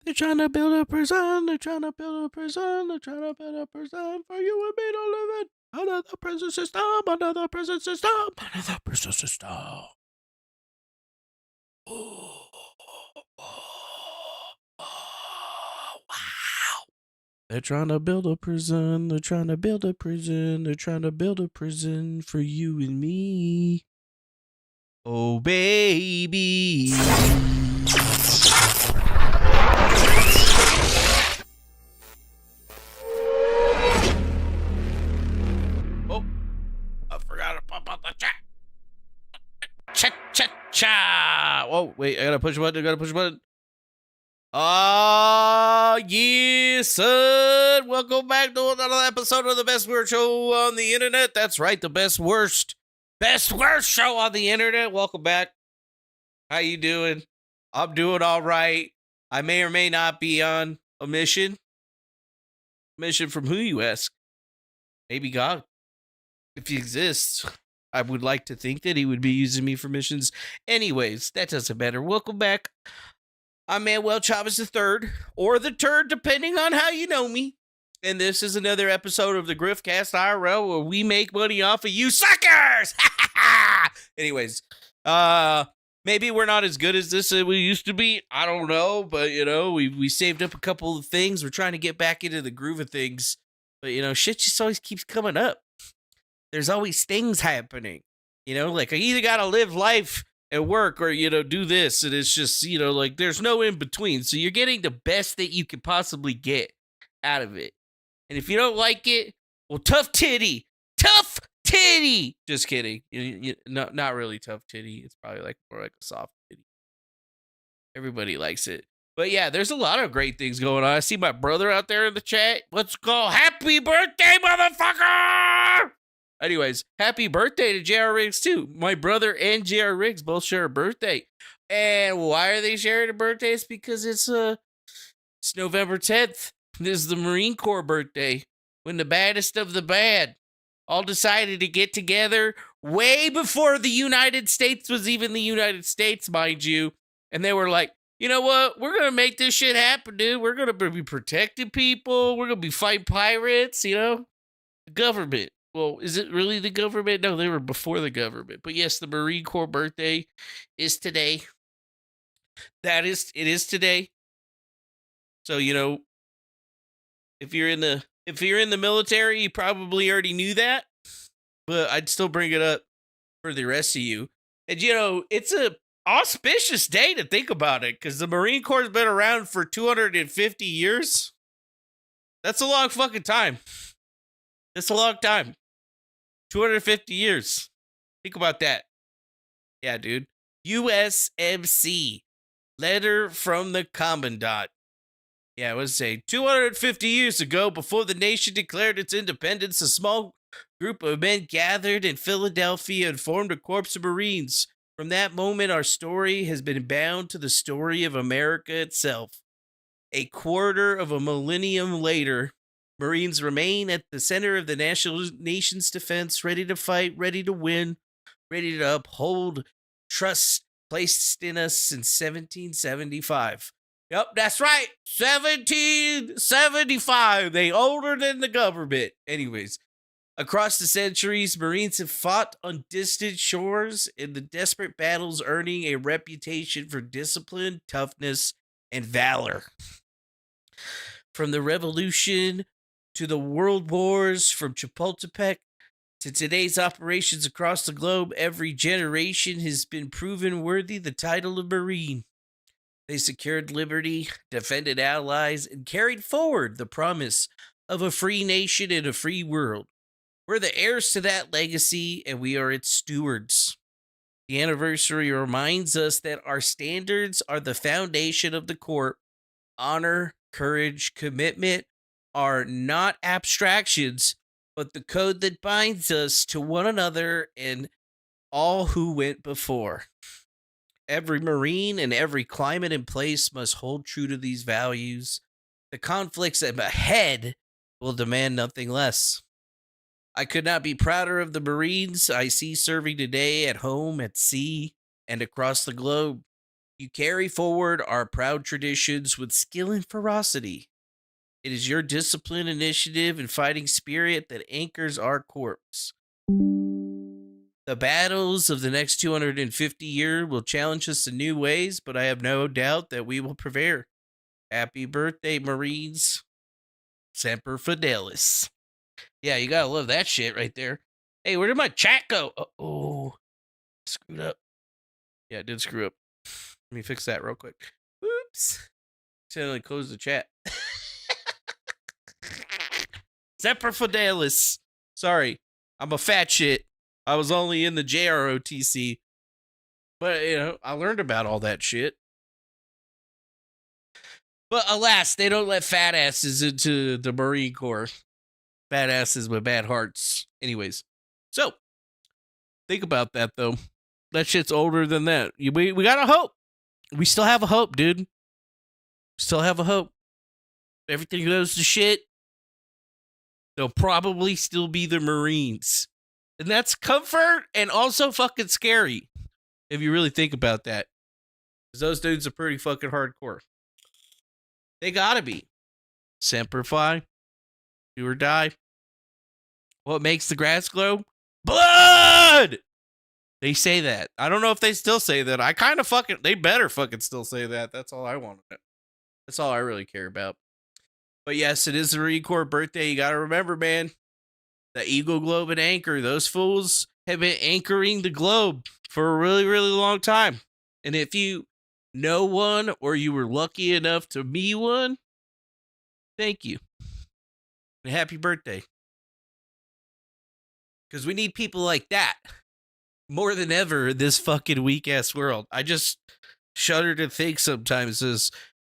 They're trying to build a prison. They're trying to build a prison. They're trying to build a prison for you and me to live in. Another prison system. Another prison system. Another prison system. Oh, wow. They're trying to build a prison. They're trying to build a prison. They're trying to build a prison for you and me. Oh, baby. Oh, I forgot to pop out the chat. Cha. Oh, wait, I gotta push a button. Yeah, son. Welcome back to another episode of the Best Worst Show on the internet. That's right, the best worst show on the internet. Welcome back. How you doing? I'm doing all right. I may or may not be on a mission. Mission from who, you ask? Maybe God. If he exists, I would like to think that he would be using me for missions. Anyways, that doesn't matter. Welcome back. I'm Manuel Chavez III, or the Turd, depending on how you know me. And this is another episode of the Griftcast IRL, where we make money off of you suckers! Anyways, maybe we're not as good as this as we used to be. I don't know, but, you know, we saved up a couple of things. We're trying to get back into the groove of things. But, you know, shit just always keeps coming up. There's always things happening. You know, like I either got to live life and work or, you know, do this. And it's just, you know, like there's no in between. So you're getting the best that you could possibly get out of it. And if you don't like it, well, tough titty. Just kidding. Not really tough titty. It's probably like more like a soft titty. Everybody likes it. But yeah, there's a lot of great things going on. I see my brother out there in the chat. Let's go. Happy birthday, motherfucker! Anyways, happy birthday to J.R. Riggs, too. My brother and J.R. Riggs both share a birthday. And why are they sharing a birthday? It's because it's November 10th. This is the Marine Corps birthday, when the baddest of the bad all decided to get together way before the United States was even the United States, mind you. And they were like, you know what? We're going to make this shit happen, dude. We're going to be protecting people. We're going to be fighting pirates, you know? The government. Well, is it really the government? No, they were before the government. But yes, the Marine Corps birthday is today. It is today. So, you know, if you're in the military, you probably already knew that. But I'd still bring it up for the rest of you. And, you know, it's a auspicious day to think about it, because the Marine Corps has been around for 250 years. That's a long fucking time. That's a long time. 250 years. Think about that. Yeah, dude. USMC. Letter from the Commandant. Yeah, I would say 250 years ago, before the nation declared its independence, a small group of men gathered in Philadelphia and formed a corps of Marines. From that moment, our story has been bound to the story of America itself. A quarter of a millennium later, Marines remain at the center of the nation's defense, ready to fight, ready to win, ready to uphold trust placed in us since 1775. Yep, that's right. 1775. They older than the government. Anyways, across the centuries, Marines have fought on distant shores in the desperate battles, earning a reputation for discipline, toughness, and valor. From the Revolution to the World Wars, from Chapultepec to today's operations across the globe, every generation has been proven worthy the title of Marine. They secured liberty, defended allies, and carried forward the promise of a free nation and a free world. We're the heirs to that legacy, and we are its stewards. The anniversary reminds us that our standards are the foundation of the Corps. Honor, courage, commitment are not abstractions, but the code that binds us to one another and all who went before. Every Marine and every climate and place must hold true to these values. The conflicts ahead will demand nothing less. I could not be prouder of the Marines I see serving today at home, at sea, and across the globe. You carry forward our proud traditions with skill and ferocity. It is your discipline, initiative, and fighting spirit that anchors our corps. The battles of the next 250 years will challenge us in new ways, but I have no doubt that we will prevail. Happy birthday, Marines. Semper Fidelis. Yeah, you gotta love that shit right there. Hey, where did my chat go? Oh, screwed up. Yeah, it did screw up. Let me fix that real quick. Oops. Accidentally closed the chat. Semper Fidelis. Sorry, I'm a fat shit. I was only in the JROTC. But, I learned about all that shit. But alas, they don't let fat asses into the Marine Corps. Bad asses with bad hearts. Anyways, so think about that, though. That shit's older than that. We got a hope. We still have a hope, dude. Still have a hope. Everything goes to shit. They'll probably still be the Marines. And that's comfort and also fucking scary. If you really think about that. Because those dudes are pretty fucking hardcore. They gotta be. Semper Fi. Do or die. What makes the grass grow? Blood! They say that. I don't know if they still say that. I kind of fucking... They better fucking still say that. That's all I want to know. That's all I really care about. But yes, it is the Marine Corps birthday. You gotta remember, man. The Eagle, Globe, and Anchor. Those fools have been anchoring the globe for a really, really long time. And if you know one or you were lucky enough to meet one, thank you. And happy birthday. Because we need people like that more than ever in this fucking weak-ass world. I just shudder to think sometimes as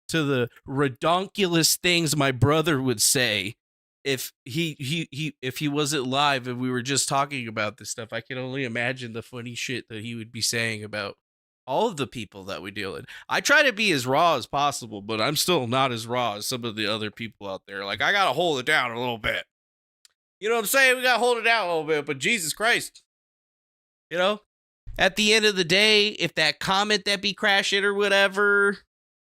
to the redonkulous things my brother would say if he wasn't live and we were just talking about this stuff. I can only imagine the funny shit that he would be saying about all of the people that we deal with. I try to be as raw as possible, but I'm still not as raw as some of the other people out there. Like, I gotta hold it down a little bit. You know what I'm saying? We gotta hold it down a little bit, but Jesus Christ. At the end of the day, if that comet that be crashing or whatever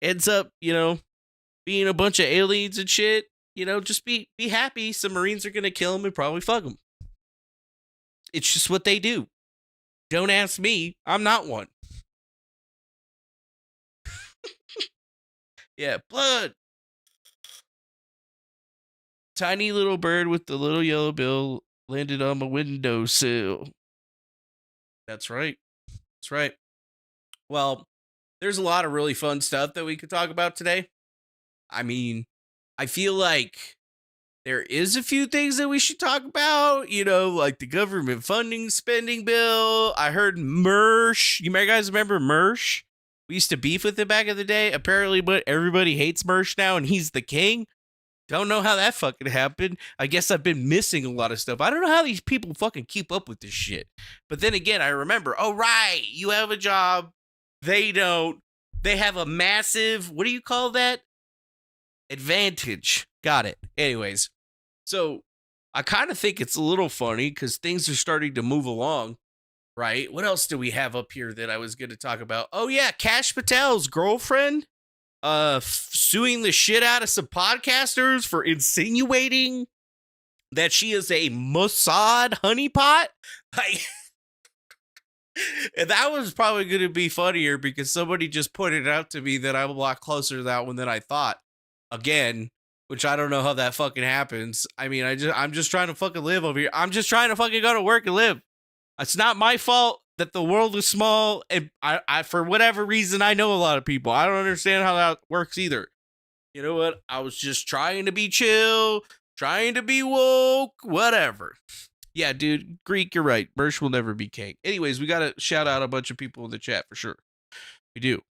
ends up, being a bunch of aliens and shit, just be happy. Some Marines are gonna kill them and probably fuck them. It's just what they do. Don't ask me. I'm not one. Yeah, blood. Tiny little bird with the little yellow bill landed on my windowsill. That's right. That's right. Well, there's a lot of really fun stuff that we could talk about today. I mean, I feel like there is a few things that we should talk about, like the government funding spending bill. I heard Mersh. You guys remember Mersh? We used to beef with him back in the day. Apparently, but everybody hates Mersh now, and he's the king. Don't know how that fucking happened. I guess I've been missing a lot of stuff. I don't know how these people fucking keep up with this shit. But then again, I remember, oh, right, you have a job. They don't. They have a massive, what do you call that? Advantage. Got it. Anyways, so I kind of think it's a little funny because things are starting to move along, right? What else do we have up here that I was going to talk about? Oh, yeah, Kash Patel's girlfriend. Suing the shit out of some podcasters for insinuating that she is a Mossad honeypot. Like, and that was probably going to be funnier because somebody just pointed out to me that I'm a lot closer to that one than I thought. Again, which I don't know how that fucking happens. I mean, I'm just trying to fucking live over here. I'm just trying to fucking go to work and live. It's not my fault that the world is small, and I for whatever reason, I know a lot of people. I don't understand how that works either. You know what? I was just trying to be chill, trying to be woke, whatever. Yeah, dude, Greek, you're right. Mersh will never be king. Anyways, we got to shout out a bunch of people in the chat for sure. We do.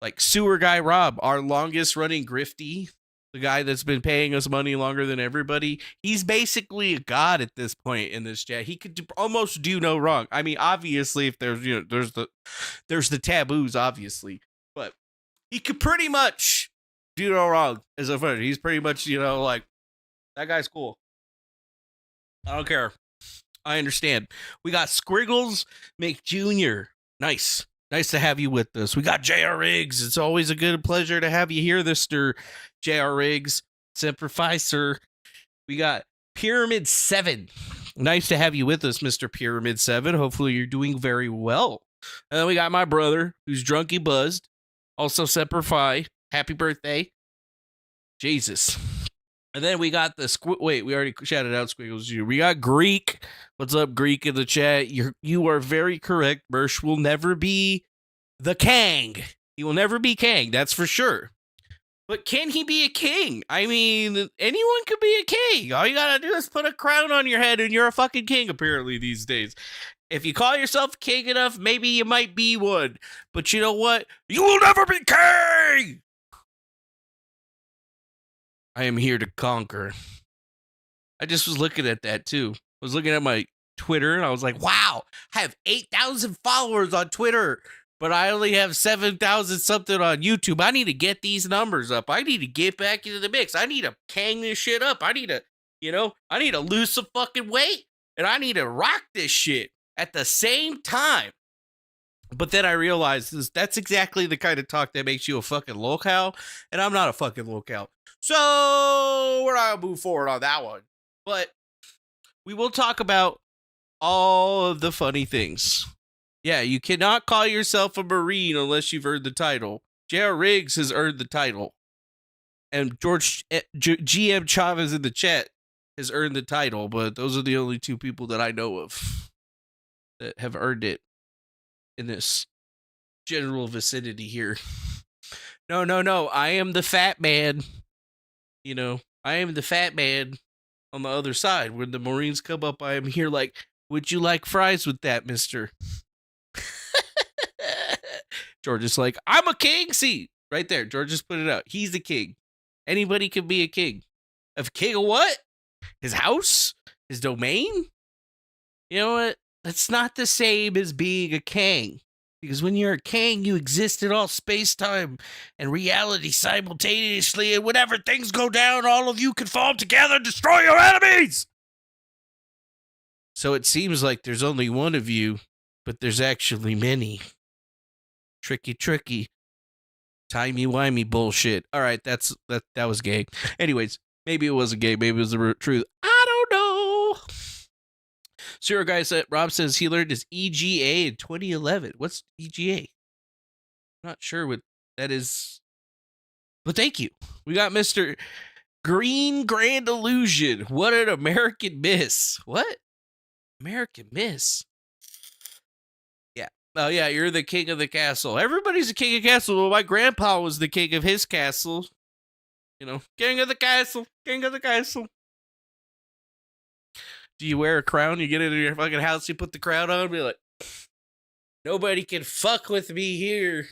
Like Sewer Guy Rob, our longest running grifty, the guy that's been paying us money longer than everybody. He's basically a god at this point in this chat. He could almost do no wrong. I mean, obviously, if there's there's the taboos, obviously, but he could pretty much do no wrong as a friend. He's pretty much like that guy's cool. I don't care. I understand. We got Squiggles McJr. Nice. Nice to have you with us. We got J.R. Riggs. It's always a good pleasure to have you here, Mr. J.R. Riggs. Semper Fi, sir. We got Pyramid 7. Nice to have you with us, Mr. Pyramid 7. Hopefully you're doing very well. And then we got my brother, who's drunky buzzed. Also Semper Fi. Happy birthday. Jesus. And then we got the wait, we already shouted out Squiggles. We got Greek. What's up, Greek, in the chat? You are very correct. Mersh will never be the Kang. He will never be Kang, that's for sure. But can he be a king? I mean, anyone could be a king. All you gotta do is put a crown on your head and you're a fucking king, apparently, these days. If you call yourself king enough, maybe you might be one. But you know what? You will never be king! I am here to conquer. I just was looking at that, too. I was looking at my Twitter, and I was like, wow, I have 8,000 followers on Twitter, but I only have 7,000 something on YouTube. I need to get these numbers up. I need to get back into the mix. I need to kang this shit up. I need to lose some fucking weight, and I need to rock this shit at the same time. But then I realized that's exactly the kind of talk that makes you a fucking lolcow, and I'm not a fucking lolcow. So we're not going to move forward on that one. But we will talk about all of the funny things. Yeah, you cannot call yourself a Marine unless you've earned the title. J.R. Riggs has earned the title. And George GM Chavez in the chat has earned the title, but those are the only two people that I know of that have earned it in this general vicinity here. No. I am the fat man. You know, I am the fat man on the other side. When the Marines come up, I am here like, would you like fries with that, mister? George is like, I'm a king. See, right there. George just put it out. He's the king. Anybody can be a king. A king of what? His house? His domain? You know what? That's not the same as being a king. Because when you're a king, you exist in all space-time and reality simultaneously, and whenever things go down, all of you can fall together and destroy your enemies! So it seems like there's only one of you, but there's actually many. Tricky. Timey-wimey bullshit. Alright, that was gay. Anyways, maybe it wasn't gay, maybe it was the truth. I don't know! Zero guy said, Rob says he learned his EGA in 2011. What's EGA? I'm not sure what that is. But thank you. We got Mr. Green Grand Illusion. What an American miss. What? American miss? Yeah. Oh, yeah, you're the king of the castle. Everybody's the king of the castle. Well, my grandpa was the king of his castle. You know, king of the castle. King of the castle. Do you wear a crown? You get into your fucking house, you put the crown on, be like, nobody can fuck with me here.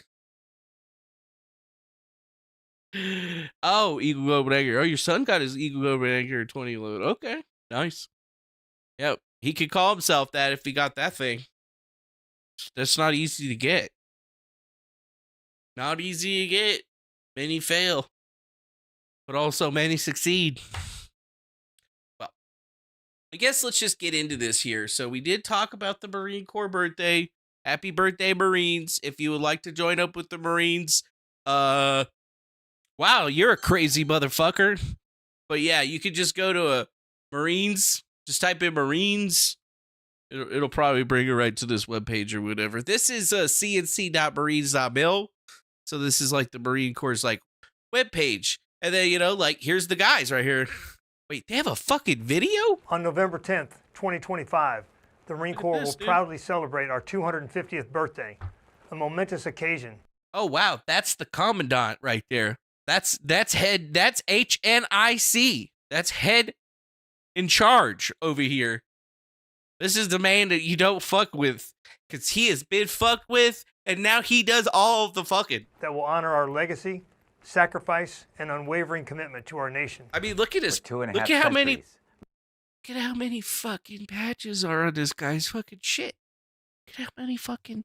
Oh, Eagle Globe and Anchor. Oh, your son got his Eagle Globe and Anchor in 2011. Okay, nice. Yep, he could call himself that if he got that thing. That's not easy to get. Not easy to get. Many fail. But also many succeed. I guess let's just get into this here. So we did talk about the Marine Corps birthday. Happy birthday, Marines. If you would like to join up with the Marines, wow, you're a crazy motherfucker. But yeah, you could just go to a Marines, just type in Marines. It'll probably bring you right to this webpage or whatever. This is cnc.marines.mil. So this is like the Marine Corps' like webpage. And then, you know, like here's the guys right here. Wait, they have a fucking video? On November 10th, 2025, the Marine Corps will proudly celebrate our 250th birthday, a momentous occasion. Oh, wow, that's the commandant right there. That's head, that's HNIC. That's head in charge over here. This is the man that you don't fuck with, because he has been fucked with, and now he does all of the fucking. That will honor our legacy, sacrifice, and unwavering commitment to our nation. I mean, look at his. Look at how many. Look at how many fucking patches are on this guy's fucking shit. Look at how many fucking.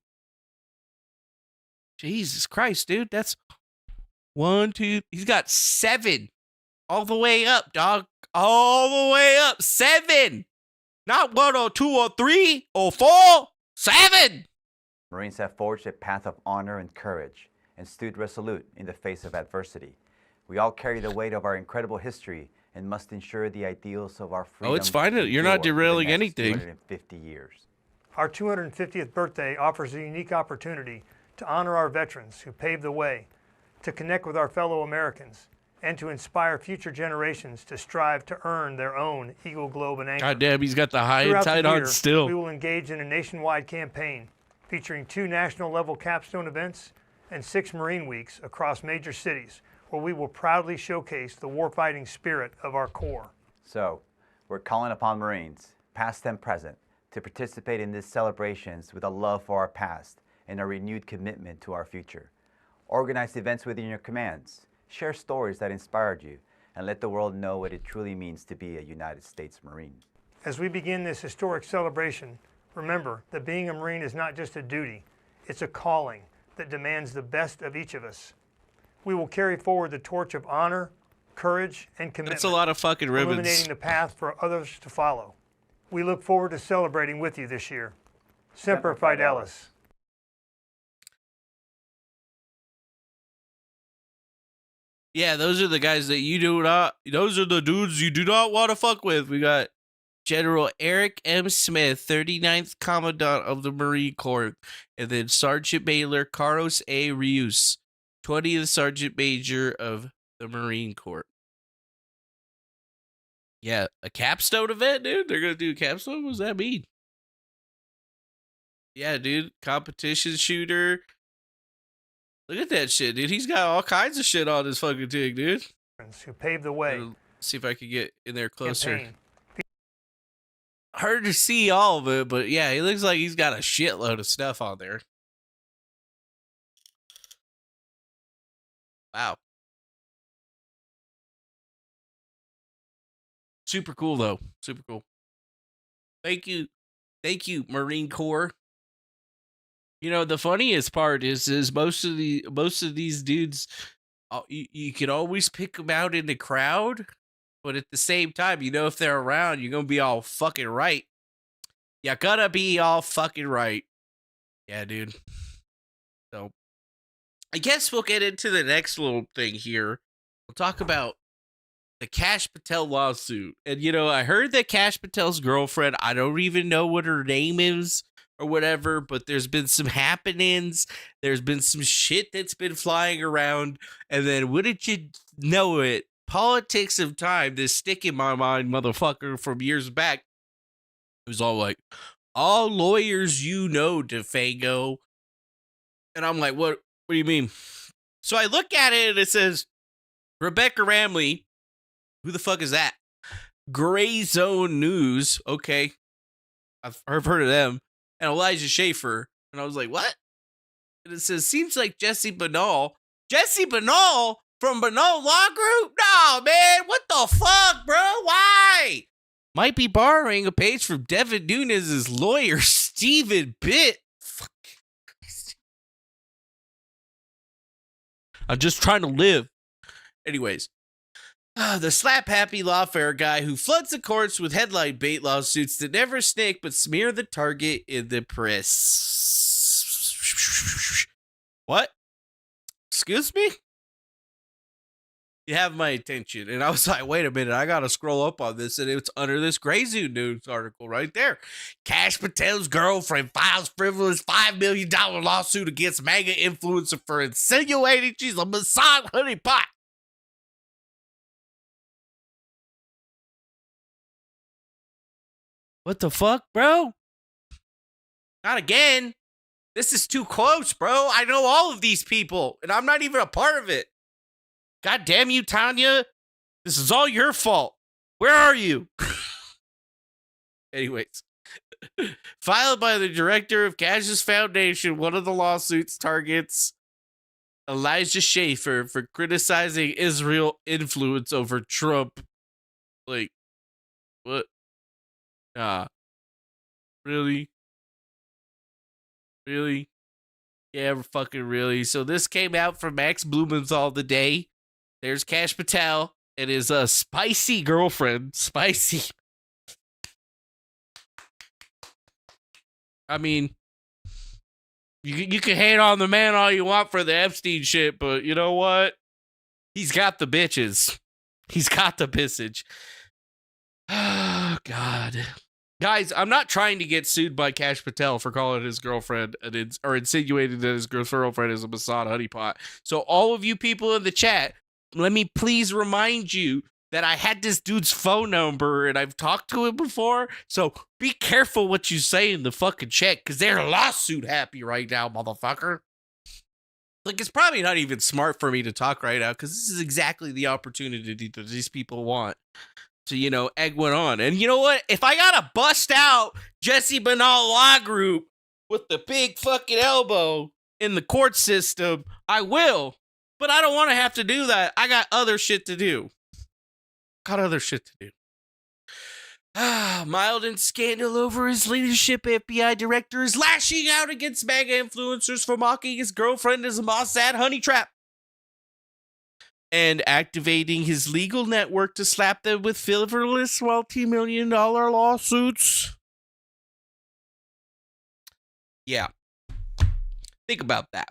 Jesus Christ, dude. That's 1, 2. He's got 7, all the way up, dog. All the way up, 7. Not 1 or 2 or 3 or 4. 7. Marines have forged a path of honor and courage and stood resolute in the face of adversity. We all carry the weight of our incredible history and must ensure the ideals of our freedom. Oh, it's fine. You're not derailing anything. 250 years. Our 250th birthday offers a unique opportunity to honor our veterans who paved the way, to connect with our fellow Americans, and to inspire future generations to strive to earn their own Eagle Globe and Anchor. God damn, he's got the high and Throughout tight the on year, still. we will engage in a nationwide campaign featuring 2 national-level capstone events and 6 Marine Weeks across major cities, where we will proudly showcase the warfighting spirit of our Corps. So, we're calling upon Marines, past and present, to participate in these celebrations with a love for our past and a renewed commitment to our future. Organize events within your commands, share stories that inspired you, and let the world know what it truly means to be a United States Marine. As we begin this historic celebration, remember that being a Marine is not just a duty, it's a calling that demands the best of each of us. We will carry forward the torch of honor, courage, and commitment. That's a lot of fucking ribbons. Illuminating the path for others to follow. We look forward to celebrating with you this year. Semper Fidelis. Yeah, those are the guys that you do not, those are the dudes you do not want to fuck with. We got General Eric M. Smith, 39th Commandant of the Marine Corps, and then Sergeant Major Carlos A. Rios, 20th Sergeant Major of the Marine Corps. Yeah, a capstone event, dude? They're going to do a capstone? What does that mean? Yeah, dude, competition shooter. Look at that shit, dude. He's got all kinds of shit on his fucking thing, dude. Who paved the way. See if I can get in there closer. Campaign. Hard to see all of it, but yeah, he looks like he's got a shitload of stuff on there. Wow. Super cool, though. Super cool. Thank you. Thank you, Marine Corps. You know, the funniest part is most of these dudes, you can always pick them out in the crowd, but at the same time, you know, if they're around, you're gonna be all fucking right. You gotta be all fucking right. Yeah, dude. So, I guess we'll get into the next little thing here. We'll talk about the Kash Patel lawsuit. And, you know, I heard that Kash Patel's girlfriend, I don't even know what her name is or whatever, but there's been some happenings. There's been some shit that's been flying around. And then, wouldn't you know it, Politics of Time, this stick in my mind motherfucker from years back, it was all like, all lawyers you know, DeFango. And I'm like, what do you mean? So I look at it and it says, Rebecca Ramley. Who the fuck is that? Gray Zone News. Okay. I've heard of them. And Elijah Schaefer. And I was like, what? And it says, seems like Jesse Banal. Jesse Banal from Banal Law Group? No, man. What the fuck, bro? Why? Might be borrowing a page from Devin Nunes' lawyer, Stephen Bitt. Fuck. I'm just trying to live. Anyways. The slap-happy lawfare guy who floods the courts with headline bait lawsuits that never snake but smear the target in the press. What? Excuse me? You have my attention. And I was like, wait a minute, I gotta scroll up on this, and it's under this Gray Zoo News article right there. Kash Patel's girlfriend files frivolous $5 million lawsuit against mega influencer for insinuating she's a Mossad honeypot. What the fuck, bro? Not again. This is too close, bro. I know all of these people, and I'm not even a part of it. God damn you, Tanya. This is all your fault. Where are you? Anyways. Filed by the director of Kash's Foundation, one of the lawsuits targets Elijah Schaefer for criticizing Israel influence over Trump. Like, what? Really? Really? Yeah, fucking really. So this came out from Max Blumenthal today. There's Kash Patel and his spicy girlfriend. Spicy. I mean, You can hate on the man all you want for the Epstein shit, but you know what? He's got the bitches. He's got the pissage. Oh, God. Guys, I'm not trying to get sued by Kash Patel for calling his girlfriend or insinuating that his girlfriend is a Mossad honeypot. So all of you people in the chat, let me please remind you that I had this dude's phone number and I've talked to him before. So be careful what you say in the fucking chat because they're lawsuit happy right now, motherfucker. Like, it's probably not even smart for me to talk right now because this is exactly the opportunity that these people want to, egg one on. And you know what? If I gotta bust out Jesse Banal Law Group with the big fucking elbow in the court system, I will. But I don't want to have to do that. I got other shit to do. Mildin scandal over his leadership. FBI director is lashing out against MAGA influencers for mocking his girlfriend as a Mossad honey trap. And activating his legal network to slap them with frivolous multi-million-dollar lawsuits. Yeah. Think about that.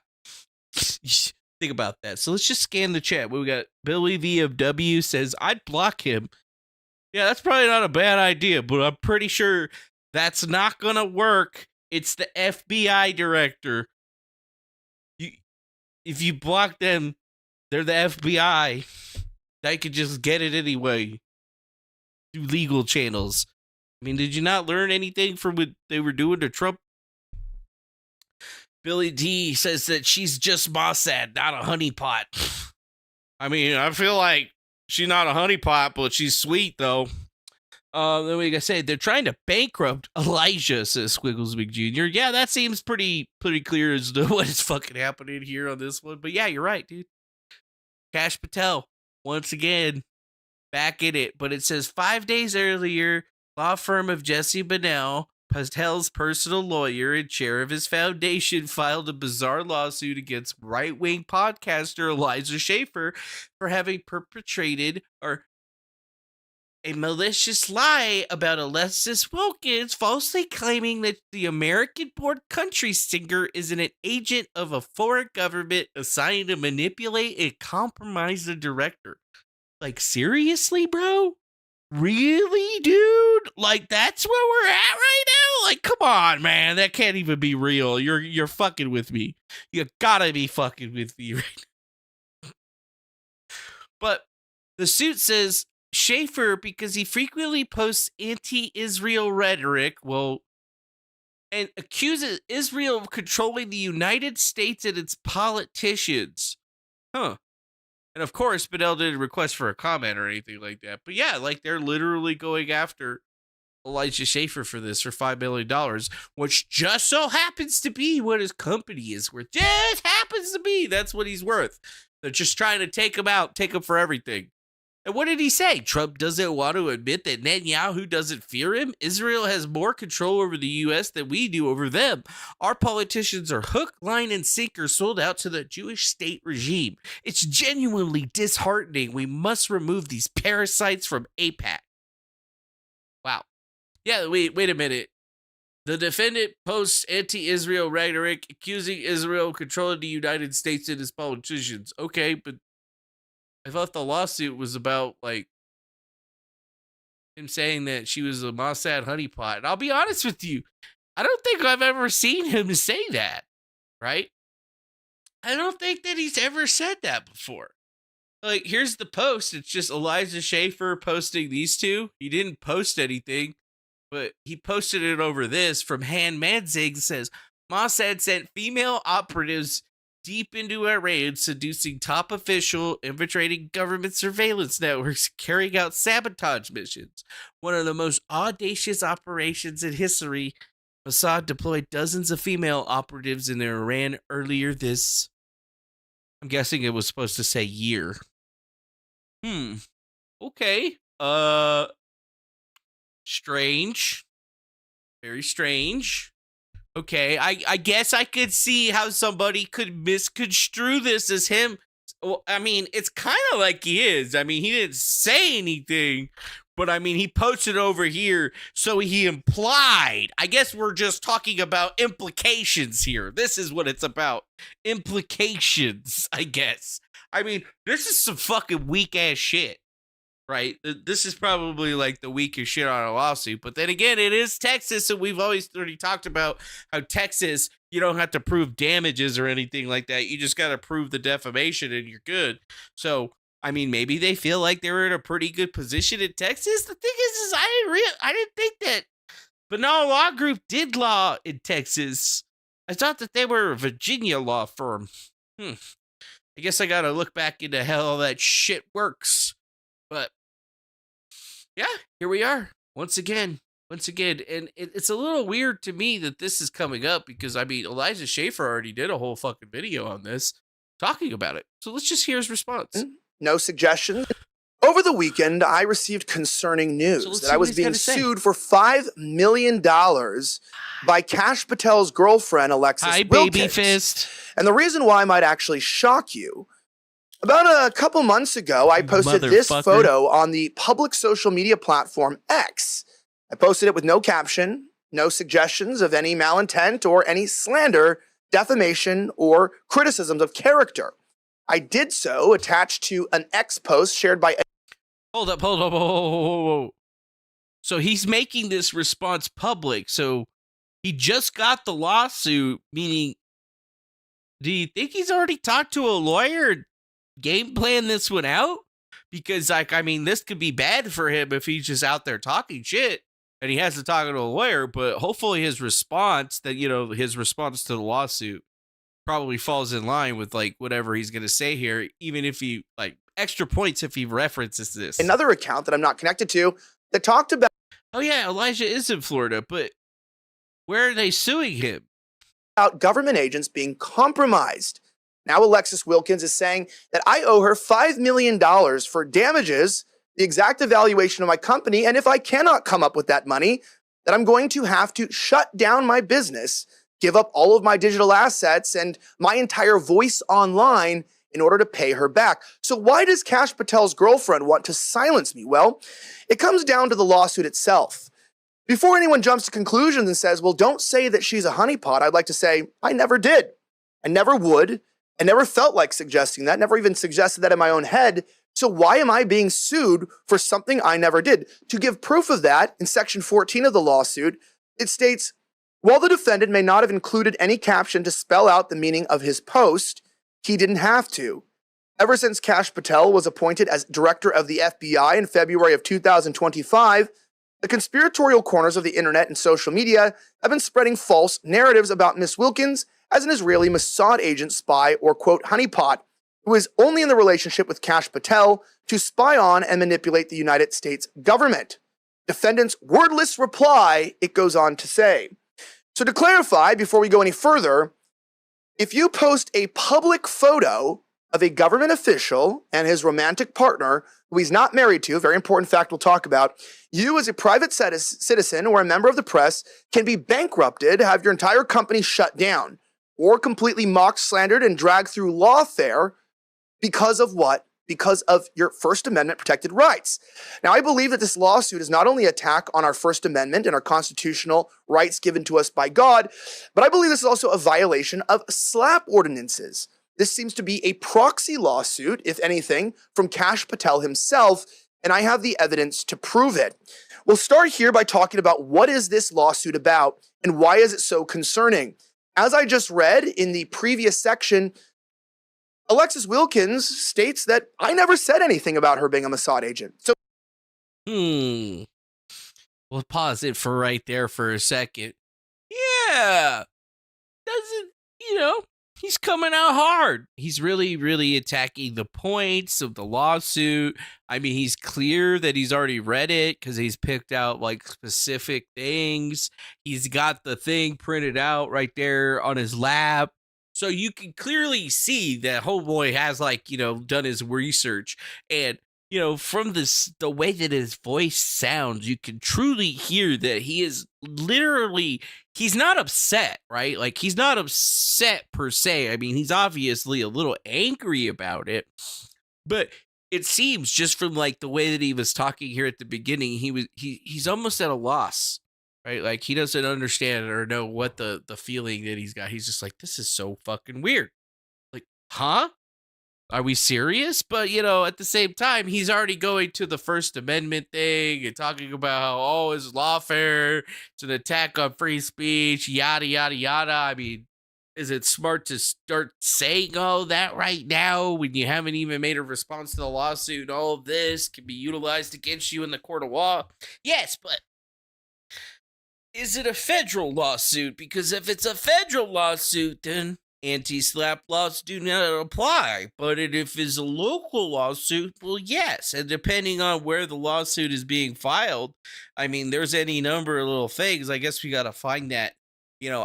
Think about that. So let's just scan the chat. We got Billy V of W says, I'd block him. Yeah, that's probably not a bad idea, but I'm pretty sure that's not going to work. It's the FBI director. If you block them, they're the FBI. They could just get it anyway through legal channels. I mean, did you not learn anything from what they were doing to Trump? Billy D says that she's just Mossad, not a honeypot. I mean, I feel like she's not a honeypot, but she's sweet, though. Then we gotta say, they're trying to bankrupt Elijah, says Squiggles McJr. Yeah, that seems pretty clear as to what is fucking happening here on this one. But yeah, you're right, dude. Kash Patel, once again, back in it. But it says 5 days earlier, law firm of Jesse Banal, Patel's personal lawyer and chair of his foundation, filed a bizarre lawsuit against right-wing podcaster Elijah Schaefer for having perpetrated a malicious lie about Alexis Wilkins, falsely claiming that the American-born country singer is an agent of a foreign government assigned to manipulate and compromise the director. Like, seriously, bro? Really, dude? Like, that's where we're at right now? Like, come on, man. That can't even be real. You're fucking with me. You gotta be fucking with me right now. But the suit says Schaefer, because he frequently posts anti-Israel rhetoric, and accuses Israel of controlling the United States and its politicians. Huh. And of course, Bedell didn't request for a comment or anything like that. But yeah, like, they're literally going after Elijah Schaefer for this for $5 million, which just so happens to be what his company is worth. Just happens to be. That's what he's worth. They're just trying to take him out, take him for everything. And what did he say? Trump doesn't want to admit that Netanyahu doesn't fear him? Israel has more control over the U.S. than we do over them. Our politicians are hook, line, and sinker sold out to the Jewish state regime. It's genuinely disheartening. We must remove these parasites from AIPAC. Wow. Yeah, wait a minute. The defendant posts anti-Israel rhetoric accusing Israel of controlling the United States and its politicians. Okay, but I thought the lawsuit was about, like, him saying that she was a Mossad honeypot. And I'll be honest with you, I don't think I've ever seen him say that, right? I don't think that he's ever said that before. Like, here's the post. It's just Elijah Schaefer posting these two. He didn't post anything, but he posted it over this from Han Manzig. Says, Mossad sent female operatives deep into Iran, seducing top official, infiltrating government surveillance networks, carrying out sabotage missions. One of the most audacious operations in history. Mossad deployed dozens of female operatives in Iran earlier this, I'm guessing it was supposed to say year. Okay. Strange. Very strange. Okay, I guess I could see how somebody could misconstrue this as him. Well, I mean, it's kind of like he is. I mean, he didn't say anything, But I mean, he posted over here, so he implied. I guess we're just talking about implications here. This is what it's about. Implications, I guess. I mean, this is some fucking weak ass shit, right? This is probably like the weakest shit on a lawsuit. But then again, it is Texas, and we've always already talked about how Texas, you don't have to prove damages or anything like that. You just got to prove the defamation, and you're good. So, I mean, maybe they feel like they're in a pretty good position in Texas. The thing is I didn't think that Banal Law Group did law in Texas. I thought that they were a Virginia law firm. I guess I gotta look back into how all that shit works. But yeah, here we are once again. And it's a little weird to me that this is coming up because, I mean, Elijah Schaefer already did a whole fucking video on this talking about it. So let's just hear his response. No suggestions. Over the weekend, I received concerning news that I was being sued for $5 million by Kash Patel's girlfriend, Alexis Wilkins. Baby fist. And the reason why might actually shock you. About a couple months ago, I posted this photo on the public social media platform X. I posted it with no caption, no suggestions of any malintent or any slander, defamation, or criticisms of character. I did so attached to an X post shared by... Hold up. So he's making this response public. So he just got the lawsuit, meaning, do you think he's already talked to a lawyer and game plan this one out? Because, like, I mean, this could be bad for him if he's just out there talking shit and he has to talk to a lawyer, but hopefully his response to the lawsuit probably falls in line with, like, whatever he's going to say here, even if he, like, extra points if he references this. Another account that I'm not connected to that talked about... Oh, yeah, Elijah is in Florida, but where are they suing him? About government agents being compromised. Now Alexis Wilkins is saying that I owe her $5 million for damages, the exact evaluation of my company, and if I cannot come up with that money, that I'm going to have to shut down my business, give up all of my digital assets and my entire voice online in order to pay her back. So why does Kash Patel's girlfriend want to silence me? Well, it comes down to the lawsuit itself. Before anyone jumps to conclusions and says, well, don't say that she's a honeypot, I'd like to say, I never did. I never would. I never felt like suggesting that, never even suggested that in my own head. So why am I being sued for something I never did? To give proof of that, in section 14 of the lawsuit, it states, while the defendant may not have included any caption to spell out the meaning of his post, he didn't have to. Ever since Kash Patel was appointed as director of the FBI in February of 2025, the conspiratorial corners of the internet and social media have been spreading false narratives about Miss Wilkins as an Israeli Mossad agent, spy, or quote, honeypot, who is only in the relationship with Kash Patel to spy on and manipulate the United States government. Defendant's wordless reply, it goes on to say. So to clarify, before we go any further, if you post a public photo of a government official and his romantic partner, who he's not married to, very important fact we'll talk about, you as a private citizen or a member of the press can be bankrupted, have your entire company shut down, or completely mocked, slandered, and dragged through lawfare because of what? Because of your First Amendment protected rights. Now, I believe that this lawsuit is not only an attack on our First Amendment and our constitutional rights given to us by God, but I believe this is also a violation of SLAPP ordinances. This seems to be a proxy lawsuit, if anything, from Kash Patel himself, and I have the evidence to prove it. We'll start here by talking about what is this lawsuit about and why is it so concerning. As I just read in the previous section, Alexis Wilkins states that I never said anything about her being a Mossad agent. So, we'll pause it for right there for a second. Yeah, he's coming out hard. He's really, really attacking the points of the lawsuit. I mean, he's clear that he's already read it because he's picked out like specific things. He's got the thing printed out right there on his lap. So you can clearly see that homeboy has done his research, and from the way that his voice sounds, you can truly hear that he is literally, he's not upset, right? Like, he's not upset per se. I mean, he's obviously a little angry about it, but it seems just from like the way that he was talking here at the beginning, he's almost at a loss, right? Like he doesn't understand or know what the feeling that he's got. He's just like, this is so fucking weird. Like, huh? Are we serious? But, at the same time, he's already going to the First Amendment thing and talking about how, oh, it's lawfare, it's an attack on free speech, yada, yada, yada. I mean, is it smart to start saying all that right now when you haven't even made a response to the lawsuit? All of this can be utilized against you in the court of law. Yes, but is it a federal lawsuit? Because if it's a federal lawsuit, then anti-SLAPP laws do not apply. But if it's a local lawsuit, well, yes. And depending on where the lawsuit is being filed, I mean, there's any number of little things. I guess we got to find that,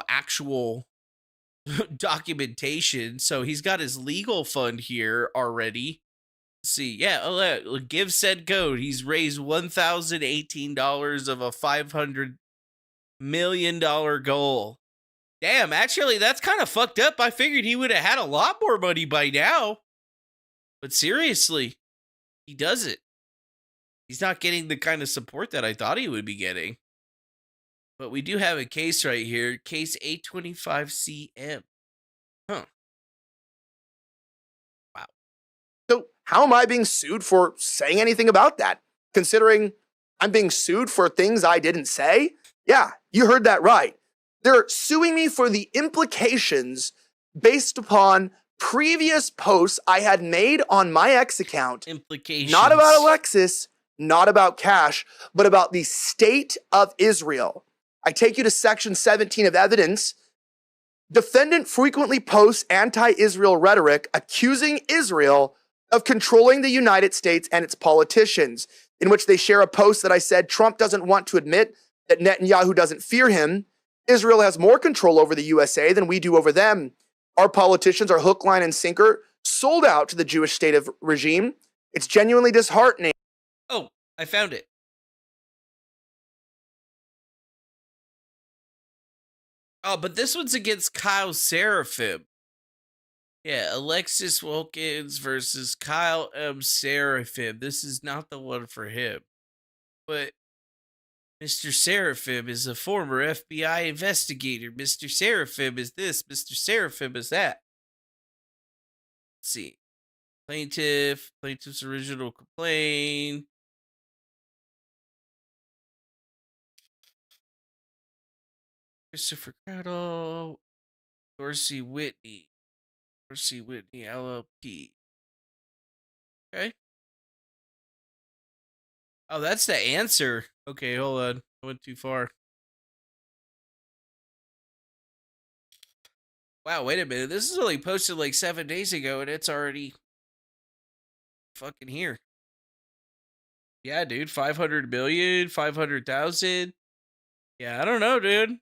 actual documentation. So he's got his legal fund here already. Let's see. Yeah, give said code. He's raised $1,018 of a $500 million goal. Damn, actually, that's kind of fucked up. I figured he would have had a lot more money by now. But seriously, he doesn't. He's not getting the kind of support that I thought he would be getting. But we do have a case right here. Case 825CM. Huh. Wow. So how am I being sued for saying anything about that? Considering I'm being sued for things I didn't say? Yeah, you heard that right. They're suing me for the implications based upon previous posts I had made on my X account. Implications. Not about Alexis, not about Kash, but about the state of Israel. I take you to section 17 of evidence. Defendant frequently posts anti-Israel rhetoric accusing Israel of controlling the United States and its politicians, in which they share a post that I said Trump doesn't want to admit that Netanyahu doesn't fear him. Israel has more control over the USA than we do over them. Our politicians are hook, line, and sinker, sold out to the Jewish state of regime. It's genuinely disheartening. Oh, I found it. Oh, but this one's against Kyle Seraphim. Yeah, Alexis Wilkins versus Kyle M. Seraphim. This is not the one for him. But Mr. Seraphim is a former FBI investigator. Mr. Seraphim is this. Mr. Seraphim is that. Let's see. Plaintiff's original complaint. Christopher Cradle. Dorsey Whitney LLP. Okay. Oh, that's the answer. Okay, hold on. I went too far. Wow, wait a minute. This is only posted like 7 days ago, and it's already fucking here. Yeah, dude. 500 million, 500,000. Yeah, I don't know, dude.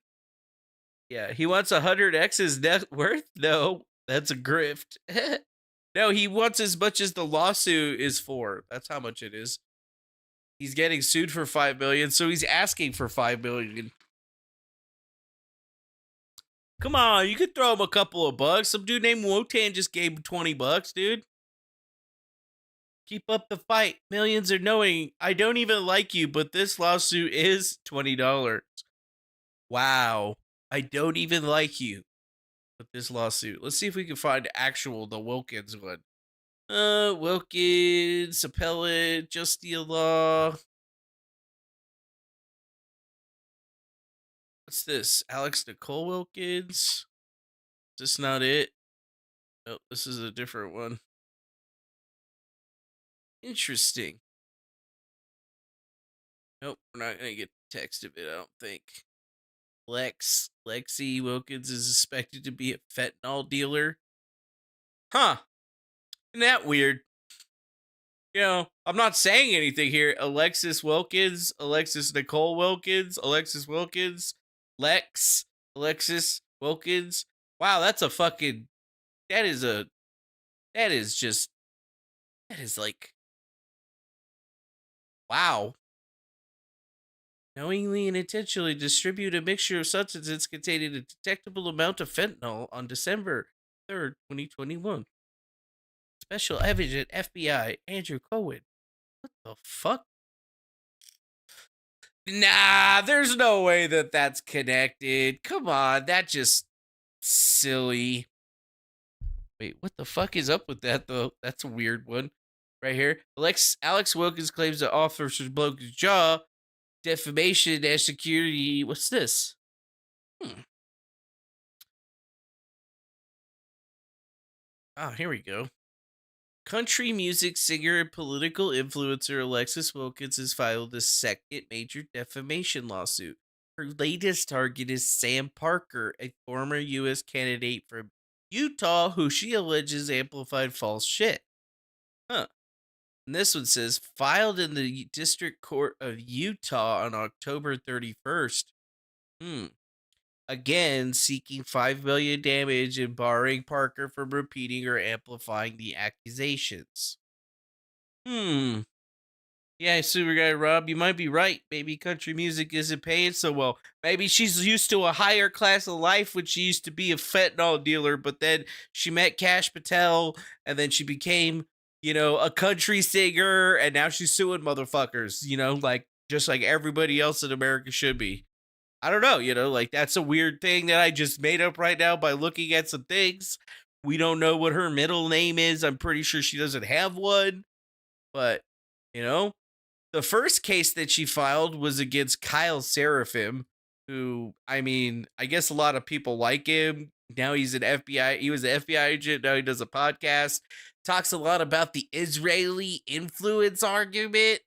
Yeah, he wants 100x's net worth? No, that's a grift. No, he wants as much as the lawsuit is for. That's how much it is. He's getting sued for 5 million, so he's asking for 5 million. Come on, you could throw him a couple of bucks. Some dude named Wotan just gave him $20, dude. Keep up the fight. Millions are knowing. I don't even like you, but this lawsuit is $20. Wow. I don't even like you, but this lawsuit. Let's see if we can find the Wilkins one. Wilkins, appellate, Justia Law. What's this? Alex Nicole Wilkins? Is this not it? Oh, this is a different one. Interesting. Nope, we're not going to get the text of it, I don't think. Lexi Wilkins is suspected to be a fentanyl dealer. Huh. Isn't that weird? I'm not saying anything here. Alexis Wilkins, Alexis Nicole Wilkins, Alexis Wilkins, Alexis Wilkins. Wow, that is like, wow. Knowingly and intentionally distribute a mixture of substances containing a detectable amount of fentanyl on December 3rd, 2021. It's Special Agent FBI Andrew Cohen. What the fuck? Nah, there's no way that that's connected. Come on, that's just silly. Wait, what the fuck is up with that, though? That's a weird one. Right here. Alex Wilkins claims that officers broke his jaw. Defamation and security. What's this? Oh, here we go. Country music singer and political influencer Alexis Wilkins has filed a second major defamation lawsuit. Her latest target is Sam Parker, a former U.S. candidate from Utah who she alleges amplified false shit. Huh. And this one says, filed in the District Court of Utah on October 31st. Again, seeking $5 million damage and barring Parker from repeating or amplifying the accusations. Yeah, super guy Rob, you might be right. Maybe country music isn't paying so well. Maybe she's used to a higher class of life when she used to be a fentanyl dealer, but then she met Kash Patel, and then she became, a country singer, and now she's suing motherfuckers, just like everybody else in America should be. I don't know, that's a weird thing that I just made up right now by looking at some things. We don't know what her middle name is. I'm pretty sure she doesn't have one, but, the first case that she filed was against Kyle Seraphim, who, I guess a lot of people like him. Now he's an FBI. He was an FBI agent. Now he does a podcast. Talks a lot about the Israeli influence argument.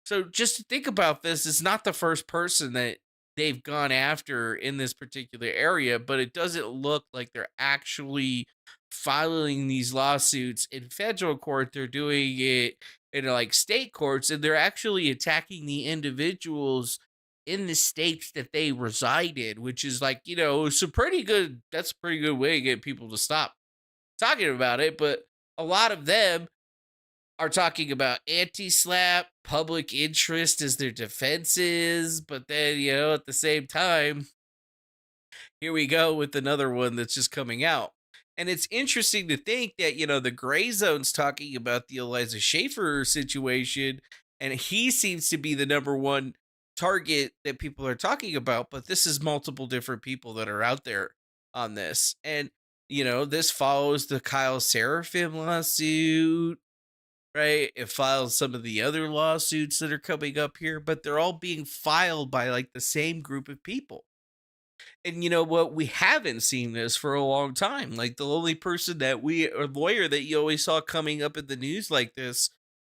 So just to think about this, it's not the first person that they've gone after in this particular area, but it doesn't look like they're actually filing these lawsuits in federal court. They're doing it in state courts, and they're actually attacking the individuals in the states that they reside in, which is it's a pretty good way to get people to stop talking about it. But a lot of them are talking about anti-SLAPP, public interest as their defenses, but then, at the same time, here we go with another one that's just coming out. And it's interesting to think that, the Gray Zone's talking about the Eliza Schaefer situation, and he seems to be the number one target that people are talking about, but this is multiple different people that are out there on this. And, this follows the Kyle Seraphim lawsuit, right? It files some of the other lawsuits that are coming up here, but they're all being filed by the same group of people. And you know what? We haven't seen this for a long time. The only person lawyer that you always saw coming up in the news like this,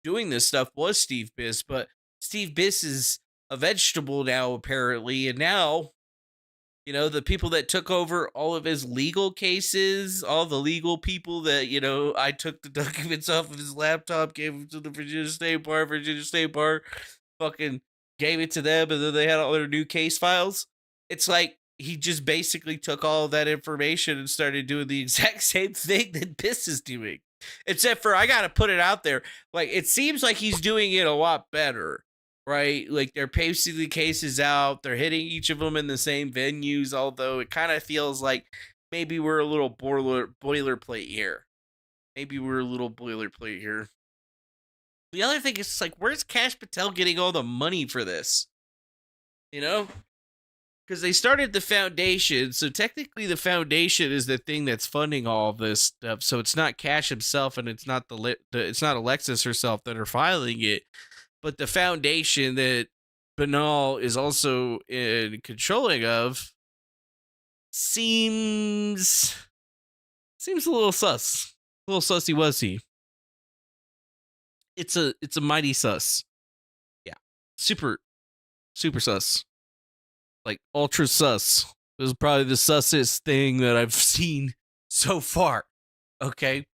doing this stuff was Steve Biss. But Steve Biss is a vegetable now, apparently. And now, the people that took over all of his legal cases, all the legal people that, I took the documents off of his laptop, gave them to the Virginia State Bar, fucking gave it to them, and then they had all their new case files. It's he just basically took all of that information and started doing the exact same thing that Biss is doing. Except for, I gotta put it out there, it seems like he's doing it a lot better, right? They're pacing the cases out, they're hitting each of them in the same venues, although it kind of feels like maybe we're a little boilerplate here. The other thing is, where's Kash Patel getting all the money for this? Because they started the foundation, so technically the foundation is the thing that's funding all of this stuff. So it's not Kash himself, and it's not it's not Alexis herself that are filing it, but the foundation that Banal is also in controlling of seems a little sus, a little sussy-wussy. It's a mighty sus, yeah, super sus. Ultra sus. This is probably the sussest thing that I've seen so far. Okay.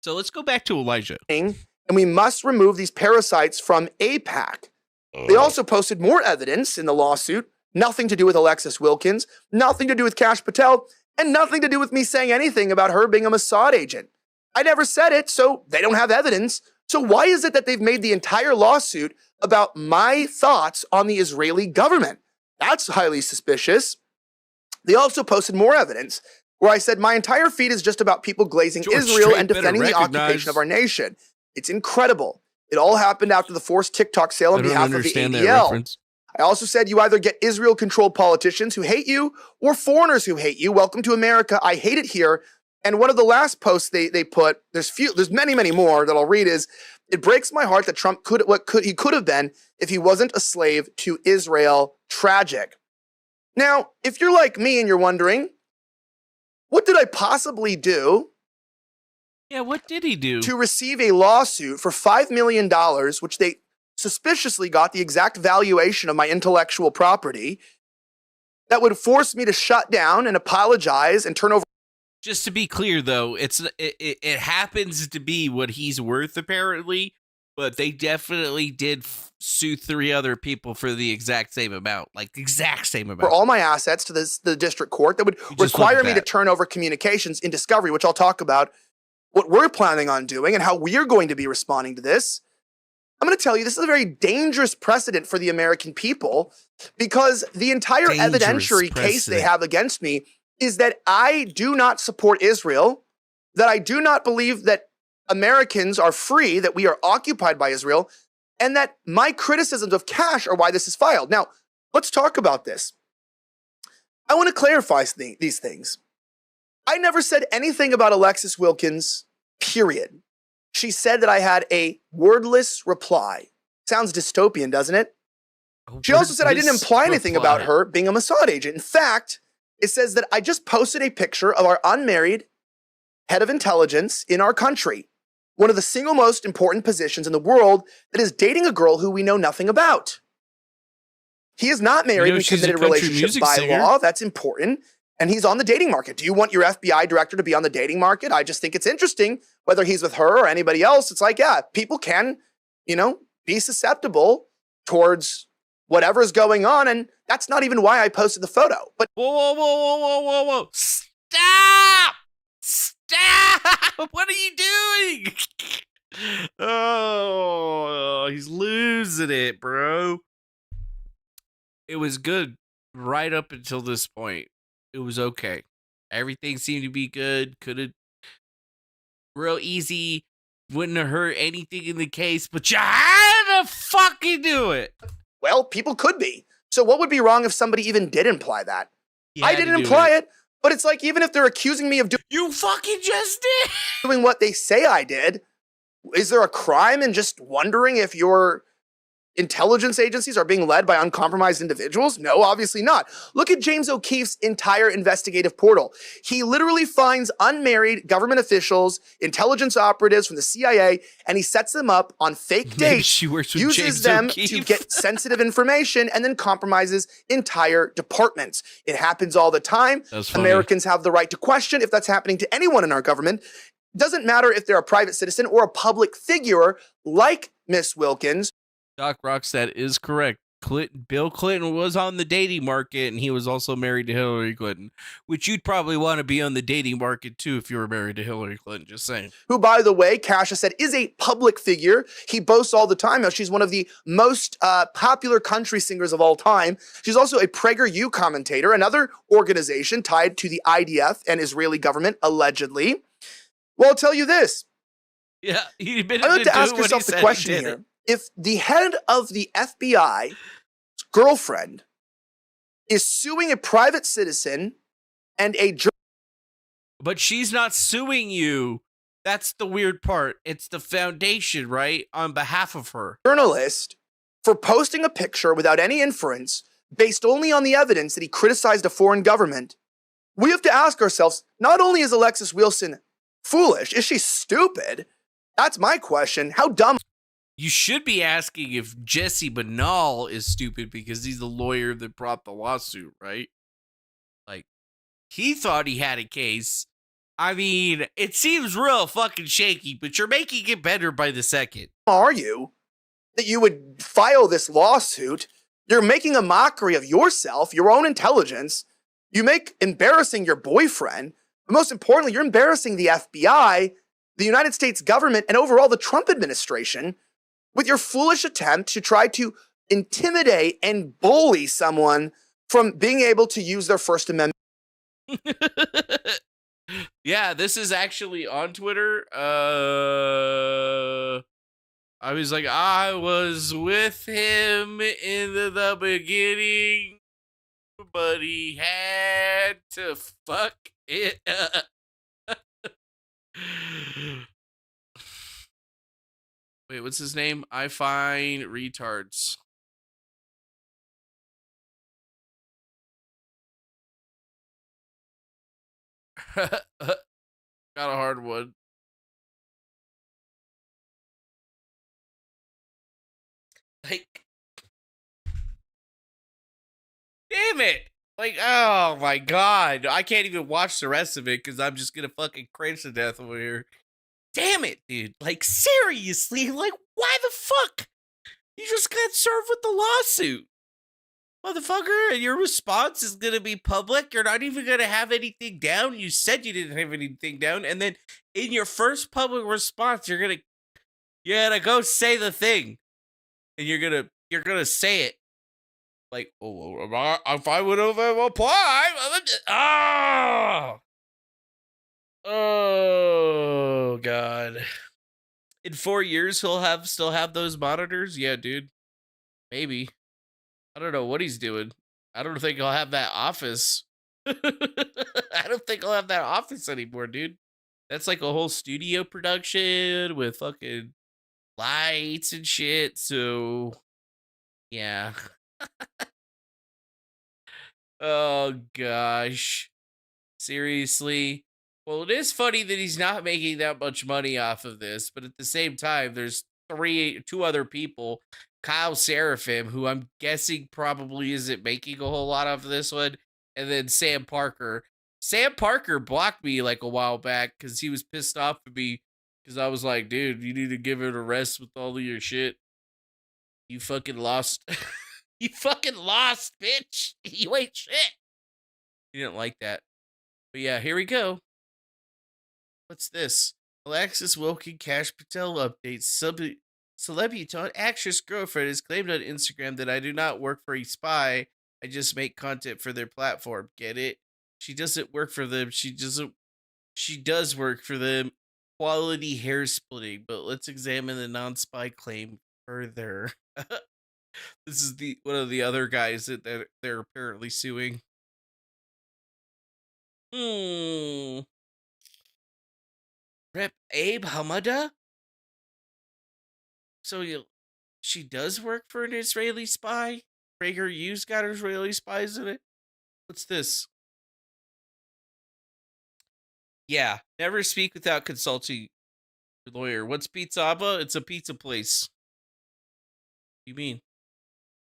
So let's go back to Elijah. And we must remove these parasites from AIPAC. They also posted more evidence in the lawsuit, nothing to do with Alexis Wilkins, nothing to do with Kash Patel, and nothing to do with me saying anything about her being a Mossad agent. I never said it, so they don't have evidence. So why is it that they've made the entire lawsuit about my thoughts on the Israeli government? That's highly suspicious. They also posted more evidence where I said my entire feed is just about people glazing George Israel Strait and better defending the recognize- occupation of our nation. It's incredible. It all happened after the forced TikTok sale on I don't behalf of the understand that ADL. reference. I also said you either get Israel-controlled politicians who hate you or foreigners who hate you. Welcome to America. I hate it here. And one of the last posts they put, there's many more that I'll read, is it breaks my heart that Trump could have been if he wasn't a slave to Israel. Tragic. Now, if you're like me and you're wondering, what did I possibly do Yeah, what did he do? to receive a lawsuit for $5 million, which they suspiciously got the exact valuation of my intellectual property, that would force me to shut down and apologize and turn over? Just to be clear, though, it happens to be what he's worth, apparently, but they definitely did sue 3 other people for the exact same amount, like exact same amount. For all my assets to the district court that would Just require look at me to that. turn over communications in discovery, which I'll talk about what we're planning on doing and how we're going to be responding to this. I'm going to tell you, this is a very dangerous precedent for the American people, because the entire Dangerous evidentiary case they precedent. have against me is that I do not support Israel, that I do not believe that Americans are free, that we are occupied by Israel, and that my criticisms of Kash are why this is filed. Now, let's talk about this. I want to clarify these things. I never said anything about Alexis Wilkins, period. She said that I had a wordless reply. Sounds dystopian, doesn't it? She also said I didn't imply anything about her being a Mossad agent. In fact, it says that I just posted a picture of our unmarried head of intelligence in our country, one of the single most important positions in the world, that is dating a girl who we know nothing about. He is not married and she's a committed a country relationship music by singer. law. That's important. And he's on the dating market. Do you want your FBI director to be on the dating market? I just think it's interesting, whether he's with her or anybody else. It's like, yeah, people can, be susceptible towards whatever's going on. And that's not even why I posted the photo. But Whoa. Stop! What are you doing? Oh, he's losing it, bro. It was good right up until this point. It was okay. Everything seemed to be good. Could have real easy. Wouldn't have hurt anything in the case, but you had to fucking do it. well, people could be. So what would be wrong if somebody even did imply that? You I had to didn't do imply it, but it's like, even if they're accusing me of You fucking just did. doing what they say I did, is there a crime in just wondering if your intelligence agencies are being led by uncompromised individuals? No, obviously not. Look at James O'Keefe's entire investigative portal. He literally finds unmarried government officials, intelligence operatives from the CIA, and he sets them up on fake Maybe dates, she works with uses James them O'Keefe. to get sensitive information, and then compromises entire departments. It happens all the time. That's funny. Americans have the right to question if that's happening to anyone in our government. Doesn't matter if they're a private citizen or a public figure like Miss Wilkins. Doc Rockstead is correct. Bill Clinton was on the dating market, and he was also married to Hillary Clinton, which you'd probably want to be on the dating market too if you were married to Hillary Clinton. Just saying. Who, by the way, Kash has said is a public figure. He boasts all the time how she's one of the most popular country singers of all time. She's also a PragerU commentator, another organization tied to the IDF and Israeli government, allegedly. Well, I'll tell you this. Yeah, he admitted I want to to ask doing what yourself he the said he question did here. it. If the head of the FBI girlfriend is suing a private citizen and a But she's not suing you. That's the weird part. It's the foundation, right? On behalf of her. journalist for posting a picture without any inference, based only on the evidence that he criticized a foreign government, we have to ask ourselves, not only is Alexis Wilson foolish, is she stupid? That's my question. How dumb? You should be asking if Jesse Banal is stupid because he's the lawyer that brought the lawsuit, right? Like, he thought he had a case. I mean, it seems real fucking shaky, but you're making it better by the second. Are you that you would file this lawsuit? You're making a mockery of yourself, your own intelligence. You make embarrassing your boyfriend. But most importantly, you're embarrassing the FBI, the United States government, and overall the Trump administration with your foolish attempt to try to intimidate and bully someone from being able to use their First Amendment Yeah, this is actually on Twitter. I was like, I was with him in the beginning, but he had to fuck it up. Wait, what's his name? I find retards. Got a hard one. Like, damn it. Like, oh my god. I can't even watch the rest of it because I'm just gonna fucking cringe to death over here. Damn it, dude. Like, seriously? Like, why the fuck? You just got served with the lawsuit. Motherfucker, and your response is gonna be public. You're not even gonna have anything down. You said you didn't have anything down, and then in your first public response, you're gonna go say the thing. And you're gonna say it. Like, oh, if I would have applied. Oh god. In 4 years he'll still have those monitors? Yeah, dude. Maybe. I don't know what he's doing. I don't think he'll have that office. I don't think he'll have that office anymore, dude. That's like a whole studio production with fucking lights and shit. So, yeah. Oh, gosh. Seriously. Well, it is funny that he's not making that much money off of this, but at the same time, there's two other people. Kyle Seraphim, who I'm guessing probably isn't making a whole lot off of this one, and then Sam Parker. Sam Parker blocked me like a while back because he was pissed off at me because I was like, dude, you need to give it a rest with all of your shit. You fucking lost. You fucking lost, bitch. You ain't shit. He didn't like that. But yeah, here we go. What's this? Alexis Wilkin Cash Patel updates. Celebutant actress girlfriend has claimed on Instagram that I do not work for a spy. I just make content for their platform. Get it? She doesn't work for them. She does work for them. Quality hair splitting. But let's examine the non-spy claim further. This is one of the other guys that they're apparently suing. Rep Abe Hamada? So she does work for an Israeli spy? Prager Hughes got Israeli spies in it? What's this? Yeah, never speak without consulting your lawyer. What's Pizzava? It's a pizza place. What do you mean?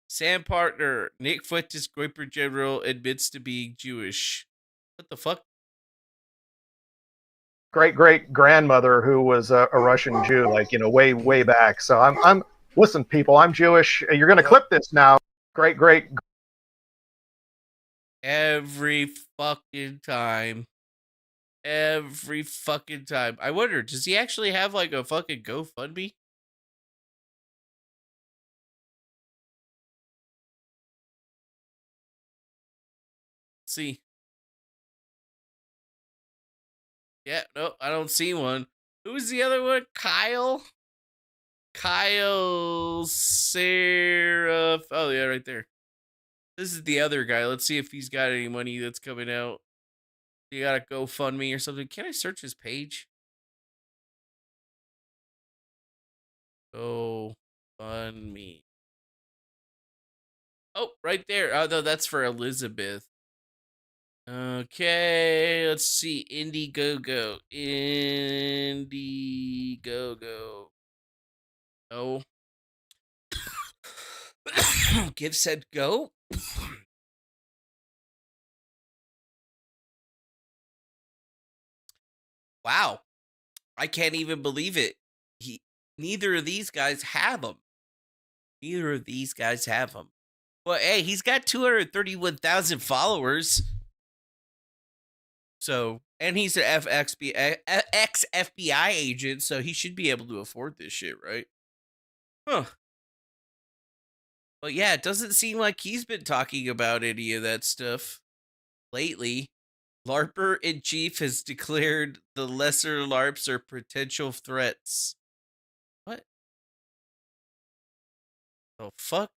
Sam Partner, Nick Fuentes Goiper General admits to being Jewish. What the fuck? Great-great-grandmother who was a Russian Jew, like, way back. So I'm listen, people, I'm Jewish. You're going to clip this now. Great. Every fucking time. Every fucking time. I wonder, does he actually have like a fucking GoFundMe? Let's see. Yeah, no, I don't see one. Who's the other one? Kyle Seraph. Oh, yeah, right there. This is the other guy. Let's see if he's got any money that's coming out. You got a GoFundMe or something. Can I search his page? GoFundMe. Oh, right there. Oh, no, that's for Elizabeth. Okay, let's see. Indiegogo. No. Give said go. Wow. I can't even believe it. Neither of these guys have them. Well, hey, he's got 231,000 followers. So, and he's an ex-FBI agent, so he should be able to afford this shit, right? Huh. But yeah, it doesn't seem like he's been talking about any of that stuff lately. LARPer in chief has declared the lesser LARPs are potential threats. What? Oh, fuck.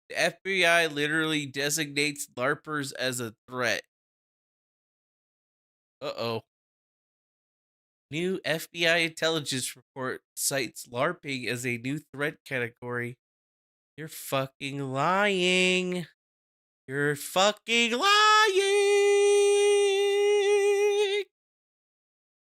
The FBI literally designates LARPers as a threat. Uh-oh. New FBI intelligence report cites LARPing as a new threat category. You're fucking lying. You're fucking lying.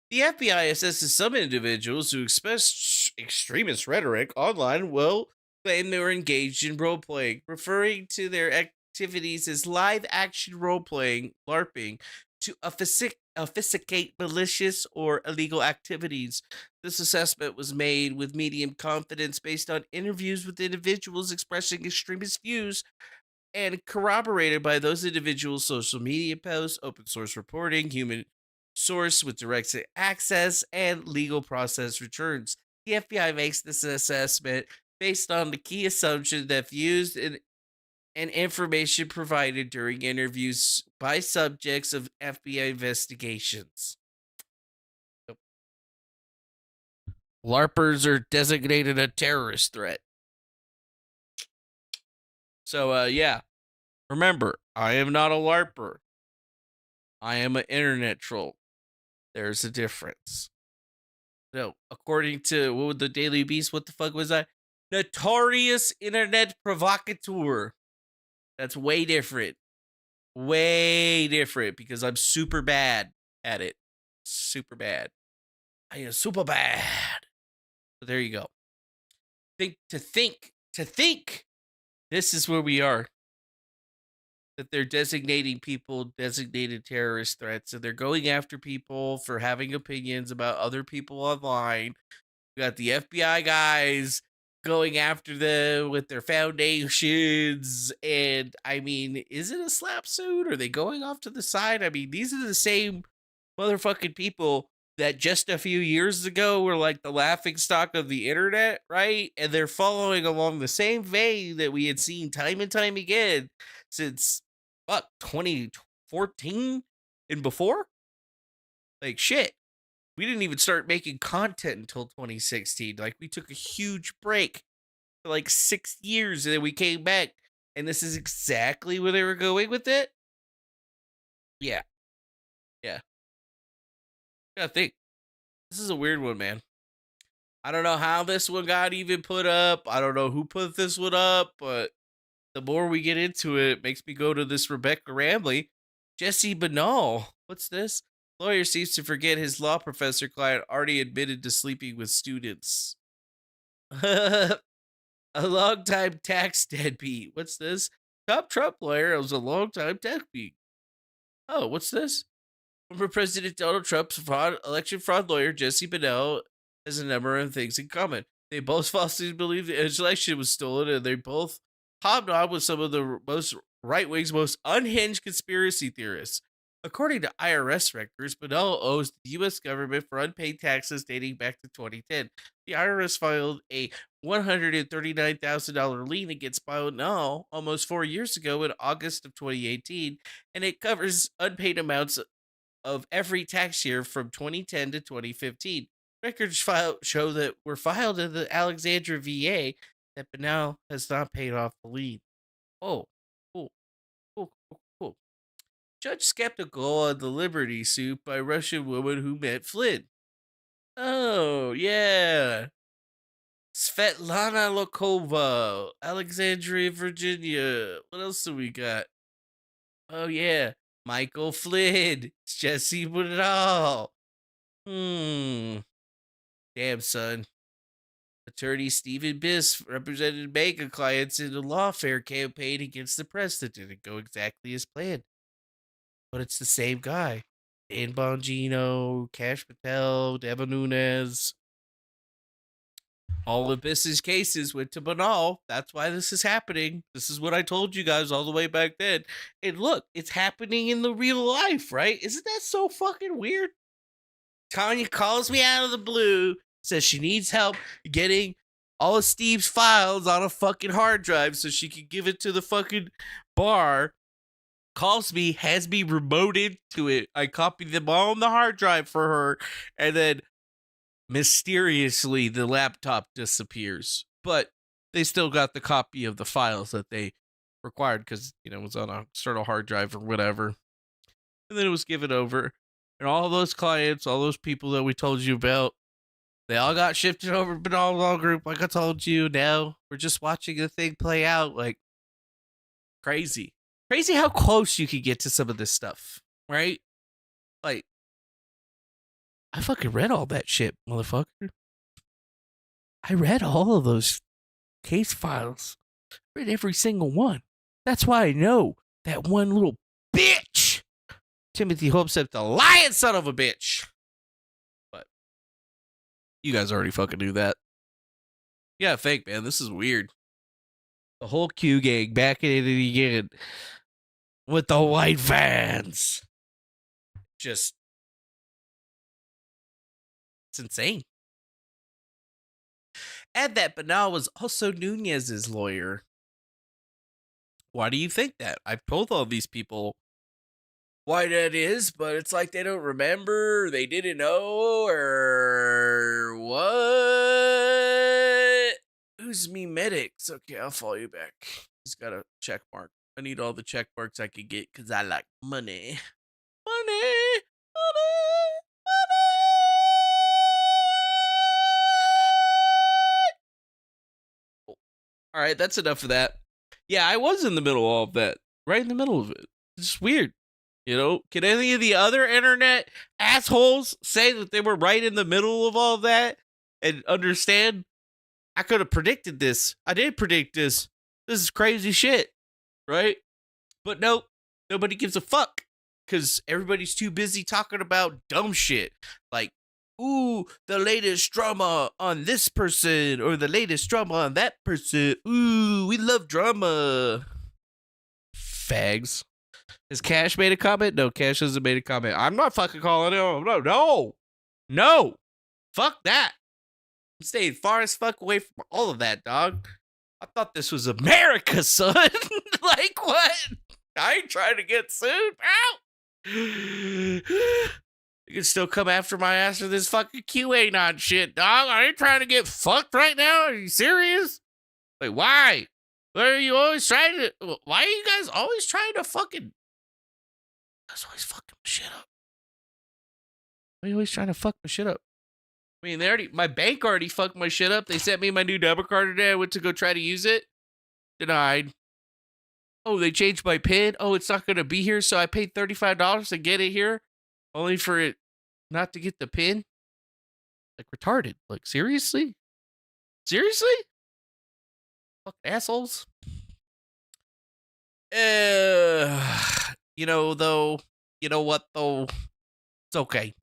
The FBI assesses some individuals who express extremist rhetoric online will claim they were engaged in role playing, referring to their activities as live action role playing, LARPing, to obfuscate malicious or illegal activities. This assessment was made with medium confidence based on interviews with individuals expressing extremist views and corroborated by those individuals' social media posts, open source reporting, human source with direct access, and legal process returns. The FBI makes this assessment based on the key assumption that views and information provided during interviews by subjects of FBI investigations. LARPers are designated a terrorist threat. So, yeah. Remember, I am not a LARPer. I am an internet troll. There's a difference. No, according to what was the Daily Beast, what the fuck was that? Notorious internet provocateur. That's way different. Way different because I'm super bad at it. Super bad. I am super bad. So there you go. To think. This is where we are. That they're designating people designated terrorist threats, and they're going after people for having opinions about other people online. You got the FBI guys going after them with their foundations, and I mean, is it a slap suit? Are they going off to the side? I mean, these are the same motherfucking people that just a few years ago were like the laughing stock of the internet, right? And they're following along the same vein that we had seen time and time again since 2014 and before. Like shit, we didn't even start making content until 2016. Like we took a huge break for like 6 years, and then we came back, and this is exactly where they were going with it. Yeah. I think this is a weird one, man. I don't know how this one got even put up. I don't know who put this one up, but the more we get into it, it makes me go to this Rebecca Ramley. Jesse Banal. What's this? Lawyer seems to forget his law professor client already admitted to sleeping with students. A longtime tax deadbeat. What's this? Top Trump lawyer was a longtime deadbeat. Oh, what's this? Former President Donald Trump's election fraud lawyer, Jesse Banal, has a number of things in common. They both falsely believed the election was stolen, and they both hobnob with some of the most right-wing's most unhinged conspiracy theorists. According to IRS records, Banal owes the U.S. government for unpaid taxes dating back to 2010. The IRS filed a $139,000 lien against Banal almost 4 years ago in August of 2018, and it covers unpaid amounts of every tax year from 2010 to 2015. Records show that were filed in the Alexandria VA that Banal has not paid off the lien. Oh, cool. Judge skeptical on the Liberty suit by Russian woman who met Flynn. Oh, yeah. Svetlana Lokova, Alexandria, Virginia. What else do we got? Oh, yeah. Michael Flynn. It's Jesse Banal. Damn, son. Attorney Stephen Biss represented mega clients in a Lawfare campaign against the press that didn't go exactly as planned. But it's the same guy. Dan Bongino, Kash Patel, Devin Nunes. All of Biss's cases went to Banal. That's why this is happening. This is what I told you guys all the way back then. And look, it's happening in the real life, right? Isn't that so fucking weird? Tanya calls me out of the blue, says she needs help getting all of Steve's files on a fucking hard drive so she can give it to the fucking bar calls me, has me remoted to it. I copied them all on the hard drive for her, and then mysteriously the laptop disappears. But they still got the copy of the files that they required because, you know, it was on a external hard drive or whatever. And then it was given over. And all those clients, all those people that we told you about, they all got shifted over to Banal Group, like I told you. Now we're just watching the thing play out. Like, crazy. Crazy how close you could get to some of this stuff, right? Like, I fucking read all that shit, motherfucker. I read all of those case files. Read every single one. That's why I know that one little bitch, Timothy Holmstead, the lying son of a bitch. But you guys already fucking knew that. Yeah, fake, man. This is weird. The whole Q gang back in it again with the white vans. Just, it's insane. Add that Banal was also Nunez's lawyer. Why do you think that? I've told all these people why that is, but it's like they don't remember, or they didn't know, or what? Who's me medics? Okay, I'll follow you back. He's got a check mark. I need all the check marks I could get because I like money. Money! All right, that's enough of that. Yeah, I was in the middle of all of that. Right in the middle of it. It's just weird. You know, can any of the other internet assholes say that they were right in the middle of all of that and understand? I could have predicted this. I did predict this. This is crazy shit, right? But nope, nobody gives a fuck because everybody's too busy talking about dumb shit. Like, ooh, the latest drama on this person or the latest drama on that person. Ooh, we love drama. Fags. Has Cash made a comment? No, Cash hasn't made a comment. I'm not fucking calling it. No. Fuck that. I'm staying far as fuck away from all of that, dog. I thought this was America, son. Like, what? I ain't trying to get sued. Ow. You can still come after my ass for this fucking QAnon shit, dog. I ain't trying to get fucked right now. Are you serious? Like, why? Why are you always trying to... Why are you guys always trying to fucking... You guys always fucking shit up. Why are you always trying to fuck my shit up? I mean, my bank already fucked my shit up. They sent me my new debit card today. I went to go try to use it. Denied. Oh, they changed my PIN. Oh, it's not going to be here, so I paid $35 to get it here, only for it not to get the PIN? Like, retarded. Like, seriously? Seriously? Fuck assholes. You know what, though? It's okay.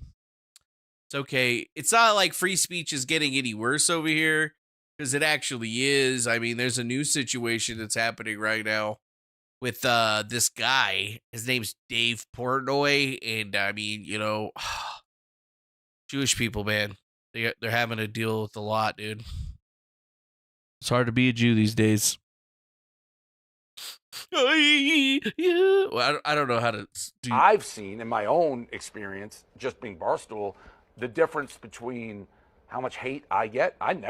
It's okay. It's not like free speech is getting any worse over here, because it actually is. I mean, there's a new situation that's happening right now with this guy. His name's Dave Portnoy, and I mean, you know, Jewish people, man, they're having to deal with a lot, dude. It's hard to be a Jew these days. Well, I don't know how to do. I've seen in my own experience, just being Barstool, the difference between how much hate I get. I mean,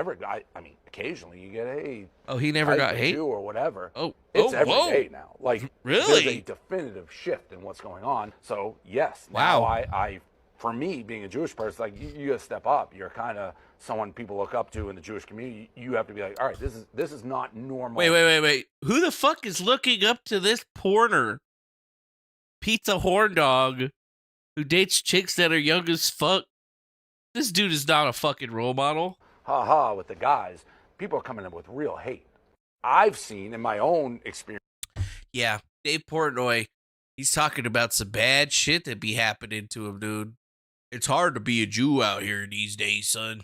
occasionally you get, hey. Oh, he never got hate? Jew or whatever. It's every day now. Like, really? There's a definitive shift in what's going on. So, yes. Wow. Now I for me, being a Jewish person, like, you got to step up. You're kind of someone people look up to in the Jewish community. You have to be like, all right, this is not normal. Wait. Who the fuck is looking up to this porner? Pizza horn dog who dates chicks that are young as fuck. This dude is not a fucking role model. With the guys, people are coming in with real hate. I've seen in my own experience. Yeah, Dave Portnoy, he's talking about some bad shit that be happening to him, dude. It's hard to be a Jew out here these days, son.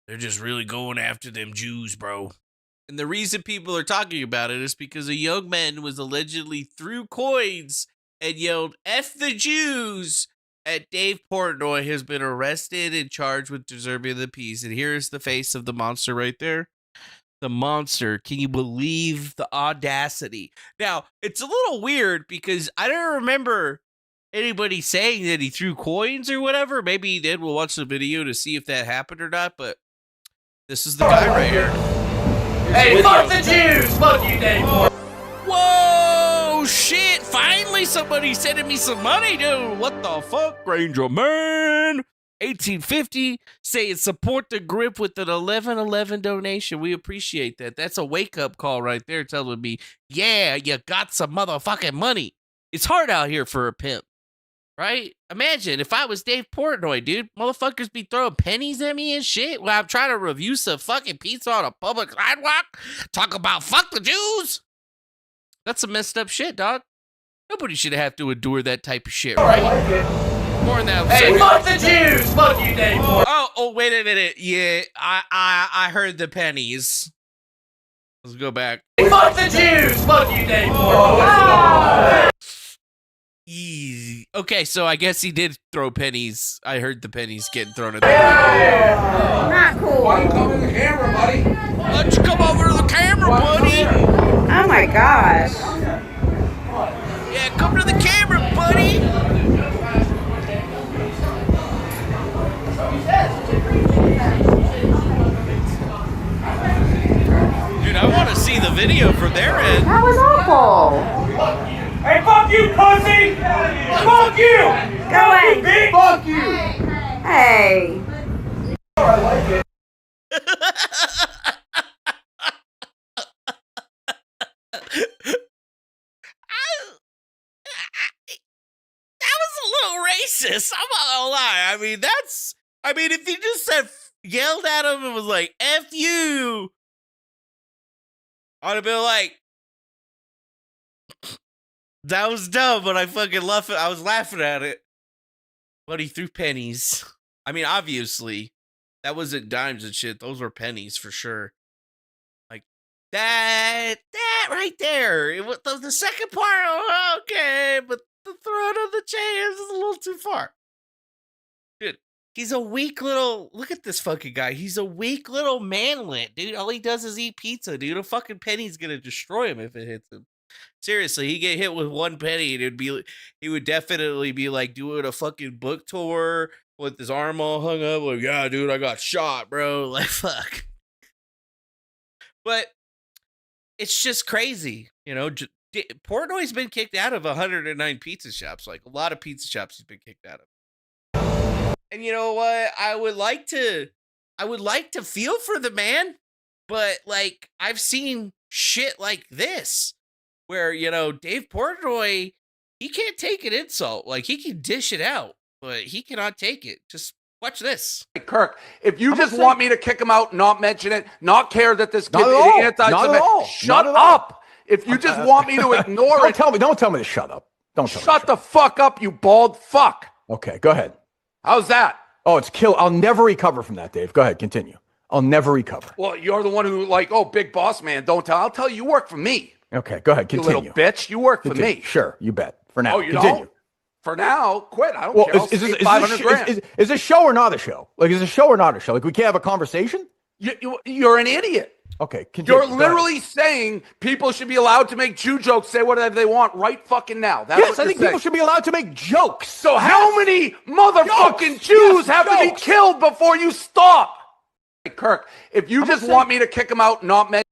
They're just really going after them Jews, bro. And the reason people are talking about it is because a young man was allegedly threw coins and yelled, "F the Jews!" at Dave Portnoy, has been arrested and charged with disturbing the peace. And here's the face of the monster right there. the monster. Can you believe the audacity? Now, it's a little weird because I don't remember anybody saying that he threw coins or whatever. Maybe he did. We'll watch the video to see if that happened or not, but this is the guy right here. Hey, fuck the Jews! Fuck you, Dave. Whoa, shit. Finally somebody sending me some money, dude. What the fuck, Granger, man? 1850 saying support the grip with an 1111 donation. We appreciate that. That's a wake-up call right there telling me, yeah, you got some motherfucking money. It's hard out here for a pimp, right? Imagine if I was Dave Portnoy, dude. Motherfuckers be throwing pennies at me and shit while I'm trying to review some fucking pizza on a public sidewalk. Talk about fuck the Jews. That's some messed up shit, dog. Nobody should have to endure that type of shit, right? I like it. More than that. Hey, fuck the Jews! Fuck you, Dave. Oh, wait a minute. Yeah, I heard the pennies. Let's go back. Hey, fuck the Jews! Fuck you, Dave. Easy. Okay, so I guess he did throw pennies. I heard the pennies getting thrown at the Not cool. Why you come in the camera, buddy? Why don't you come over to the camera, buddy? Oh my gosh. Yeah, come to the camera, buddy. Dude, I want to see the video from their end. That was awful. Hey, fuck you, pussy! Fuck you! Go away. Bitch! Fuck you! Hey. I like it. That was a little racist. I'm not gonna lie. I mean, if he just yelled at him and was like, F you, I'd have been like, that was dumb, but I fucking love it. I was laughing at it. But he threw pennies. I mean, obviously, that wasn't dimes and shit. Those were pennies for sure. Like, that right there. It was the second part, okay, but the throat of the chain is a little too far. Dude, he's a weak little, look at this fucking guy. He's a weak little manlet, dude. All he does is eat pizza, dude. A fucking penny's gonna destroy him if it hits him. Seriously, he get hit with one penny and he would definitely be like doing a fucking book tour with his arm all hung up. Like, yeah, dude, I got shot, bro. Like, fuck. But it's just crazy, you know. Portnoy's been kicked out of 109 pizza shops. Like, a lot of pizza shops he's been kicked out of. And you know what? I would like to feel for the man, but like, I've seen shit like this where, you know, Dave Portnoy, he can't take an insult. Like, he can dish it out, but he cannot take it. Just watch this. Hey, Kirk, if you just want me to kick him out, not mention it, not care that this kid Not at is all. anti-Semitic, Not at all. shut Not at all. up. If you just want me to ignore it, Don't tell me to shut up. Don't tell me. shut the fuck up, you bald fuck. Okay, go ahead. How's that? Oh, it's kill. I'll never recover from that, Dave. Go ahead, continue. I'll never recover. Well, you're the one who like, oh, big boss man, don't tell. I'll tell you, you work for me. Okay, go ahead, You continue. little bitch, you work for Continue. me. Sure, you bet. For now, Oh, you continue. don't? For now, quit. I don't Well, care. I'll is save this 500 grand. is this show or not a show? Like, is this a show or not a show? Like, we can't have a conversation? You're an idiot. Okay, continue. You're Go literally saying people should be allowed to make Jew jokes, say whatever they want right fucking now. That's Yes, what I you're think saying. people should be allowed to make jokes. So how many motherfucking Jokes. Jews Yes, have to be jokes. killed before you stop? Hey, Kirk, if you just want me to kick him out, not mention.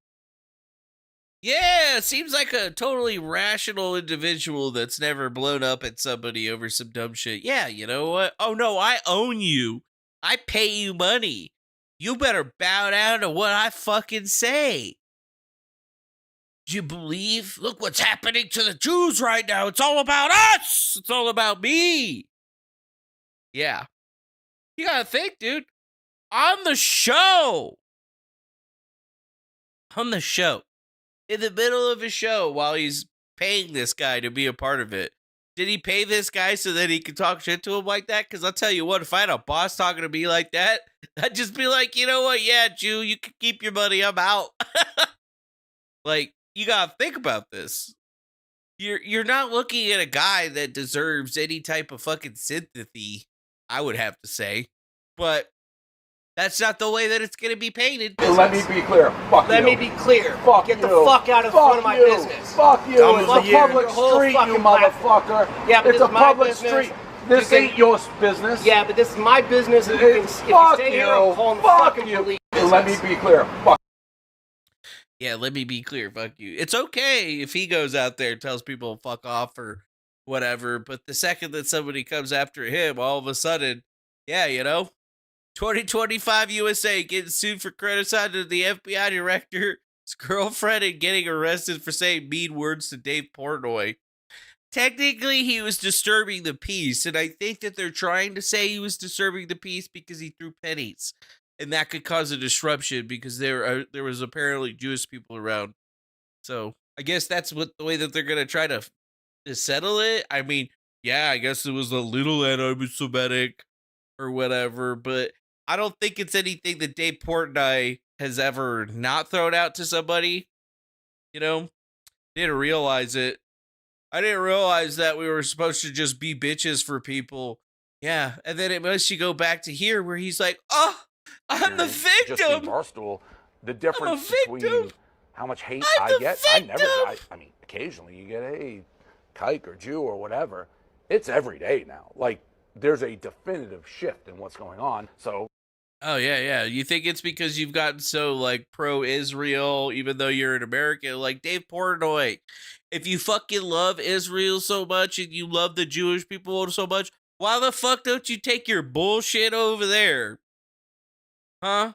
Yeah, seems like a totally rational individual that's never blown up at somebody over some dumb shit. Yeah, you know what? Oh no, I own you. I pay you money. You better bow down to what I fucking say. Do you believe? Look what's happening to the Jews right now. It's all about us. It's all about me. Yeah. You gotta think, dude. On the show. In the middle of a show while he's paying this guy to be a part of it. Did he pay this guy so that he could talk shit to him like that? Because I'll tell you what, if I had a boss talking to me like that, I'd just be like, you know what? Yeah, Jew, you can keep your money. I'm out. Like, you gotta think about this. You're not looking at a guy that deserves any type of fucking sympathy, I would have to say. But That's not the way that it's going to be painted. Let me be clear. Fuck you. Let me be clear. Fuck Get you. the fuck out of Fuck front of my you. business. Fuck you. Dumb It's as a a year. public Your whole street, you fucking platform. motherfucker. Yeah, but it's this a is my public business. street. This ain't your business. Yeah, but this is my business, and if you Fuck stay you. here, I'm calling the Fuck fucking you. police. Let me be clear. Fuck. Yeah, let me be clear. Fuck you. It's okay if he goes out there and tells people fuck off or whatever, but the second that somebody comes after him, all of a sudden, yeah, 2025 USA getting sued for criticizing the FBI director, his girlfriend, and getting arrested for saying mean words to Dave Portnoy. Technically, he was disturbing the peace, and I think that they're trying to say he was disturbing the peace because he threw pennies, and that could cause a disruption because there was apparently Jewish people around. So I guess that's the way that they're gonna try to settle it. I mean, yeah, I guess it was a little anti-Semitic or whatever, but I don't think it's anything that Dave Portnoy has ever not thrown out to somebody. Didn't realize it. I didn't realize that we were supposed to just be bitches for people. Yeah, and then it makes you go back to here where he's like, "Oh, I'm the Just victim." being Barstool, the difference victim. between how much hate I'm I the get, victim. I mean, occasionally you get a kike or Jew or whatever. It's every day now. Like, there's a definitive shift in what's going on. So, Oh, yeah. You think it's because you've gotten so, like, pro-Israel, even though you're an American? Like, Dave Portnoy, if you fucking love Israel so much and you love the Jewish people so much, why the fuck don't you take your bullshit over there? Huh?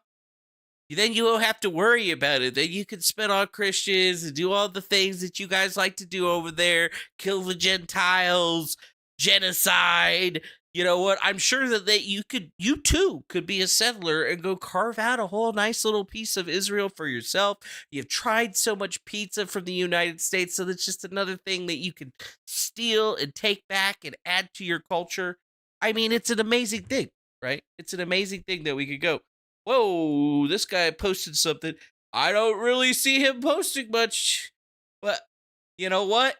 Then you won't have to worry about it. Then you can spit on Christians and do all the things that you guys like to do over there. Kill the Gentiles, genocide. You know what? I'm sure that you too could be a settler and go carve out a whole nice little piece of Israel for yourself. You've tried so much pizza from the United States, so that's just another thing that you can steal and take back and add to your culture. I mean, it's an amazing thing, right? It's an amazing thing that we could go, whoa, this guy posted something. I don't really see him posting much, but you know what?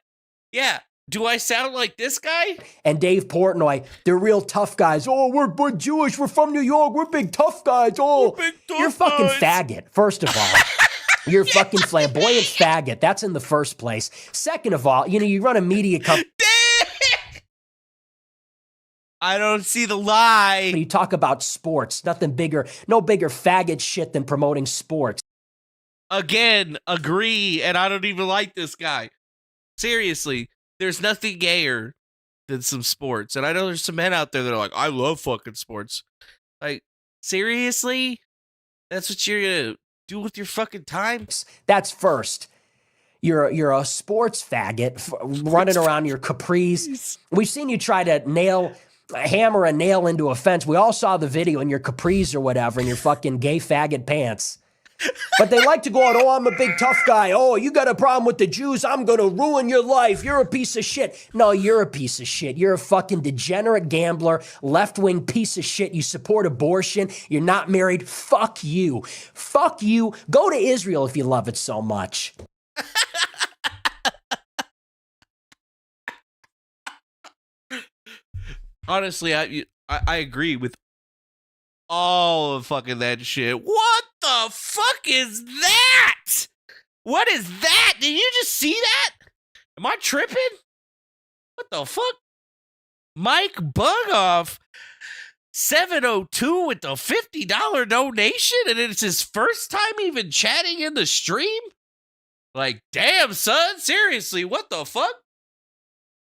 Yeah. Do I sound like this guy? And Dave Portnoy, they're real tough guys. Oh, we're Jewish. We're from New York. We're big tough guys. Oh, you're fucking faggot, first of all. You're fucking flamboyant faggot. That's in the first place. Second of all, you run a media company. I don't see the lie. You talk about sports. Nothing bigger, no bigger faggot shit than promoting sports. Again, agree, and I don't even like this guy. Seriously. There's nothing gayer than some sports. And I know there's some men out there that are like, I love fucking sports. Like, seriously? That's what you're going to do with your fucking time? That's first. You're a sports faggot running around your capris. We've seen you try to hammer a nail into a fence. We all saw the video in your capris or whatever in your fucking gay faggot pants. But they like to go out, oh, I'm a big tough guy. Oh, you got a problem with the Jews. I'm going to ruin your life. You're a piece of shit. No, you're a piece of shit. You're a fucking degenerate gambler, left-wing piece of shit. You support abortion. You're not married. Fuck you. Fuck you. Go to Israel if you love it so much. Honestly, I agree with all of fucking that shit. What the fuck is that? What is that? Did you just see that? Am I tripping? What the fuck? Mike Bugoff, 702 with the $50 donation, and it's his first time even chatting in the stream? Like, damn, son, seriously, what the fuck?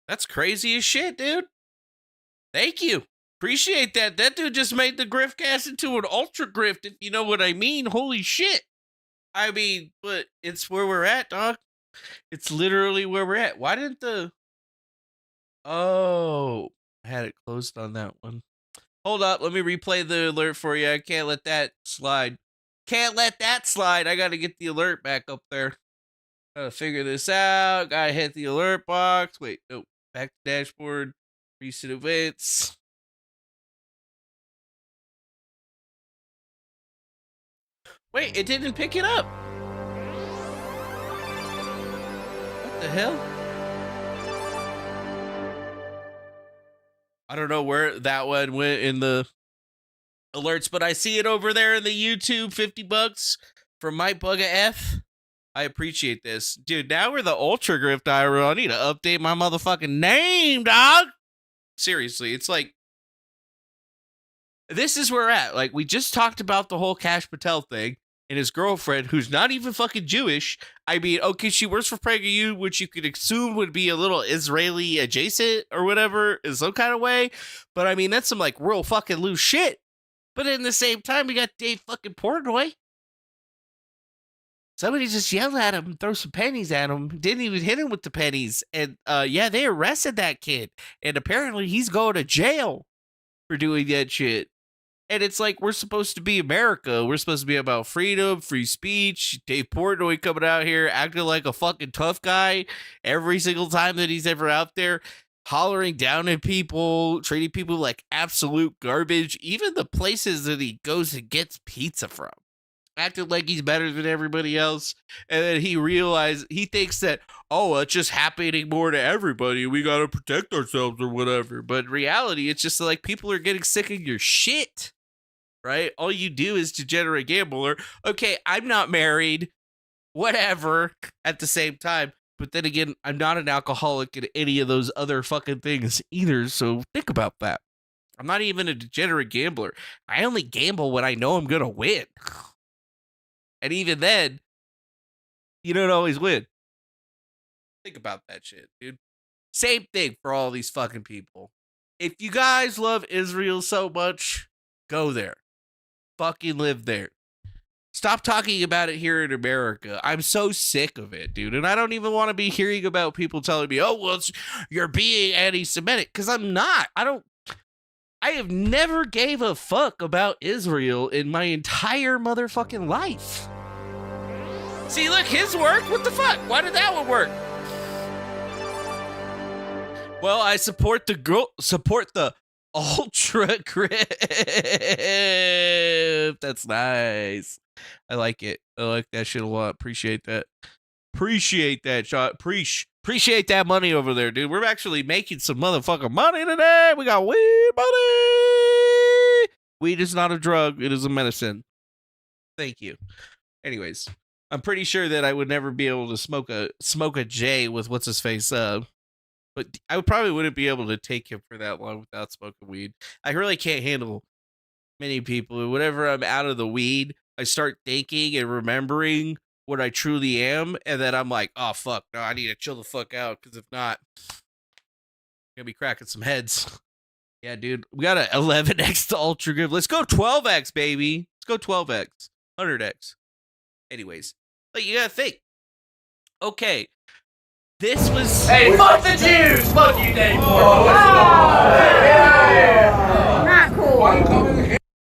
That's crazy as shit, dude. Thank you. Appreciate that. That dude just made the Griftcast into an ultra grift, if you know what I mean. Holy shit. I mean, but it's where we're at, dog. It's literally where we're at. Why didn't Oh, I had it closed on that one. Hold up. Let me replay the alert for you. I can't let that slide. Can't let that slide. I got to get the alert back up there. Gotta figure this out. Gotta hit the alert box. Wait, no. Back to dashboard. Recent events. Wait, it didn't pick it up. What the hell? I don't know where that one went in the alerts, but I see it over there in the YouTube, $50 from Mike Bugga F. I appreciate this. Dude, now we're the Ultra Grift IRL. I need to update my motherfucking name, dog. Seriously, it's like, this is where we're at. Like, we just talked about the whole Kash Patel thing and his girlfriend, who's not even fucking Jewish. I mean, okay, she works for PragerU, which you could assume would be a little Israeli adjacent or whatever in some kind of way. But I mean, that's some like real fucking loose shit. But in the same time, we got Dave fucking Portnoy. Somebody just yelled at him, throw some pennies at him, didn't even hit him with the pennies. And yeah, they arrested that kid. And apparently he's going to jail for doing that shit. And it's like, we're supposed to be America. We're supposed to be about freedom, free speech. Dave Portnoy coming out here acting like a fucking tough guy every single time that he's ever out there, hollering down at people, treating people like absolute garbage. Even the places that he goes and gets pizza from, acting like he's better than everybody else. And then he thinks that, oh, it's just happening more to everybody. We got to protect ourselves or whatever. But in reality, it's just like people are getting sick of your shit, right? All you do is degenerate gambler. Okay, I'm not married, whatever, at the same time. But then again, I'm not an alcoholic in any of those other fucking things either. So think about that. I'm not even a degenerate gambler. I only gamble when I know I'm going to win. And even then, you don't always win. Think about that shit, dude. Same thing for all these fucking people. If you guys love Israel so much, go there. Fucking live there. Stop talking about it here in America. I'm so sick of it, dude. And I don't even want to be hearing about people telling me, oh, well, you're being anti-Semitic. Because I'm not. I have never gave a fuck about Israel in my entire motherfucking life. See, look, his work. What the fuck? Why did that one work? Well, I support the Ultra Grift. That's nice. I like it. I like that shit a lot. Appreciate that. Appreciate that shot. Appreciate that money over there, dude. We're actually making some motherfucking money today. We got weed money. Weed is not a drug. It is a medicine. Thank you. Anyways, I'm pretty sure that I would never be able to smoke a J with what's his face. But I probably wouldn't be able to take him for that long without smoking weed. I really can't handle many people. Whenever I'm out of the weed, I start thinking and remembering what I truly am, and then I'm like, oh fuck, no, I need to chill the fuck out, because if not, I'm gonna be cracking some heads. Yeah, dude, we got a 11x to Ultra Grift. Let's go 12x, baby. Let's go 12x, 100x. Anyways, like, you gotta think. Okay, this was. Hey, fuck the Jews! Fuck you, Dave. Not cool.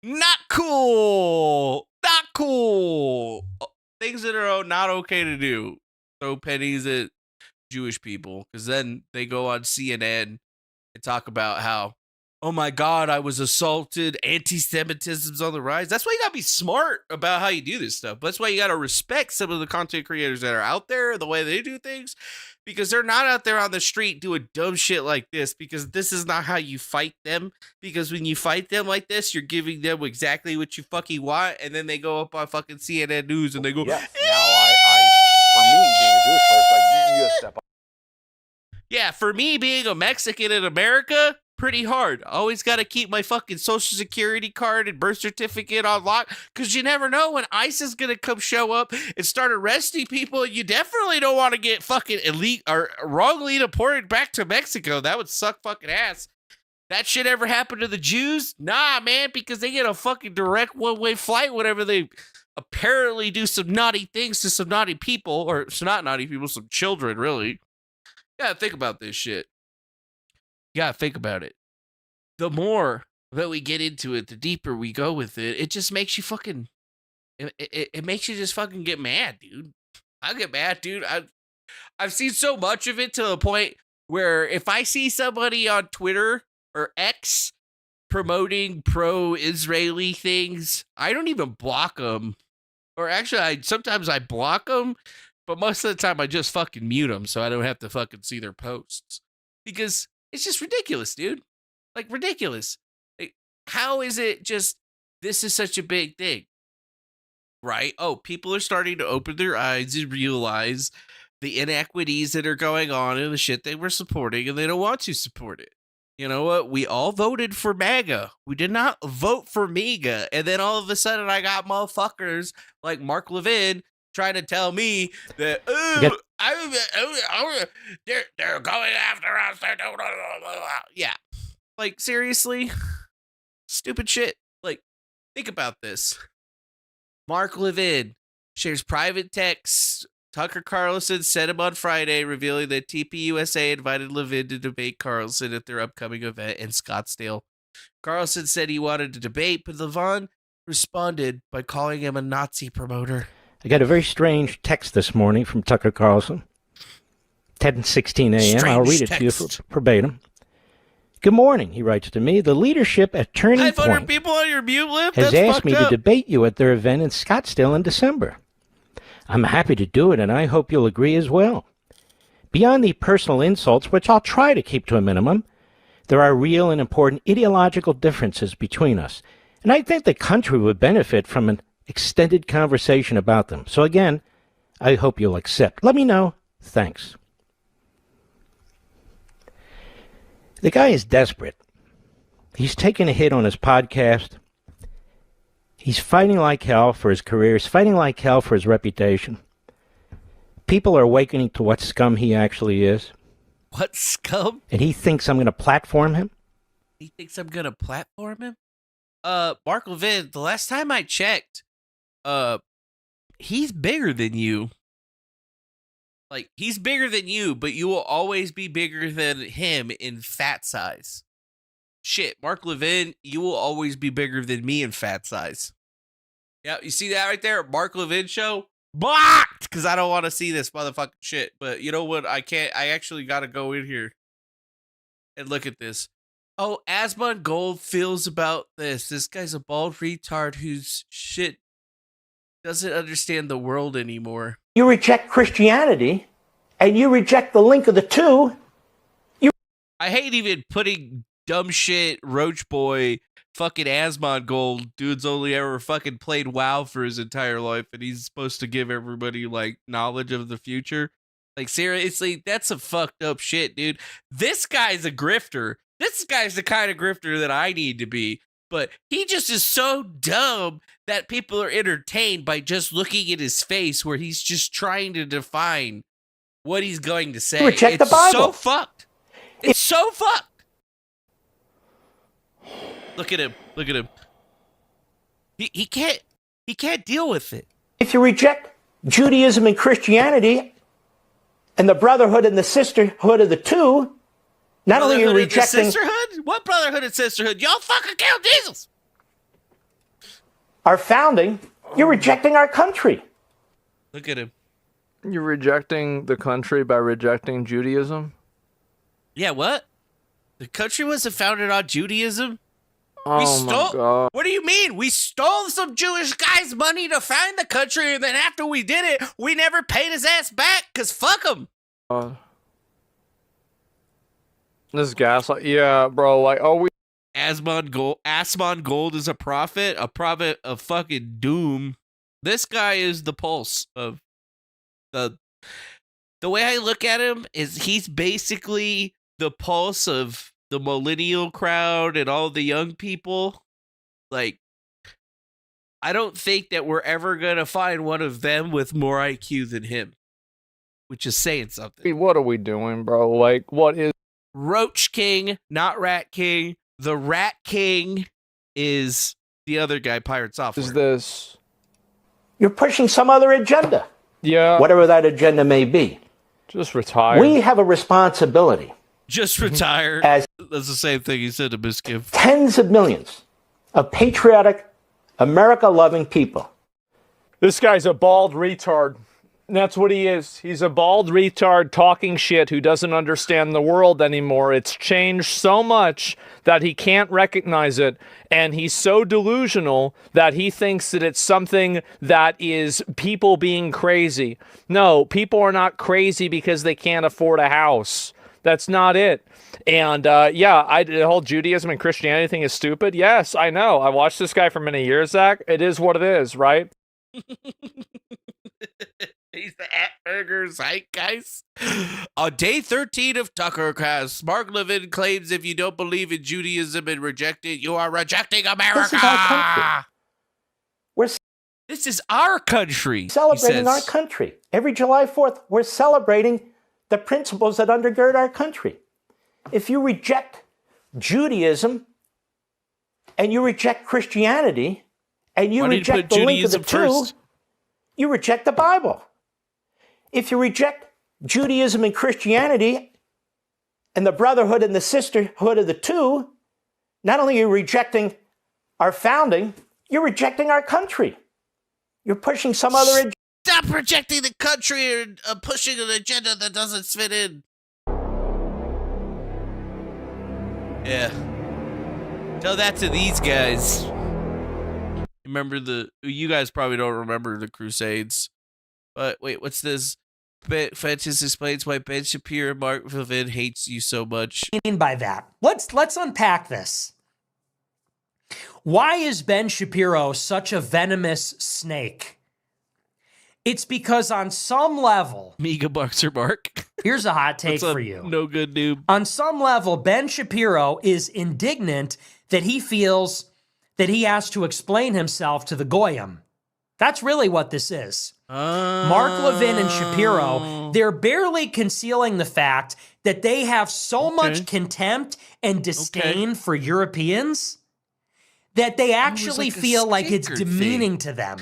Not cool. Not cool. Things that are not okay to do. Throw pennies at Jewish people, because then they go on CNN and talk about how, oh my God, I was assaulted. Anti-Semitism's on the rise. That's why you gotta be smart about how you do this stuff. That's why you gotta respect some of the content creators that are out there, the way they do things, because they're not out there on the street doing dumb shit like this, because this is not how you fight them. Because when you fight them like this, you're giving them exactly what you fucking want, and then they go up on fucking CNN News and they go, yes. Now for me, being a Jewish person, like, you step up. Yeah, for me being a Mexican in America, pretty hard. Always got to keep my fucking social security card and birth certificate on lock, because you never know when ICE is going to come show up and start arresting people. You definitely don't want to get fucking wrongly deported back to Mexico. That would suck fucking ass. That shit ever happened to the Jews? Nah, man, because they get a fucking direct one-way flight whenever they apparently do some naughty things to some naughty people, or not naughty people, some children, really. You gotta think about this shit. You gotta think about it. The more that we get into it, the deeper we go with it, it just makes you fucking, it makes you just fucking get mad, dude. I get mad, dude. I've seen so much of it to the point where if I see somebody on Twitter or X promoting pro-Israeli things, I don't even block them. Or actually, sometimes I block them, but most of the time I just fucking mute them so I don't have to fucking see their posts. Because it's just ridiculous, dude. Like, ridiculous. Like, how is it just this is such a big thing, right? Oh, people are starting to open their eyes and realize the inequities that are going on and the shit they were supporting, and they don't want to support it. You know what? We all voted for MAGA. We did not vote for MEGA. And then all of a sudden, I got motherfuckers like Mark Levin trying to tell me that they're going after us. Yeah, like seriously, stupid shit. Like, think about this. Mark Levin shares private texts. Tucker Carlson sent him on Friday, revealing that TPUSA invited Levin to debate Carlson at their upcoming event in Scottsdale. Carlson said he wanted to debate, but Levin responded by calling him a Nazi promoter. I got a very strange text this morning from Tucker Carlson. 10:16 a.m. I'll read it to you verbatim. Good morning, he writes to me. The leadership at Turning Point people on your mute list? has asked me to debate you at their event in Scottsdale in December. I'm happy to do it, and I hope you'll agree as well. Beyond the personal insults, which I'll try to keep to a minimum, there are real and important ideological differences between us, and I think the country would benefit from an extended conversation about them. So again, I hope you'll accept. Let me know. Thanks. The guy is desperate. He's taken a hit on his podcast. He's fighting like hell for his career. He's fighting like hell for his reputation. People are awakening to what scum he actually is. What scum? And he thinks I'm going to platform him? He thinks I'm going to platform him? Mark Levin, the last time I checked, he's bigger than you. Like, he's bigger than you, but you will always be bigger than him in fat size. Shit, Mark Levin, you will always be bigger than me in fat size. Yeah, you see that right there? Mark Levin show? Blocked! Because I don't want to see this motherfucking shit. But you know what? I actually got to go in here and look at this. Oh, Asmon Gold feels about this. This guy's a bald retard whose shit doesn't understand the world anymore. You reject Christianity, and you reject the link of the two. I hate even putting dumb shit, Roach Boy, fucking Asmon Gold. Dude's only ever fucking played WoW for his entire life, and he's supposed to give everybody, like, knowledge of the future. Like, seriously, that's some fucked up shit, dude. This guy's a grifter. This guy's the kind of grifter that I need to be. But he just is so dumb that people are entertained by just looking at his face where he's just trying to define what he's going to say. Reject it's the Bible. So fucked. It's so fucked. Look at him. Look at him. He can't deal with it. If you reject Judaism and Christianity and the brotherhood and the sisterhood of the two, not only are you rejecting sisterhood? What brotherhood and sisterhood? Y'all fucking killed Jesus. our founding, you're rejecting our country. Look at him. You're rejecting the country by rejecting Judaism? Yeah, what? The country wasn't founded on Judaism? Oh my God. What do you mean? We stole some Jewish guy's money to found the country, and then after we did it, we never paid his ass back, because fuck him. This gaslight. Yeah, bro. Like, oh, we. Asmon Gold is a prophet of fucking doom. This guy is the pulse of the way I look at him is he's basically the pulse of the millennial crowd and all the young people. Like, I don't think that we're ever gonna find one of them with more IQ than him, which is saying something. What are we doing, bro? Like, what is Roach King, not Rat King? The Rat King is the other guy, Pirate Software. Is this? You're pushing some other agenda. Yeah. Whatever that agenda may be. Just retire. We have a responsibility. Just retire. As that's the same thing he said to Miskiff. Tens of millions of patriotic, America-loving people. This guy's a bald retard. That's what he is. He's a bald retard talking shit who doesn't understand the world anymore. It's changed so much that he can't recognize it. And he's so delusional that he thinks that it's something that is people being crazy. No, people are not crazy because they can't afford a house. That's not it. And the whole Judaism and Christianity thing is stupid. Yes, I know. I watched this guy for many years, Zach. It is what it is, right? He's the Atburger Zeitgeist. On day 13 of Tuckercast, Mark Levin claims if you don't believe in Judaism and reject it, you are rejecting America. This is our country. This is our country. Celebrating our country. Every July 4th, we're celebrating the principles that undergird our country. If you reject Judaism and you reject Christianity and you reject the link of the two, you reject the Bible. If you reject Judaism and Christianity and the brotherhood and the sisterhood of the two, not only are you rejecting our founding, you're rejecting our country. You're pushing some other agenda. Stop rejecting the country and pushing an agenda that doesn't fit in. Yeah. Tell that to these guys. Remember you guys probably don't remember the Crusades. But wait, what's this? Fetches explains why Ben Shapiro and Mark Levin hates you so much. What do you mean by that? Let's unpack this. Why is Ben Shapiro such a venomous snake? It's because on some level... Mega Boxer Mark. Here's a hot take for you. No good noob. On some level, Ben Shapiro is indignant that he feels that he has to explain himself to the Goyim. That's really what this is. Mark Levin and Shapiro, they're barely concealing the fact that they have so much contempt and disdain for Europeans that they actually feel like it's demeaning to them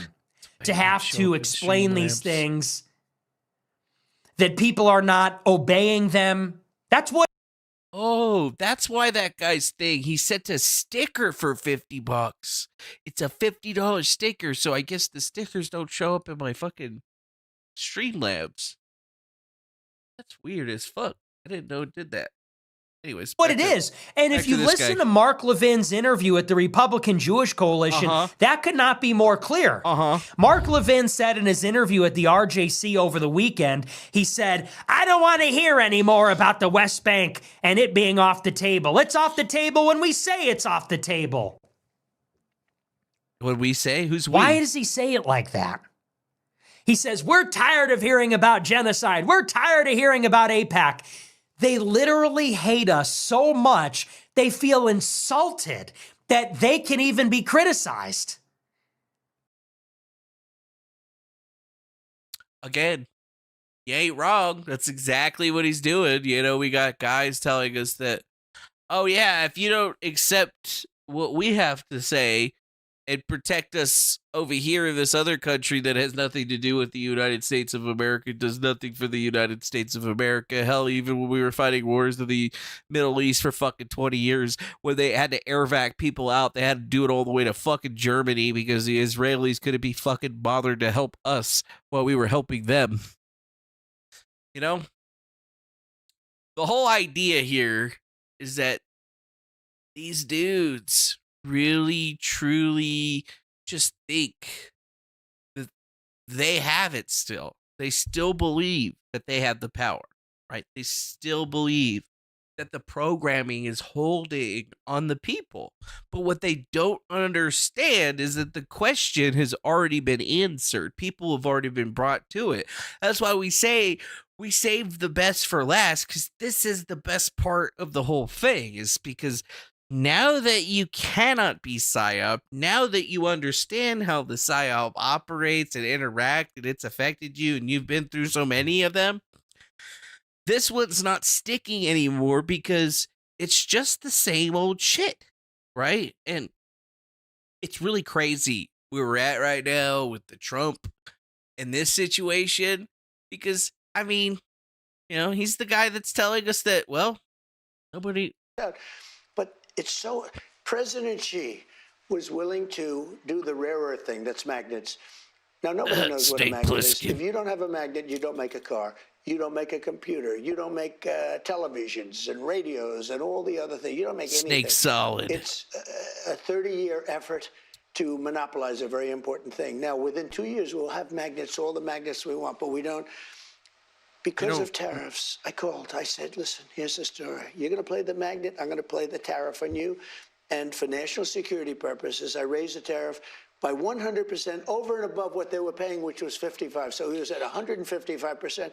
to have to explain these things, that people are not obeying them. That's what. Oh, that's why that guy's thing. He sent a sticker for $50. It's a $50 sticker, so I guess the stickers don't show up in my fucking Streamlabs. That's weird as fuck. I didn't know it did that. Anyways, what it is. And if you listen to Mark Levin's interview at the Republican Jewish Coalition, that could not be more clear. Mark Levin said in his interview at the RJC over the weekend, he said, I don't want to hear any more about the West Bank and it being off the table. It's off the table when we say it's off the table. When we say? Who's we? Why does he say it like that? He says, we're tired of hearing about genocide. We're tired of hearing about AIPAC. They literally hate us so much, they feel insulted that they can even be criticized. Again, you ain't wrong. That's exactly what he's doing. You know, we got guys telling us that, oh yeah, if you don't accept what we have to say and protect us over here in this other country that has nothing to do with the United States of America, does nothing for the United States of America. Hell, even when we were fighting wars in the Middle East for fucking 20 years, when they had to air vac people out, they had to do it all the way to fucking Germany because the Israelis couldn't be fucking bothered to help us while we were helping them. You know? The whole idea here is that these dudes really, truly just think that they have it still. They still believe that they have the power, right? They still believe that the programming is holding on the people. But what they don't understand is that the question has already been answered. People have already been brought to it. That's why we say we save the best for last, because this is the best part of the whole thing, is because now that you cannot be PSYOP, now that you understand how the PSYOP operates and interacts and it's affected you and you've been through so many of them, this one's not sticking anymore because it's just the same old shit, right? And it's really crazy where we're at right now with the Trump in this situation because, I mean, you know, he's the guy that's telling us that, well, nobody... But it's so, President Xi was willing to do the rare earth thing, that's magnets. Now, nobody knows what a magnet is. If you don't have a magnet, you don't make a car. You don't make a computer. You don't make televisions and radios and all the other things. You don't make anything. Snake solid. It's a 30-year effort to monopolize a very important thing. Now, within 2 years, we'll have magnets, all the magnets we want, but we don't. Because of tariffs, I called. I said, listen, here's the story. You're going to play the magnet. I'm going to play the tariff on you. And for national security purposes, I raised the tariff by 100% over and above what they were paying, which was 55. So he was at 155%.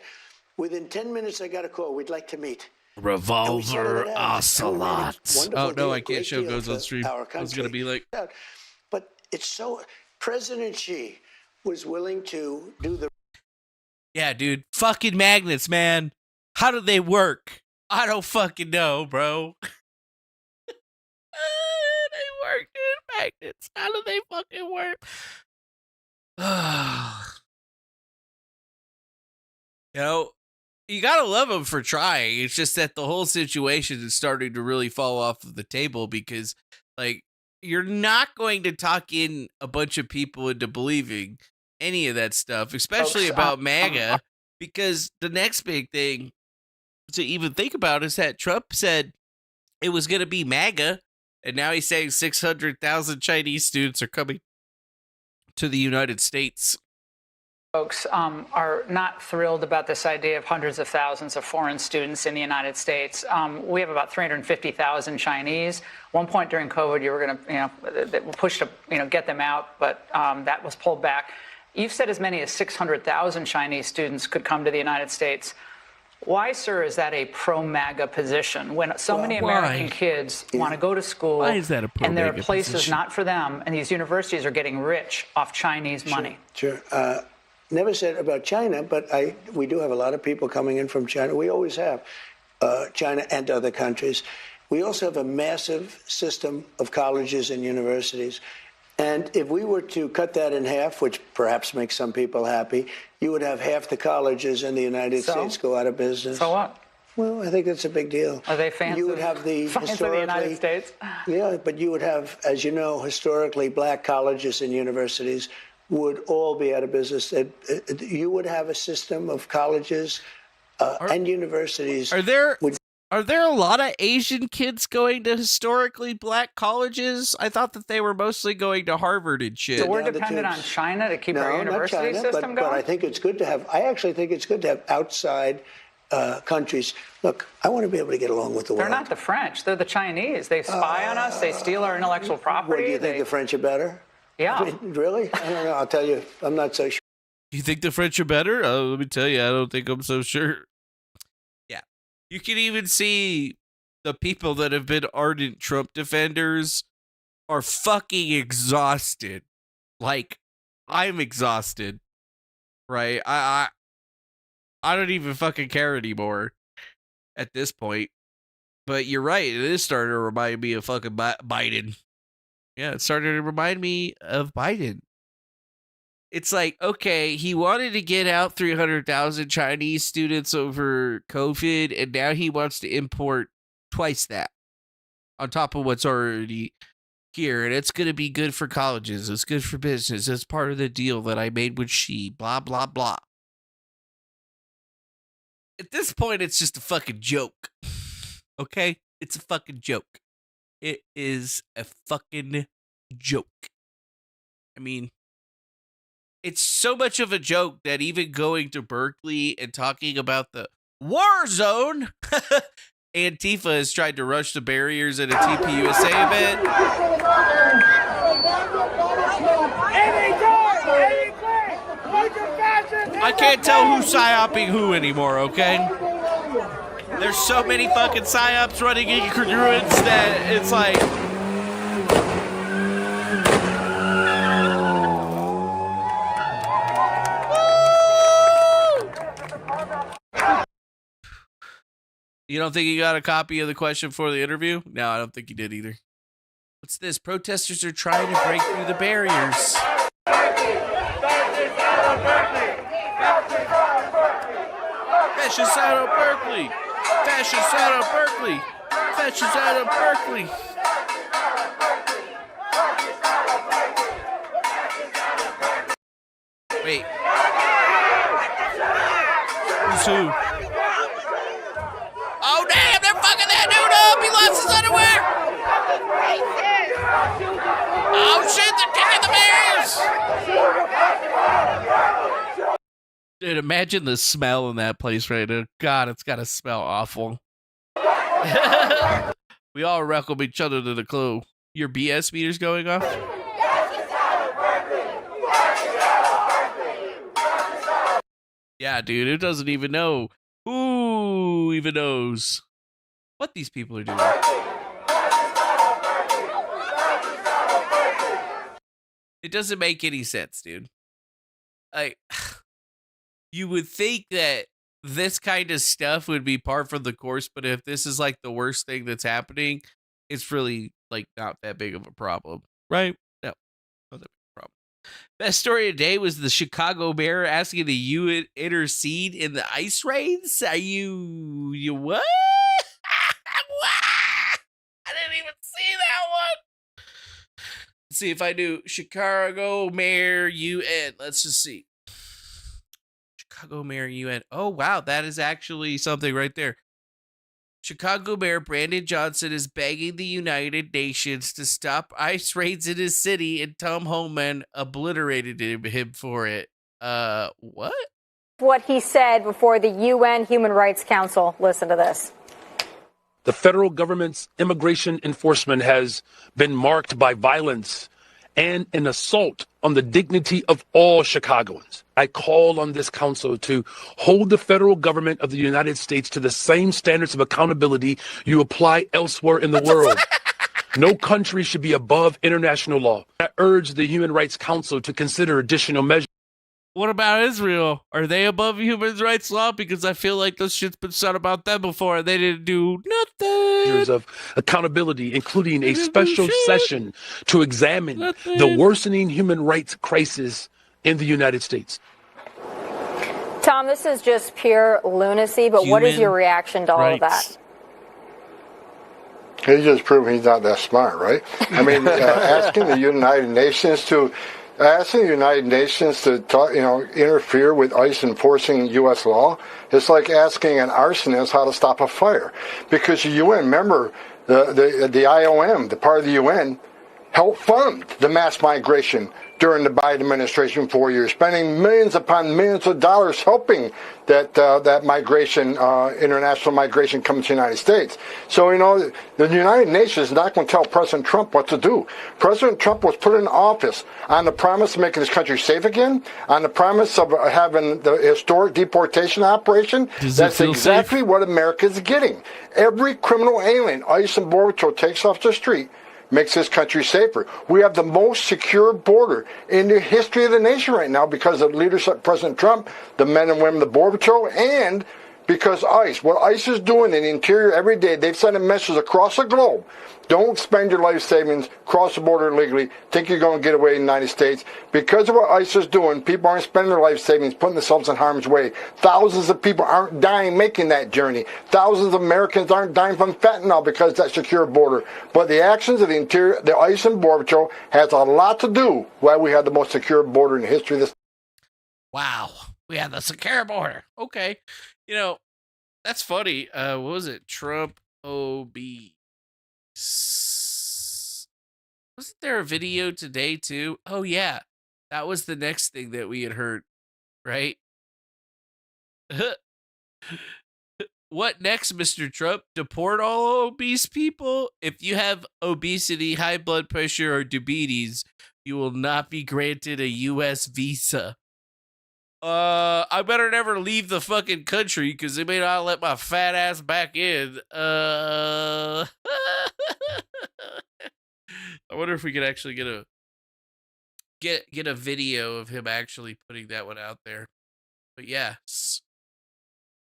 Within 10 minutes, I got a call. We'd like to meet. Revolver Ocelot. Oh, no, I can't show goes on stream. I was going to be like. But it's so. President Xi was willing to do the. Yeah, dude. Fucking magnets, man. How do they work? I don't fucking know, bro. They work, dude. Magnets. How do they fucking work? You know, you gotta love them for trying. It's just that the whole situation is starting to really fall off of the table because, like, you're not going to talk in a bunch of people into believing any of that stuff, especially about MAGA, because the next big thing to even think about is that Trump said it was going to be MAGA, and now he's saying 600,000 Chinese students are coming to the United States. Folks are not thrilled about this idea of hundreds of thousands of foreign students in the United States. We have about 350,000 Chinese. One point during COVID, you were going to, push to, get them out, but that was pulled back. You've said as many as 600,000 Chinese students could come to the United States. Why, sir, is that a pro-MAGA position when so many American kids want to go to school is that a and there are places position? not for them, and these universities are getting rich off Chinese money? Sure. Never said about China, but we do have a lot of people coming in from China. We always have, China and other countries. We also have a massive system of colleges and universities. And if we were to cut that in half, which perhaps makes some people happy, you would have half the colleges in the United States go out of business. So what? Well, I think that's a big deal. Are they fans You would have the of the United States? Yeah, but you would have, as you know, historically, black colleges and universities would all be out of business. You would have a system of colleges and universities. Are there a lot of Asian kids going to historically black colleges? I thought that they were mostly going to Harvard and shit. So we're dependent on China to keep our university system going? But I think it's good to have. I actually think it's good to have outside countries. Look, I want to be able to get along with the world. They're not the French. They're the Chinese. They spy on us. They steal our intellectual property. What, do you think the French are better? Yeah. Really? I don't know. I'll tell you, I'm not so sure. You think the French are better? Let me tell you, I don't think I'm so sure. Yeah. You can even see the people that have been ardent Trump defenders are fucking exhausted. Like, I'm exhausted. Right? I don't even fucking care anymore at this point. But you're right. It is starting to remind me of fucking Biden. Yeah, it started to remind me of Biden. It's like, okay, he wanted to get out 300,000 Chinese students over COVID, and now he wants to import twice that on top of what's already here. And it's going to be good for colleges. It's good for business. It's part of the deal that I made with Xi. Blah, blah, blah. At this point, it's just a fucking joke. Okay? It's a fucking joke. It is a fucking joke. I mean, it's so much of a joke that even going to Berkeley and talking about the war zone, Antifa has tried to rush the barriers at a TPUSA event. I can't tell who's psyoping who anymore, okay? There's so many fucking psyops running incongruence that it's like... You don't think he got a copy of the question for the interview? No, I don't think he did either. What's this? Protesters are trying to break through the barriers. Fascists out of Berkeley! Fascists out of Berkeley! Fascists out of Berkeley! Wait. Who's who? Oh, damn! They're fucking that dude up! He lost his underwear! Oh, shit! They're kicking the Dude, imagine the smell in that place right now. God, it's got to smell awful. We all welcome each other to the club. Your BS meter's going off? Yeah, dude, it doesn't even know. Who even knows what these people are doing? It doesn't make any sense, dude. Like, you would think that this kind of stuff would be par for the course, but if this is like the worst thing that's happening, it's really like not that big of a problem, right? No, not that big of a problem. Best story of the day was the Chicago mayor asking the UN intercede in the ice raids. Are you what? I didn't even see that one. Let's see if I do Chicago mayor UN. Let's just see. Chicago mayor UN. Oh, wow. That is actually something right there. Chicago Mayor Brandon Johnson is begging the United Nations to stop ice raids in his city, and Tom Homan obliterated him for it. What? What he said before the UN Human Rights Council. Listen to this. The federal government's immigration enforcement has been marked by violence and an assault on the dignity of all Chicagoans. I call on this council to hold the federal government of the United States to the same standards of accountability you apply elsewhere in the world. No country should be above international law. I urge the Human Rights Council to consider additional measures. What about Israel? Are they above human rights law? Because I feel like this shit's been said about them before and they didn't do nothing. Of accountability, including a special session to examine the worsening human rights crisis in the United States. Tom, this is just pure lunacy, but what is your reaction to all of that? He just proved he's not that smart, right? I mean, asking the United Nations to talk, interfere with ICE enforcing U.S. law, it's like asking an arsonist how to stop a fire. Because the UN, remember, the IOM, the part of the UN, helped fund the mass migration during the Biden administration 4 years, spending millions upon millions of dollars helping that migration, international migration, come to the United States. So, the United Nations is not going to tell President Trump what to do. President Trump was put in office on the promise of making this country safe again, on the promise of having the historic deportation operation. That's exactly what America is getting. Every criminal alien ICE and Border Patrol takes off the street makes this country safer. We have the most secure border in the history of the nation right now because of leadership of President Trump, the men and women of the Border Patrol, and because ICE. What ICE is doing in the interior every day, they've sent a message across the globe. Don't spend your life savings, cross the border illegally, think you're going to get away in the United States. Because of what ICE is doing, people aren't spending their life savings, putting themselves in harm's way. Thousands of people aren't dying making that journey. Thousands of Americans aren't dying from fentanyl because of that secure border. But the actions of the interior, the ICE and Border Patrol, has a lot to do why we have the most secure border in the history of this. Wow. We have the secure border. Okay. That's funny. What was it? Trump OB. Wasn't there a video today too? Oh yeah, that was the next thing that we had heard, right? What next, Mr. Trump? Deport all obese people? If you have obesity, high blood pressure, or diabetes, you will not be granted a U.S. visa. I better never leave the fucking country because they may not let my fat ass back in. I wonder if we could actually get a video of him actually putting that one out there. But yeah,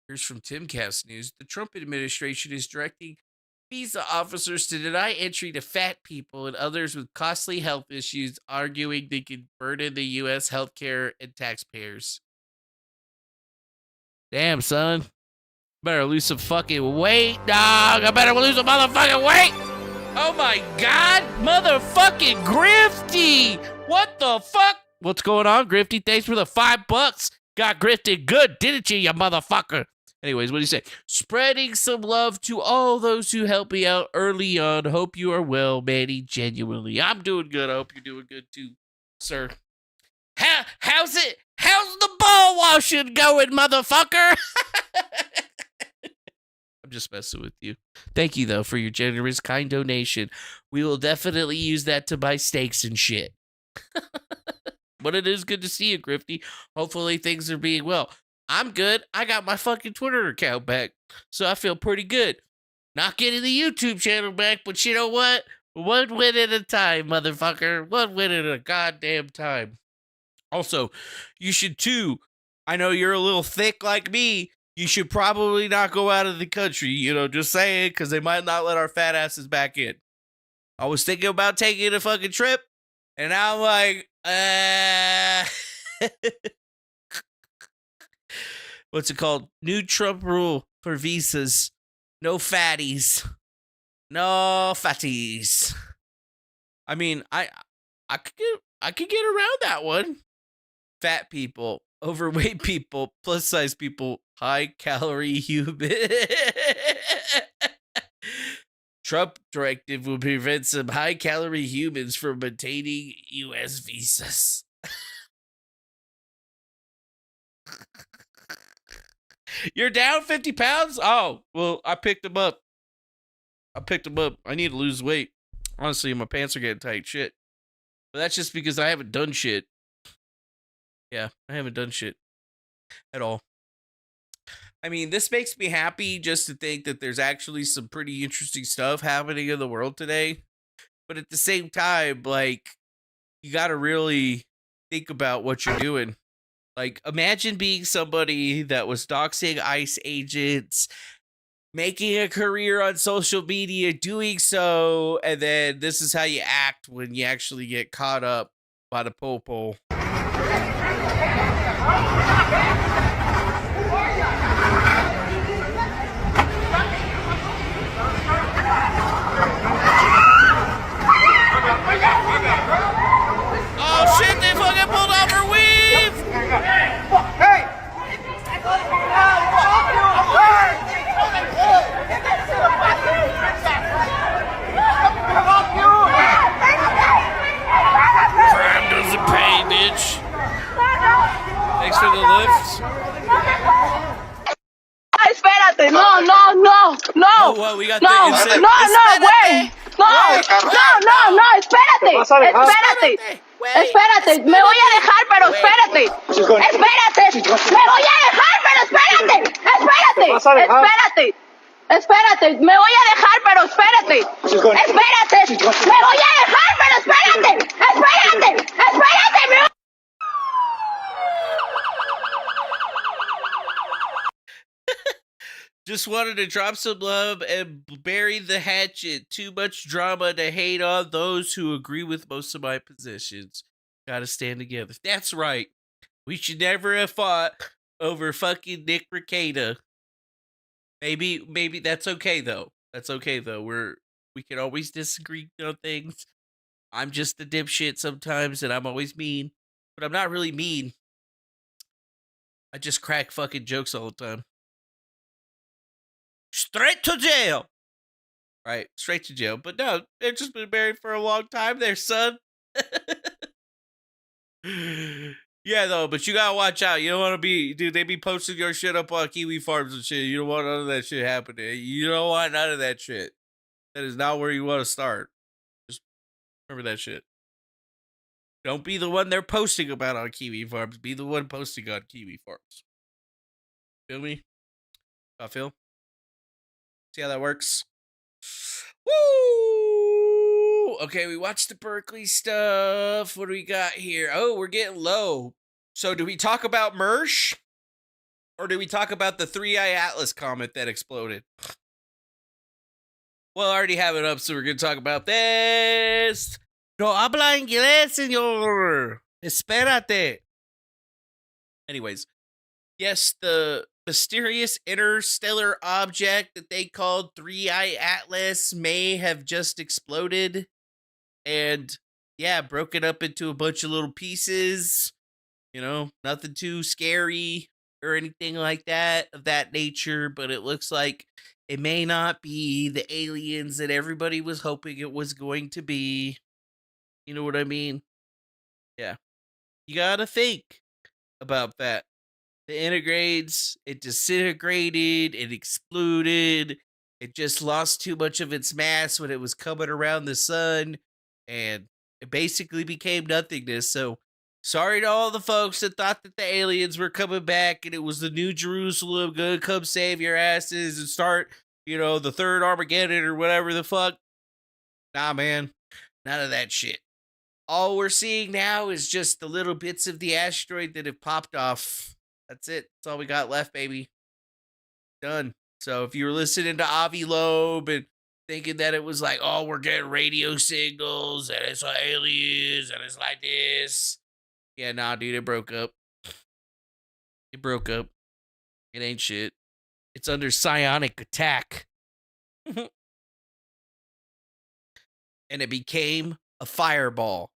here's from Timcast News. The Trump administration is directing visa officers to deny entry to fat people and others with costly health issues, arguing they could burden the U.S. healthcare and taxpayers. Damn, son. Better lose some fucking weight, dog. I better lose some motherfucking weight. Oh my God. Motherfucking Grifty. What the fuck? What's going on, Grifty? Thanks for the $5. Got grifted good, didn't you, you motherfucker? Anyways, what do you say? Spreading some love to all those who helped me out early on. Hope you are well, Manny. Genuinely. I'm doing good. I hope you're doing good too, sir. How's it? How's the ball motion going, motherfucker. I'm just messing with you. Thank you, though, for your generous, kind donation. We will definitely use that to buy steaks and shit. But it is good to see you, Grifty. Hopefully things are being well. I'm good. I got my fucking Twitter account back, so I feel pretty good. Not getting the YouTube channel back, but you know what? One win at a time, motherfucker. One win at a goddamn time. Also, you should too. I know you're a little thick like me. You should probably not go out of the country, just saying, because they might not let our fat asses back in. I was thinking about taking a fucking trip, and now I'm like, what's it called? New Trump rule for visas. No fatties. No fatties. I mean, I could get around that one. Fat people, overweight people, plus size people, high calorie human. Trump directive will prevent some high calorie humans from obtaining U.S. visas. You're down 50 pounds? Oh, well, I picked them up. I need to lose weight. Honestly, my pants are getting tight. Shit. But that's just because I haven't done shit. Yeah, I haven't done shit at all. I mean, this makes me happy just to think that there's actually some pretty interesting stuff happening in the world today. But at the same time, like, you got to really think about what you're doing. Like, imagine being somebody that was doxing ICE agents, making a career on social media, doing so, and then this is how you act when you actually get caught up by the popo. Oh shit, they fucking pulled off her weave! Hey! Crime doesn't pay, bitch. Thanks for the lift. Espérate, no. Oh, well, we got no, güey. No, espérate. Espérate, me voy a dejar, pero espérate. Me voy a dejar, pero espérate. Espérate, me voy a dejar, pero espérate. Me voy a dejar, pero espérate. Just wanted to drop some love and bury the hatchet. Too much drama to hate on those who agree with most of my positions. Gotta stand together. That's right. We should never have fought over fucking Nick Rekieta. Maybe that's okay though. We can always disagree on things. I'm just a dipshit sometimes, and I'm always mean. But I'm not really mean. I just crack fucking jokes all the time. Straight to jail. Right, straight to jail. But no, they've just been married for a long time, their son. Yeah, though, but you gotta watch out. You don't want to be, dude, they be posting your shit up on Kiwi Farms and shit. You don't want none of that shit happening. You don't want none of that shit. That is not where you want to start. Just remember that shit. Don't be the one they're posting about on Kiwi Farms. Be the one posting on Kiwi Farms. Feel me? I feel? See how that works? Woo! Okay, we watched the Berkeley stuff. What do we got here? Oh, we're getting low. So do we talk about Mersh? Or do we talk about the 3-Eye Atlas comet that exploded? Well, I already have it up, so we're going to talk about this. No habla inglés, señor. Espérate. Anyways, yes, the mysterious interstellar object that they called 3-Eye Atlas may have just exploded and, yeah, broken up into a bunch of little pieces. You know, nothing too scary or anything like that of that nature, but it looks like it may not be the aliens that everybody was hoping it was going to be. You know what I mean? Yeah. You gotta think about that. the integrates, it disintegrated, it exploded, it just lost too much of its mass when it was coming around the sun, and it basically became nothingness. So sorry to all the folks that thought that the aliens were coming back and it was the New Jerusalem gonna come save your asses and start, the third Armageddon or whatever the fuck. Nah, man, none of that shit. All we're seeing now is just the little bits of the asteroid that have popped off. That's it. That's all we got left, baby. Done. So if you were listening to Avi Loeb and thinking that it was like, oh, we're getting radio signals and it's like aliens and it's like this. Yeah, nah, dude, it broke up. It broke up. It ain't shit. It's under psionic attack. And it became a fireball.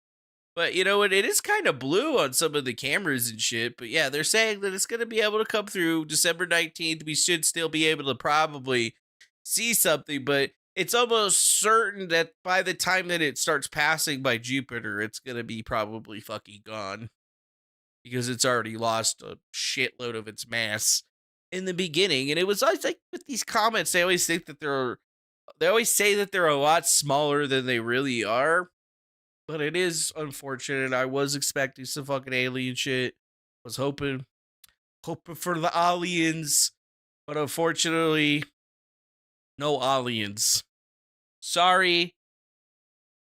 But you know what? It is kind of blue on some of the cameras and shit. But yeah, they're saying that it's going to be able to come through December 19th. We should still be able to probably see something. But it's almost certain that by the time that it starts passing by Jupiter, it's going to be probably fucking gone. Because it's already lost a shitload of its mass in the beginning. And it was always like with these comments, they always say that they're a lot smaller than they really are. But it is unfortunate. I was expecting some fucking alien shit. Was hoping for the aliens. But unfortunately, no aliens. Sorry,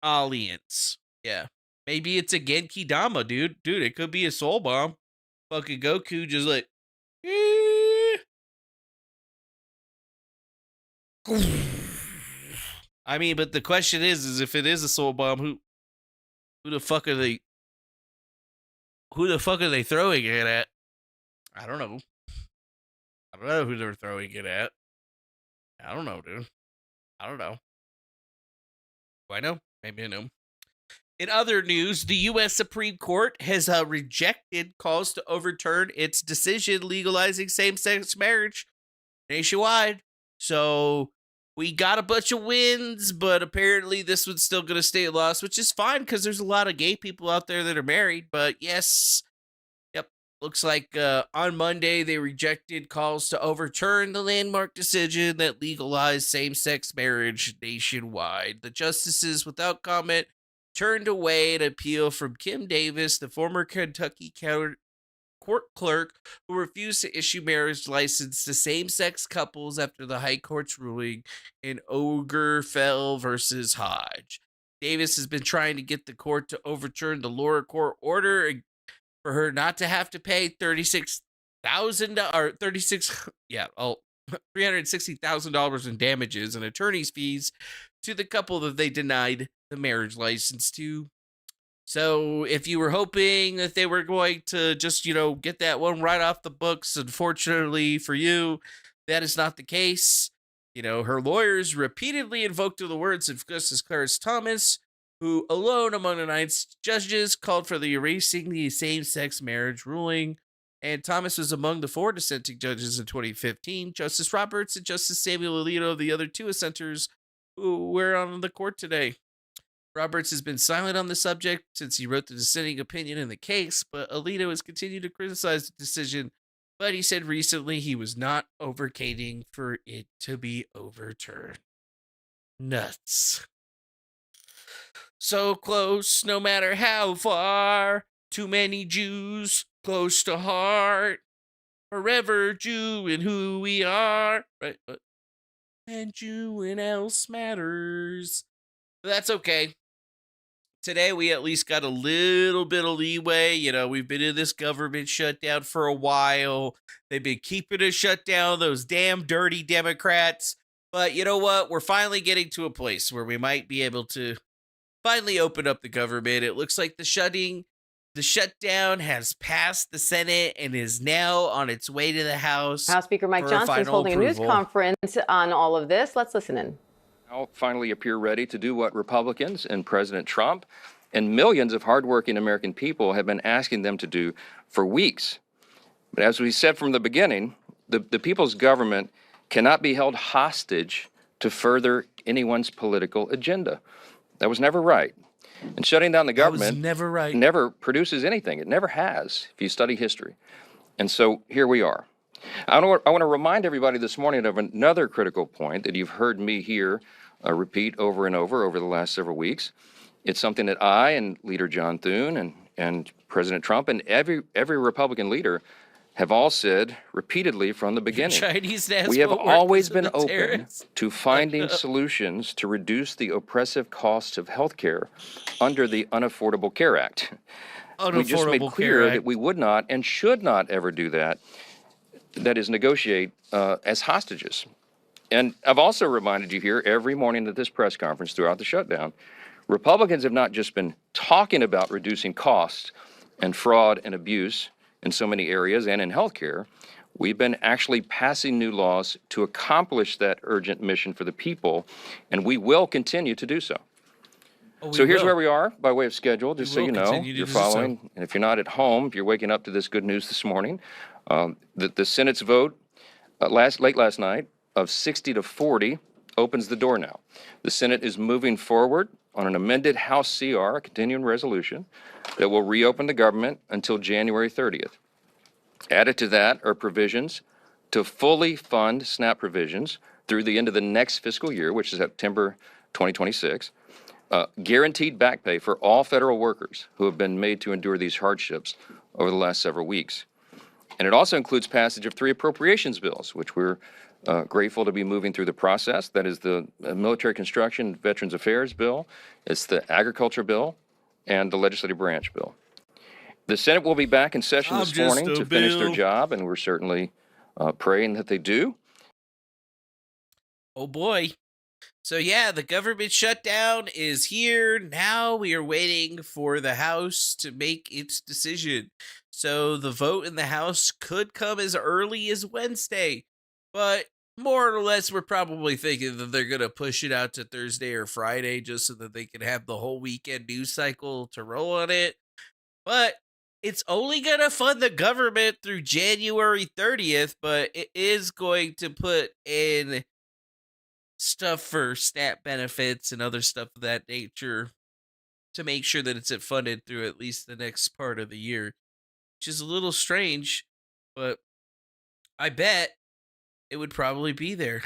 aliens. Yeah. Maybe it's a Genki Dama, dude. Dude, it could be a soul bomb. Fucking Goku just like... I mean, but the question is if it is a soul bomb, who the fuck are they throwing it at? I don't know. I don't know who they're throwing it at. I don't know, dude. I don't know. Do I know? Maybe I know. In other news, the U.S. Supreme Court has rejected calls to overturn its decision legalizing same-sex marriage nationwide. So we got a bunch of wins, but apparently this one's still going to stay lost, which is fine because there's a lot of gay people out there that are married. But yes, looks like on Monday they rejected calls to overturn the landmark decision that legalized same-sex marriage nationwide. The justices, without comment, turned away an appeal from Kim Davis, the former Kentucky court clerk who refused to issue marriage license to same-sex couples after the High Court's ruling in Ogerfell versus Hodge. Davis has been trying to get the court to overturn the lower court order for her not to have to pay $360,000 in damages and attorney's fees to the couple that they denied the marriage license to. So if you were hoping that they were going to just, get that one right off the books, unfortunately for you, that is not the case. Her lawyers repeatedly invoked the words of Justice Clarence Thomas, who alone among the 9 judges called for the erasing the same-sex marriage ruling. And Thomas was among the 4 dissenting judges in 2015. Justice Roberts and Justice Samuel Alito, the other 2 dissenters who were on the court today. Roberts has been silent on the subject since he wrote the dissenting opinion in the case, but Alito has continued to criticize the decision, but he said recently he was not advocating for it to be overturned. Nuts. So close, no matter how far, too many Jews close to heart, forever Jew in who we are, right? And Jewing else matters. But that's okay. Today we at least got a little bit of leeway. We've been in this government shutdown for a while. They've been keeping us shut down, those damn dirty Democrats. But you know what? We're finally getting to a place where we might be able to finally open up the government. It looks like the shutdown has passed the Senate and is now on its way to the House. House Speaker Mike Johnson is holding a news conference on all of this. Let's listen in. Now finally appear ready to do what Republicans and President Trump and millions of hardworking American people have been asking them to do for weeks. But as we said from the beginning, the people's government cannot be held hostage to further anyone's political agenda. That was never right. And shutting down the government never right. Never produces anything. It never has, if you study history. And so here we are. I want to remind everybody this morning of another critical point that you've heard me here repeat over and over the last several weeks. It's something that I and Leader John Thune and President Trump and every Republican leader have all said repeatedly from the beginning. We have always been open to finding solutions to reduce the oppressive costs of health care under the Unaffordable Care Act. We just made clear that we would not and should not ever do that. That is, negotiate as hostages. And I've also reminded you here every morning at this press conference throughout the shutdown, Republicans have not just been talking about reducing costs and fraud and abuse in so many areas and in healthcare. We've been actually passing new laws to accomplish that urgent mission for the people, and we will continue to do so. So here's where we are by way of schedule, just so you know, you're following. And if you're not at home, if you're waking up to this good news this morning, the Senate's vote late last night of 60 to 40 opens the door now. The Senate is moving forward on an amended House CR, a continuing resolution, that will reopen the government until January 30th. Added to that are provisions to fully fund SNAP provisions through the end of the next fiscal year, which is September 2026, guaranteed back pay for all federal workers who have been made to endure these hardships over the last several weeks. And it also includes passage of 3 appropriations bills, which we're grateful to be moving through the process. That is the Military Construction Veterans Affairs bill, it's the Agriculture bill, and the Legislative Branch bill. The Senate will be back in session this morning to finish their job, and we're certainly praying that they do. Oh boy. So yeah, the government shutdown is here. Now we are waiting for the House to make its decision. So the vote in the House could come as early as Wednesday, but more or less we're probably thinking that they're going to push it out to Thursday or Friday just so that they can have the whole weekend news cycle to roll on it. But it's only going to fund the government through January 30th, but it is going to put in stuff for SNAP benefits and other stuff of that nature to make sure that it's funded through at least the next part of the year, which is a little strange, but I bet it would probably be there.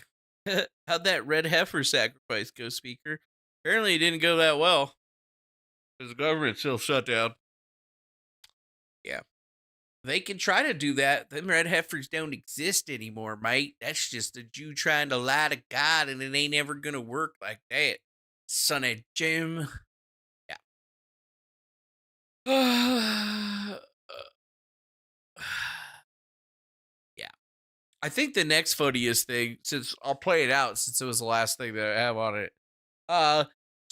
How'd that red heifer sacrifice go, Speaker? Apparently it didn't go that well because the government's still shut down. Yeah. They can try to do that. Them red heifers don't exist anymore, mate. That's just a Jew trying to lie to God, and it ain't ever gonna work like that, son of Jim. Yeah. Yeah. I think the next funniest thing, since I'll play it out since it was the last thing that I have on it.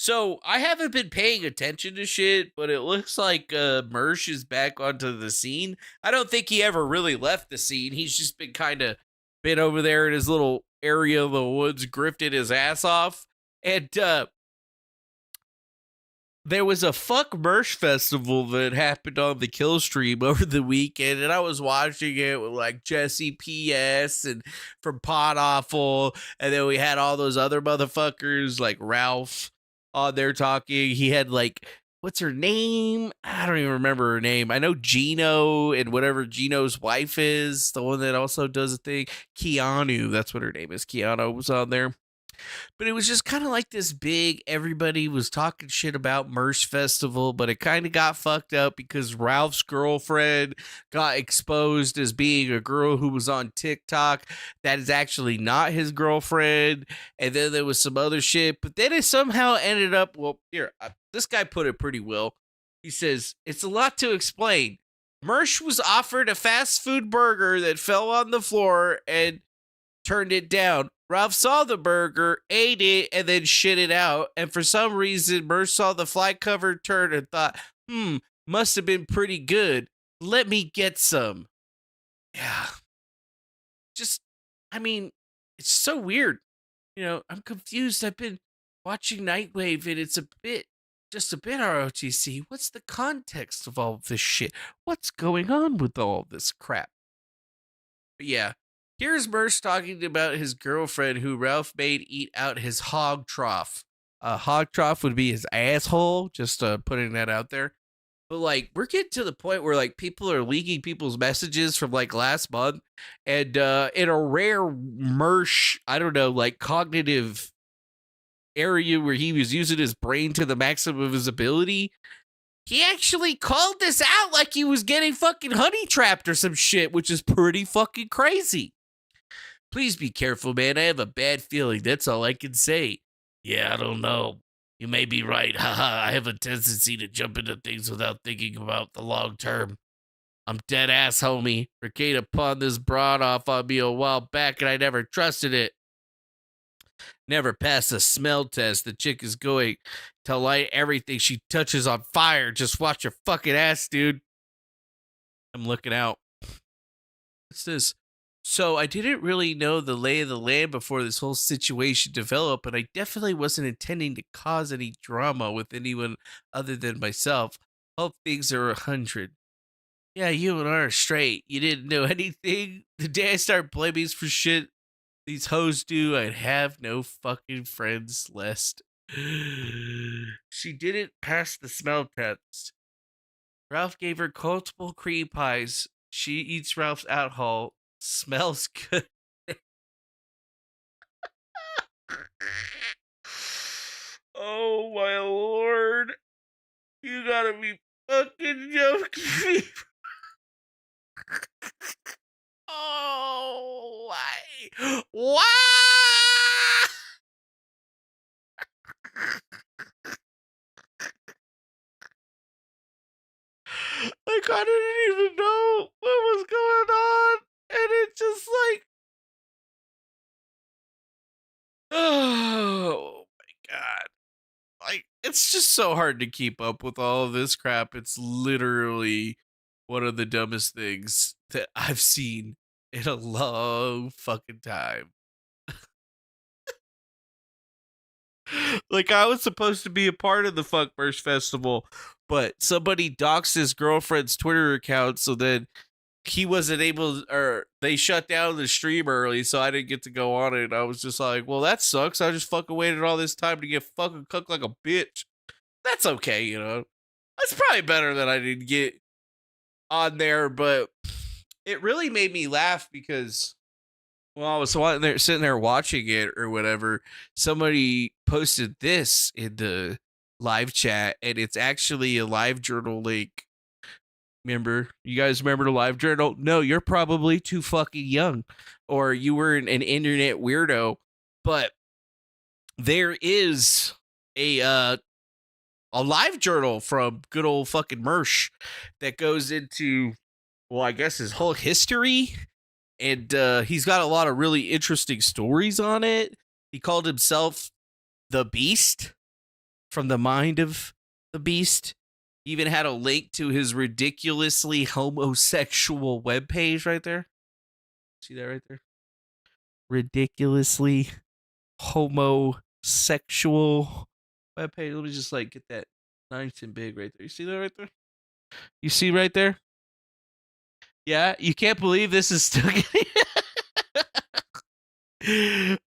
So I haven't been paying attention to shit, but it looks like Mersh is back onto the scene. I don't think he ever really left the scene. He's just been over there in his little area of the woods, grifted his ass off. And there was a Fuck Mersh festival that happened on the Kill Stream over the weekend, and I was watching it with like Jesse P.S. and from Pod Awful, and then we had all those other motherfuckers like Ralph on there talking. He had like, what's her name? I don't even remember her name. I know Gino and whatever Gino's wife is, the one that also does a thing. Keanu, that's what her name is. Keanu was on there. But it was just kind of like this big, everybody was talking shit about Mersh Festival, but it kind of got fucked up because Ralph's girlfriend got exposed as being a girl who was on TikTok that is actually not his girlfriend. And then there was some other shit, but then it somehow ended up, this guy put it pretty well. He says, it's a lot to explain. Mersh was offered a fast food burger that fell on the floor and turned it down. Ralph saw the burger, ate it, and then shit it out. And for some reason, Mersh saw the fly cover turn and thought, must have been pretty good. Let me get some. Yeah. It's so weird. I'm confused. I've been watching Nightwave, and it's just a bit ROTC. What's the context of all of this shit? What's going on with all this crap? But yeah. Here's Mersh talking about his girlfriend who Ralph made eat out his hog trough. A hog trough would be his asshole, just putting that out there. But like, we're getting to the point where like people are leaking people's messages from like last month, and in a rare Mersh, I don't know, like cognitive area where he was using his brain to the maximum of his ability, he actually called this out like he was getting fucking honey trapped or some shit, which is pretty fucking crazy. Please be careful, man. I have a bad feeling. That's all I can say. Yeah, I don't know. You may be right. Haha, I have a tendency to jump into things without thinking about the long term. I'm dead ass, homie. Ricada pawned this broad off on me a while back and I never trusted it. Never passed a smell test. The chick is going to light everything she touches on fire. Just watch your fucking ass, dude. I'm looking out. What's this? So I didn't really know the lay of the land before this whole situation developed, and I definitely wasn't intending to cause any drama with anyone other than myself. Hope things are 100. Yeah, you and I are straight. You didn't know anything? The day I start blaming for shit these hoes do, I'd have no fucking friends left. She didn't pass the smell test. Ralph gave her multiple cream pies. She eats Ralph's alcohol. Smells good. Oh my lord. You gotta be fucking joking me. Oh, why? Why? Like, I didn't even know what was going on. And it's just like, oh my God. Like, it's just so hard to keep up with all of this crap. It's literally one of the dumbest things that I've seen in a long fucking time. Like, I was supposed to be a part of the Fuck Mersh Festival, but somebody doxed his girlfriend's Twitter account, so then he wasn't able, or they shut down the stream early, so I didn't get to go on it. I was just like, well, that sucks. I just fucking waited all this time to get fucking cooked like a bitch. That's okay, you know. That's probably better that I didn't get on there, but it really made me laugh because, well, I was sitting there watching it or whatever. Somebody posted this in the live chat, and it's actually a live journal link. Remember? You guys remember the live journal? No, you're probably too fucking young, or you were an internet weirdo. But there is a live journal from good old fucking Mersh that goes into, well, I guess his whole history. And he's got a lot of really interesting stories on it. He called himself the Beast, from the mind of the Beast. He even had a link to his ridiculously homosexual webpage right there. See that right there? Ridiculously homosexual webpage. Let me just like get that nice and big right there. You see that right there? You see right there? Yeah, you can't believe this is still getting...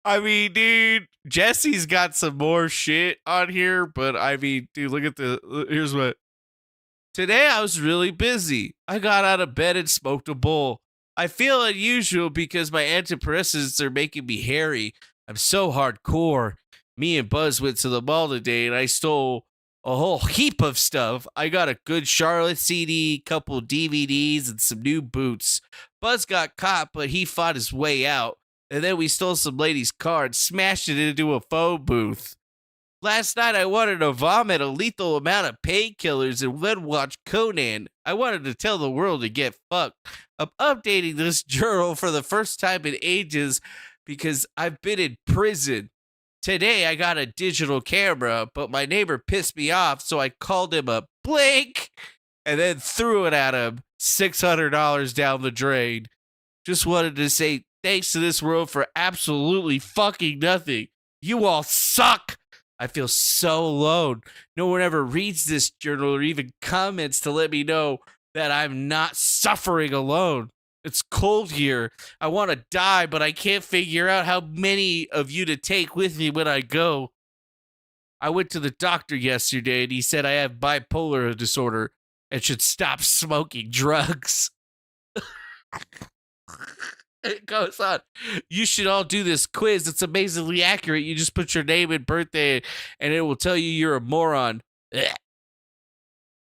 I mean, dude, Jesse's got some more shit on here, but I mean, dude, look at here's what. Today I was really busy. I got out of bed and smoked a bowl. I feel unusual because my antidepressants are making me hairy. I'm so hardcore. Me and Buzz went to the mall today and I stole a whole heap of stuff. I got a good Charlotte CD, couple DVDs, and some new boots. Buzz got caught, but he fought his way out. And then we stole some lady's car and smashed it into a phone booth. Last night I wanted to vomit a lethal amount of painkillers and then watch Conan. I wanted to tell the world to get fucked. I'm updating this journal for the first time in ages because I've been in prison. Today I got a digital camera, but my neighbor pissed me off, so I called him a blank and then threw it at him. $600 down the drain. Just wanted to say thanks to this world for absolutely fucking nothing. You all suck. I feel so alone. No one ever reads this journal or even comments to let me know that I'm not suffering alone. It's cold here. I want to die, but I can't figure out how many of you to take with me when I go. I went to the doctor yesterday, and he said I have bipolar disorder. and should stop smoking drugs. It goes on. You should all do this quiz. It's amazingly accurate. You just put your name and birthday, and it will tell you you're a moron. Ugh.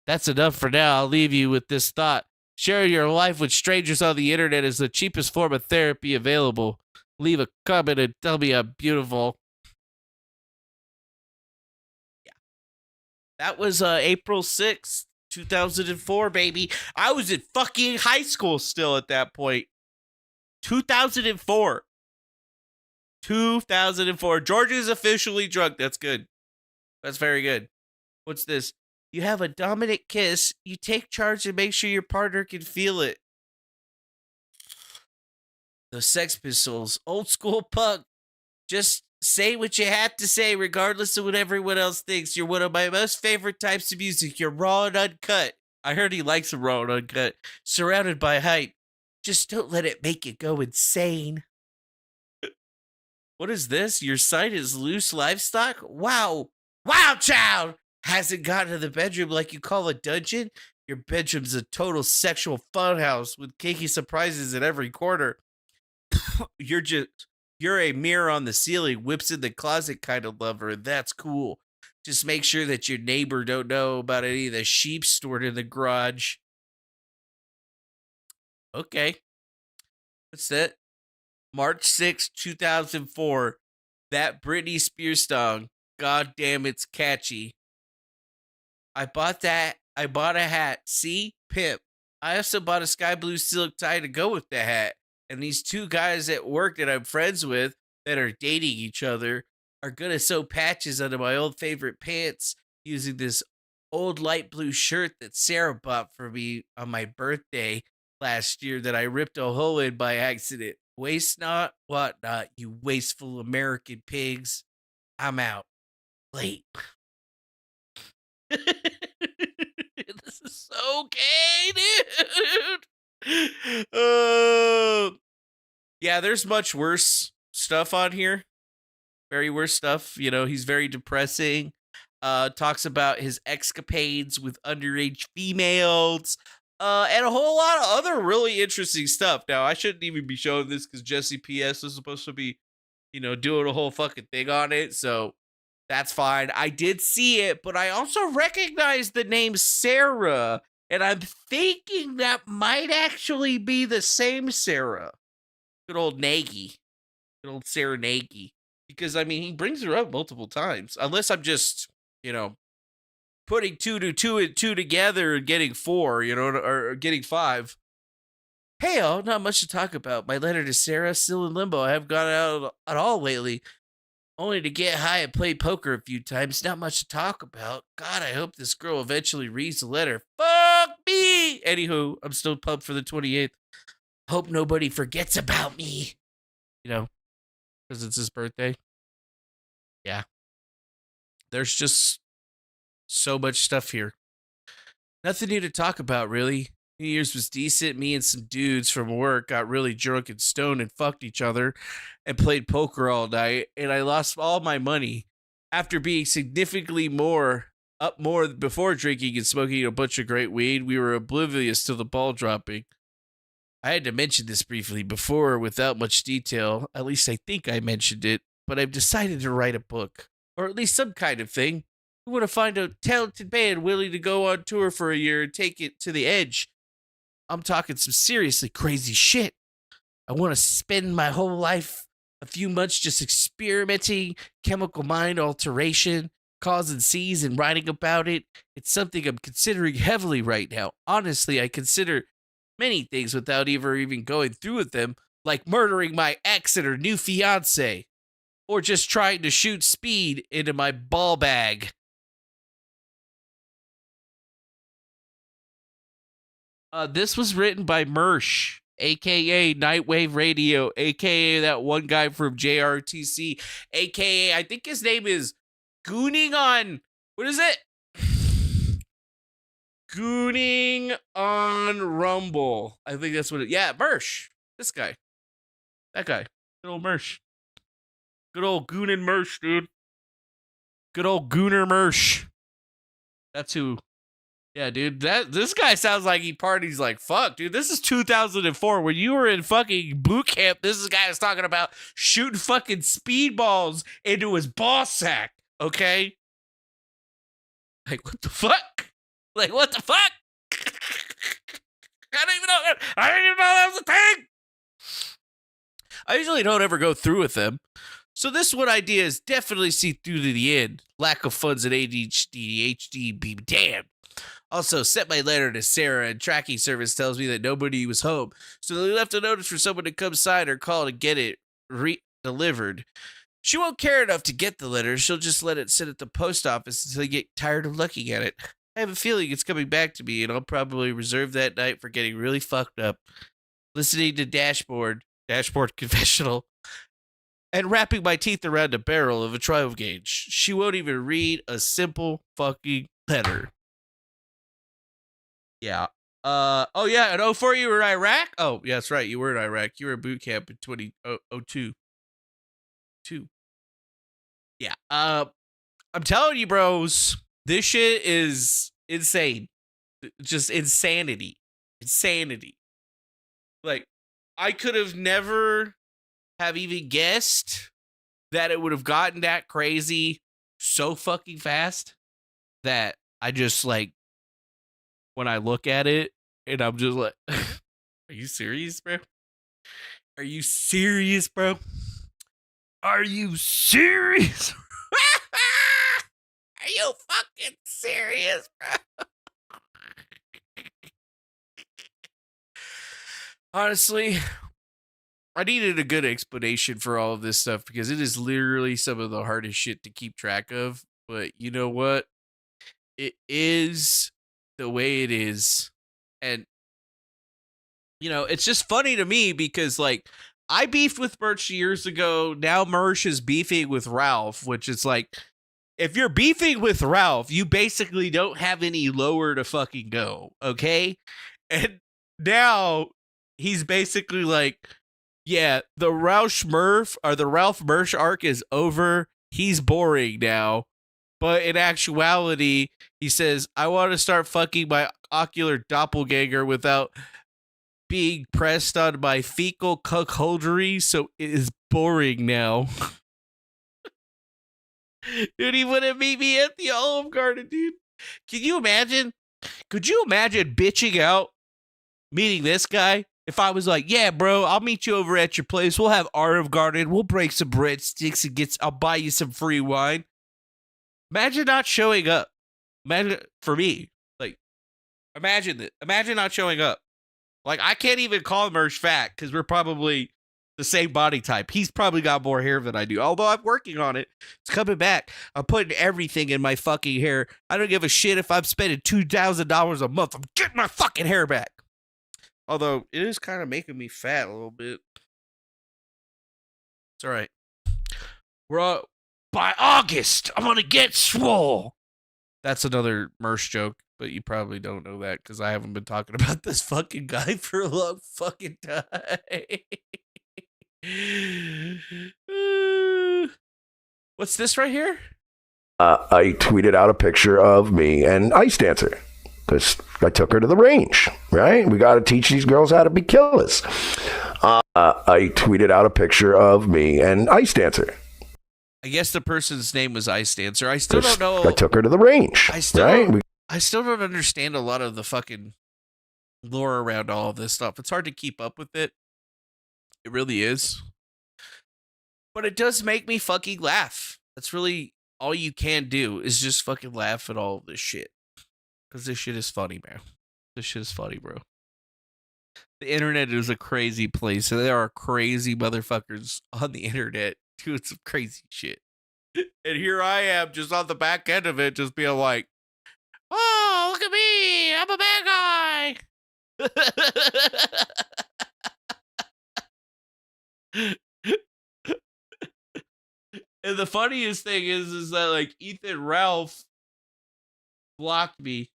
That's enough for now. I'll leave you with this thought. Sharing your life with strangers on the internet is the cheapest form of therapy available. Leave a comment and tell me I'm beautiful. Yeah. That was April 6th, 2004, baby. I was in fucking high school still at that point. 2004. 2004. George is officially drunk. That's good. That's very good. What's this? You have a dominant kiss. You take charge and make sure your partner can feel it. The Sex Pistols. Old school punk. Just say what you have to say regardless of what everyone else thinks. You're one of my most favorite types of music. You're raw and uncut. I heard he likes them raw and uncut. Surrounded by hype. Just don't let it make you go insane. What is this? Your site is loose livestock? Wow. Wow, child! Hasn't gotten to the bedroom like you call a dungeon? Your bedroom's a total sexual funhouse with kinky surprises in every corner. You're a mirror on the ceiling, whips in the closet kind of lover. That's cool. Just make sure that your neighbor don't know about any of the sheep stored in the garage. Okay. What's that? March 6, 2004. That Britney Spears song. God damn, it's catchy. I bought a hat. See? Pimp. I also bought a sky blue silk tie to go with the hat. And these two guys at work that I'm friends with that are dating each other are going to sew patches under my old favorite pants using this old light blue shirt that Sarah bought for me on my birthday last year that I ripped a hole in by accident. Waste not, what not, you wasteful American pigs. I'm out. Late. This is so gay, dude. Yeah, there's much worse stuff on here. Very worse stuff. You know, he's very depressing. Talks about his escapades with underage females. And a whole lot of other really interesting stuff. Now, I shouldn't even be showing this because Jesse PS is supposed to be, doing a whole fucking thing on it. So that's fine. I did see it, but I also recognize the name Sarah. And I'm thinking that might actually be the same Sarah. Good old Nagy. Good old Sarah Nagy. Because, he brings her up multiple times. Unless I'm just, putting two together and getting 4, or getting 5. Hey, all, not much to talk about. My letter to Sarah, still in limbo. I haven't gone out at all lately. Only to get high and play poker a few times. Not much to talk about. God, I hope this girl eventually reads the letter. Fuck me! Anywho, I'm still pumped for the 28th. Hope nobody forgets about me. Because it's his birthday. Yeah. There's just so much stuff here. Nothing new to talk about, really. New Year's was decent. Me and some dudes from work got really drunk and stoned and fucked each other and played poker all night. And I lost all my money after being significantly more before drinking and smoking a bunch of great weed. We were oblivious to the ball dropping. I had to mention this briefly before without much detail. At least I think I mentioned it. But I've decided to write a book. Or at least some kind of thing. We want to find a talented band willing to go on tour for a year and take it to the edge. I'm talking some seriously crazy shit. I want to spend my whole life, a few months just experimenting, chemical mind alteration, causing C's and writing about it. It's something I'm considering heavily right now. Honestly, I consider many things without even going through with them, like murdering my ex and her new fiance, or just trying to shoot speed into my ball bag. This was written by Mersh, a.k.a. Nightwave Radio, a.k.a. that one guy from JRTC, a.k.a. I think his name is Gooning on... What is it? Gooning on Rumble. I think that's what it... Yeah, Mersh. This guy. That guy. Good old Mersh. Good old Goonin' Mersh, dude. Good old Gooner Mersh. That's who Yeah, dude, this guy sounds like he parties like fuck, dude. This is 2004 when you were in fucking boot camp. This is guy is talking about shooting fucking speedballs into his ball sack. Okay, like what the fuck? Like what the fuck? I didn't even know that was a thing. I usually don't ever go through with them. So this one idea is definitely see through to the end. Lack of funds and ADHD be damned. Also, sent my letter to Sarah, and tracking service tells me that nobody was home. So they left a notice for someone to come sign or call to get it delivered. She won't care enough to get the letter. She'll just let it sit at the post office until they get tired of looking at it. I have a feeling it's coming back to me, and I'll probably reserve that night for getting really fucked up. Listening to Dashboard Confessional, and wrapping my teeth around a barrel of a 12 gauge. She won't even read a simple fucking letter. Yeah. Oh yeah, in 04 you were in Iraq? Oh, yeah, that's right. You were in Iraq. You were in boot camp in 2002. Yeah. I'm telling you, bros, this shit is insane. Just insanity. Insanity. Like, I could have never have even guessed that it would have gotten that crazy so fucking fast that I just like when I look at it and I'm just like, are you serious, bro? Are you serious, bro? Are you serious? Are you fucking serious, bro? Honestly, I needed a good explanation for all of this stuff because it is literally some of the hardest shit to keep track of. But you know what? It is the way it is. And, you know, it's just funny to me because, like, I beefed with Mersh years ago. Now Mersh is beefing with Ralph, which is like, if you're beefing with Ralph, you basically don't have any lower to fucking go. Okay. And now he's basically like, yeah, the Ralph Mersh arc is over. He's boring now. But in actuality, he says, I want to start fucking my ocular doppelganger without being pressed on my fecal cuckoldry, so it is boring now. Dude, he wouldn't meet me at the Olive Garden, dude. Can you imagine? Could you imagine bitching out meeting this guy? If I was like, yeah, bro, I'll meet you over at your place. We'll have Olive Garden. We'll break some breadsticks and I'll buy you some free wine. Imagine not showing up. Imagine for me, like, imagine that. Imagine not showing up. Like, I can't even call Mersh fat because we're probably the same body type. He's probably got more hair than I do. Although I'm working on it. It's coming back. I'm putting everything in my fucking hair. I don't give a shit if I'm spending $2,000 a month. I'm getting my fucking hair back. Although it is kind of making me fat a little bit. It's all right. By August, I'm going to get swole. That's another Mersh joke, but you probably don't know that because I haven't been talking about this fucking guy for a long fucking time. What's this right here? I tweeted out a picture of me and Ice Dancer because I took her to the range, right? We got to teach these girls how to be killers. I tweeted out a picture of me and Ice Dancer. I guess the person's name was Ice Dancer. I still don't know. I took her to the range, I still don't understand a lot of the fucking lore around all of this stuff. It's hard to keep up with it. It really is. But it does make me fucking laugh. That's really all you can do is just fucking laugh at all of this shit. Because this shit is funny, man. This shit is funny, bro. The internet is a crazy place. And there are crazy motherfuckers on the internet doing some crazy shit. And here I am just on the back end of it, just being like, oh, look at me. I'm a bad guy. And the funniest thing is that, like, Ethan Ralph blocked me.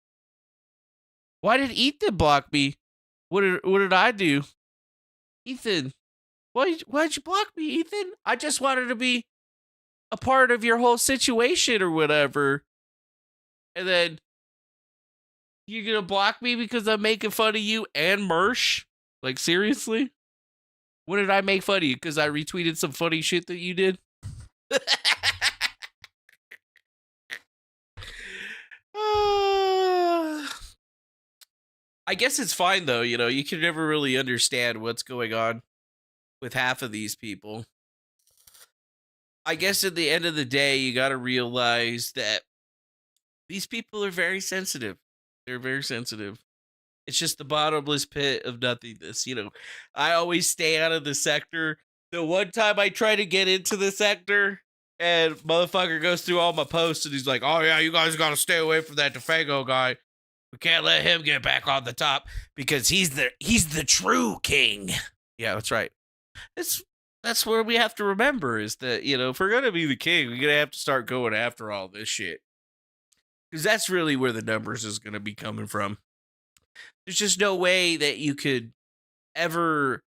Why did Ethan block me? What did I do? Ethan, why'd you block me, Ethan? I just wanted to be a part of your whole situation or whatever. And then You're gonna block me because I'm making fun of you and Mersh? Like, seriously? When did I make fun of you? Because I retweeted some funny shit that you did? I guess it's fine, though. You know, you can never really understand what's going on with half of these people. I guess at the end of the day, you got to realize that these people are very sensitive. They're very sensitive. It's just the bottomless pit of nothingness. You know, I always stay out of the sector. The one time I try to get into the sector and motherfucker goes through all my posts and he's like, oh yeah, you guys got to stay away from that DeFago guy. We can't let him get back on the top because he's the true king. Yeah, that's right. That's where we have to remember is that, you know, if we're going to be the king, we're going to have to start going after all this shit. Because that's really where the numbers is going to be coming from. There's just no way that you could ever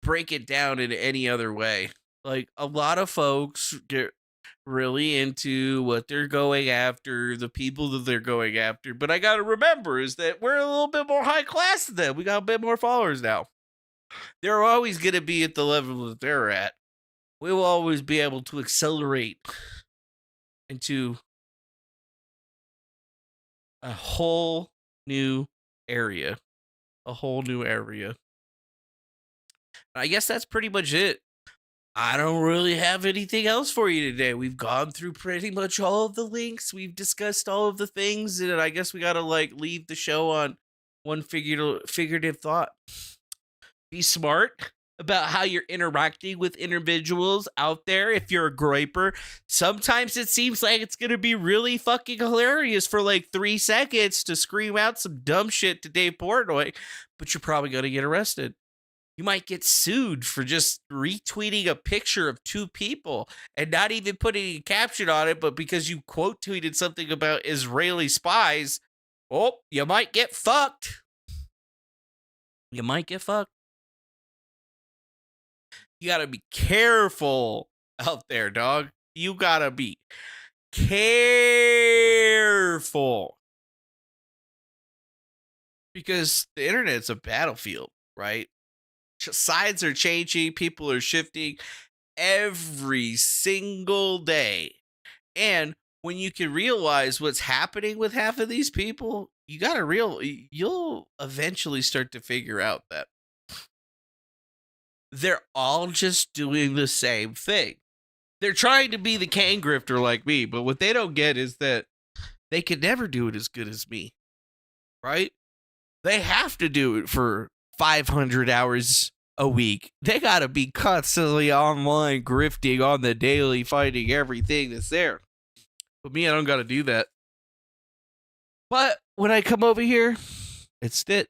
break it down in any other way. Like, a lot of folks get really into what they're going after, the people that they're going after. But I got to remember is that we're a little bit more high class than them. We got a bit more followers now. They're always going to be at the level that they're at. We will always be able to accelerate into a whole new area. A whole new area. I guess that's pretty much it. I don't really have anything else for you today. We've gone through pretty much all of the links. We've discussed all of the things, and I guess we got to leave the show on one figurative thought. Be smart about how you're interacting with individuals out there. If you're a griper, sometimes it seems like it's going to be really fucking hilarious for 3 seconds to scream out some dumb shit to Dave Portnoy, but you're probably going to get arrested. You might get sued for just retweeting a picture of 2 people and not even putting a caption on it, but because you quote tweeted something about Israeli spies, oh, you might get fucked. You might get fucked. You gotta be careful out there, dog. You gotta be careful. Because the internet's a battlefield, right? Sides are changing, people are shifting every single day. And when you can realize what's happening with half of these people, you'll eventually start to figure out that they're all just doing the same thing. They're trying to be the can grifter like me, but what they don't get is that they could never do it as good as me, right? They have to do it for 500 hours a week. They got to be constantly online grifting on the daily, finding everything that's there. But me, I don't got to do that. But when I come over here, it's it.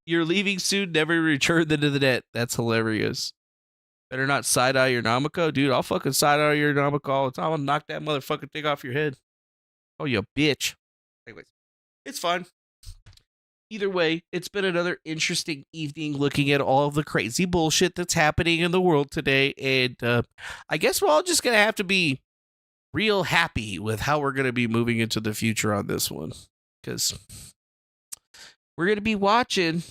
You're leaving soon, never return into the net. That's hilarious. Better not side-eye your Namiko. Dude, I'll fucking side-eye your Namiko all the time. I'll knock that motherfucking thing off your head. Oh, you bitch. Anyways, it's fun. Either way, it's been another interesting evening looking at all of the crazy bullshit that's happening in the world today. And I guess we're all just going to have to be real happy with how we're going to be moving into the future on this one. Because we're going to be watching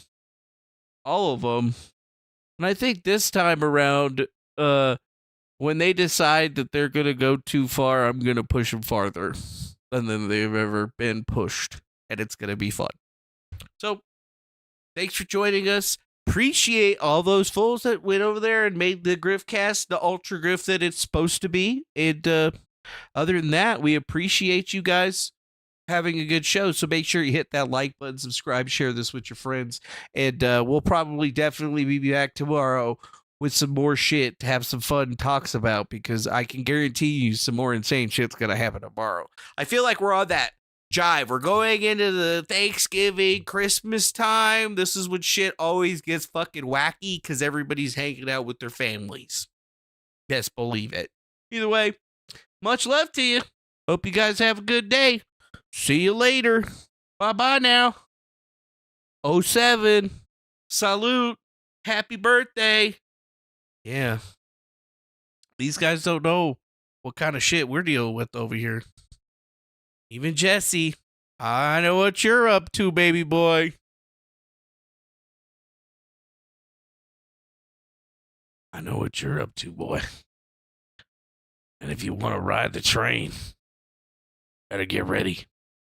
all of them. And I think this time around, when they decide that they're going to go too far, I'm going to push them farther than they've ever been pushed. And it's going to be fun. So, thanks for joining us. Appreciate all those fools that went over there and made the Griftcast the ultra grift that it's supposed to be. And other than that, we appreciate you guys having a good show. So make sure you hit that like button, subscribe, share this with your friends. And we'll probably definitely be back tomorrow with some more shit to have some fun talks about, because I can guarantee you some more insane shit's going to happen tomorrow. I feel like we're on that jive. We're going into the Thanksgiving, Christmas time. This is when shit always gets fucking wacky because everybody's hanging out with their families. Best believe it. Either way, much love to you. Hope you guys have a good day. See you later. Bye-bye now. 07. Salute. Happy birthday. Yeah. These guys don't know what kind of shit we're dealing with over here. Even Jesse. I know what you're up to, baby boy. I know what you're up to, boy. And if you want to ride the train, better get ready.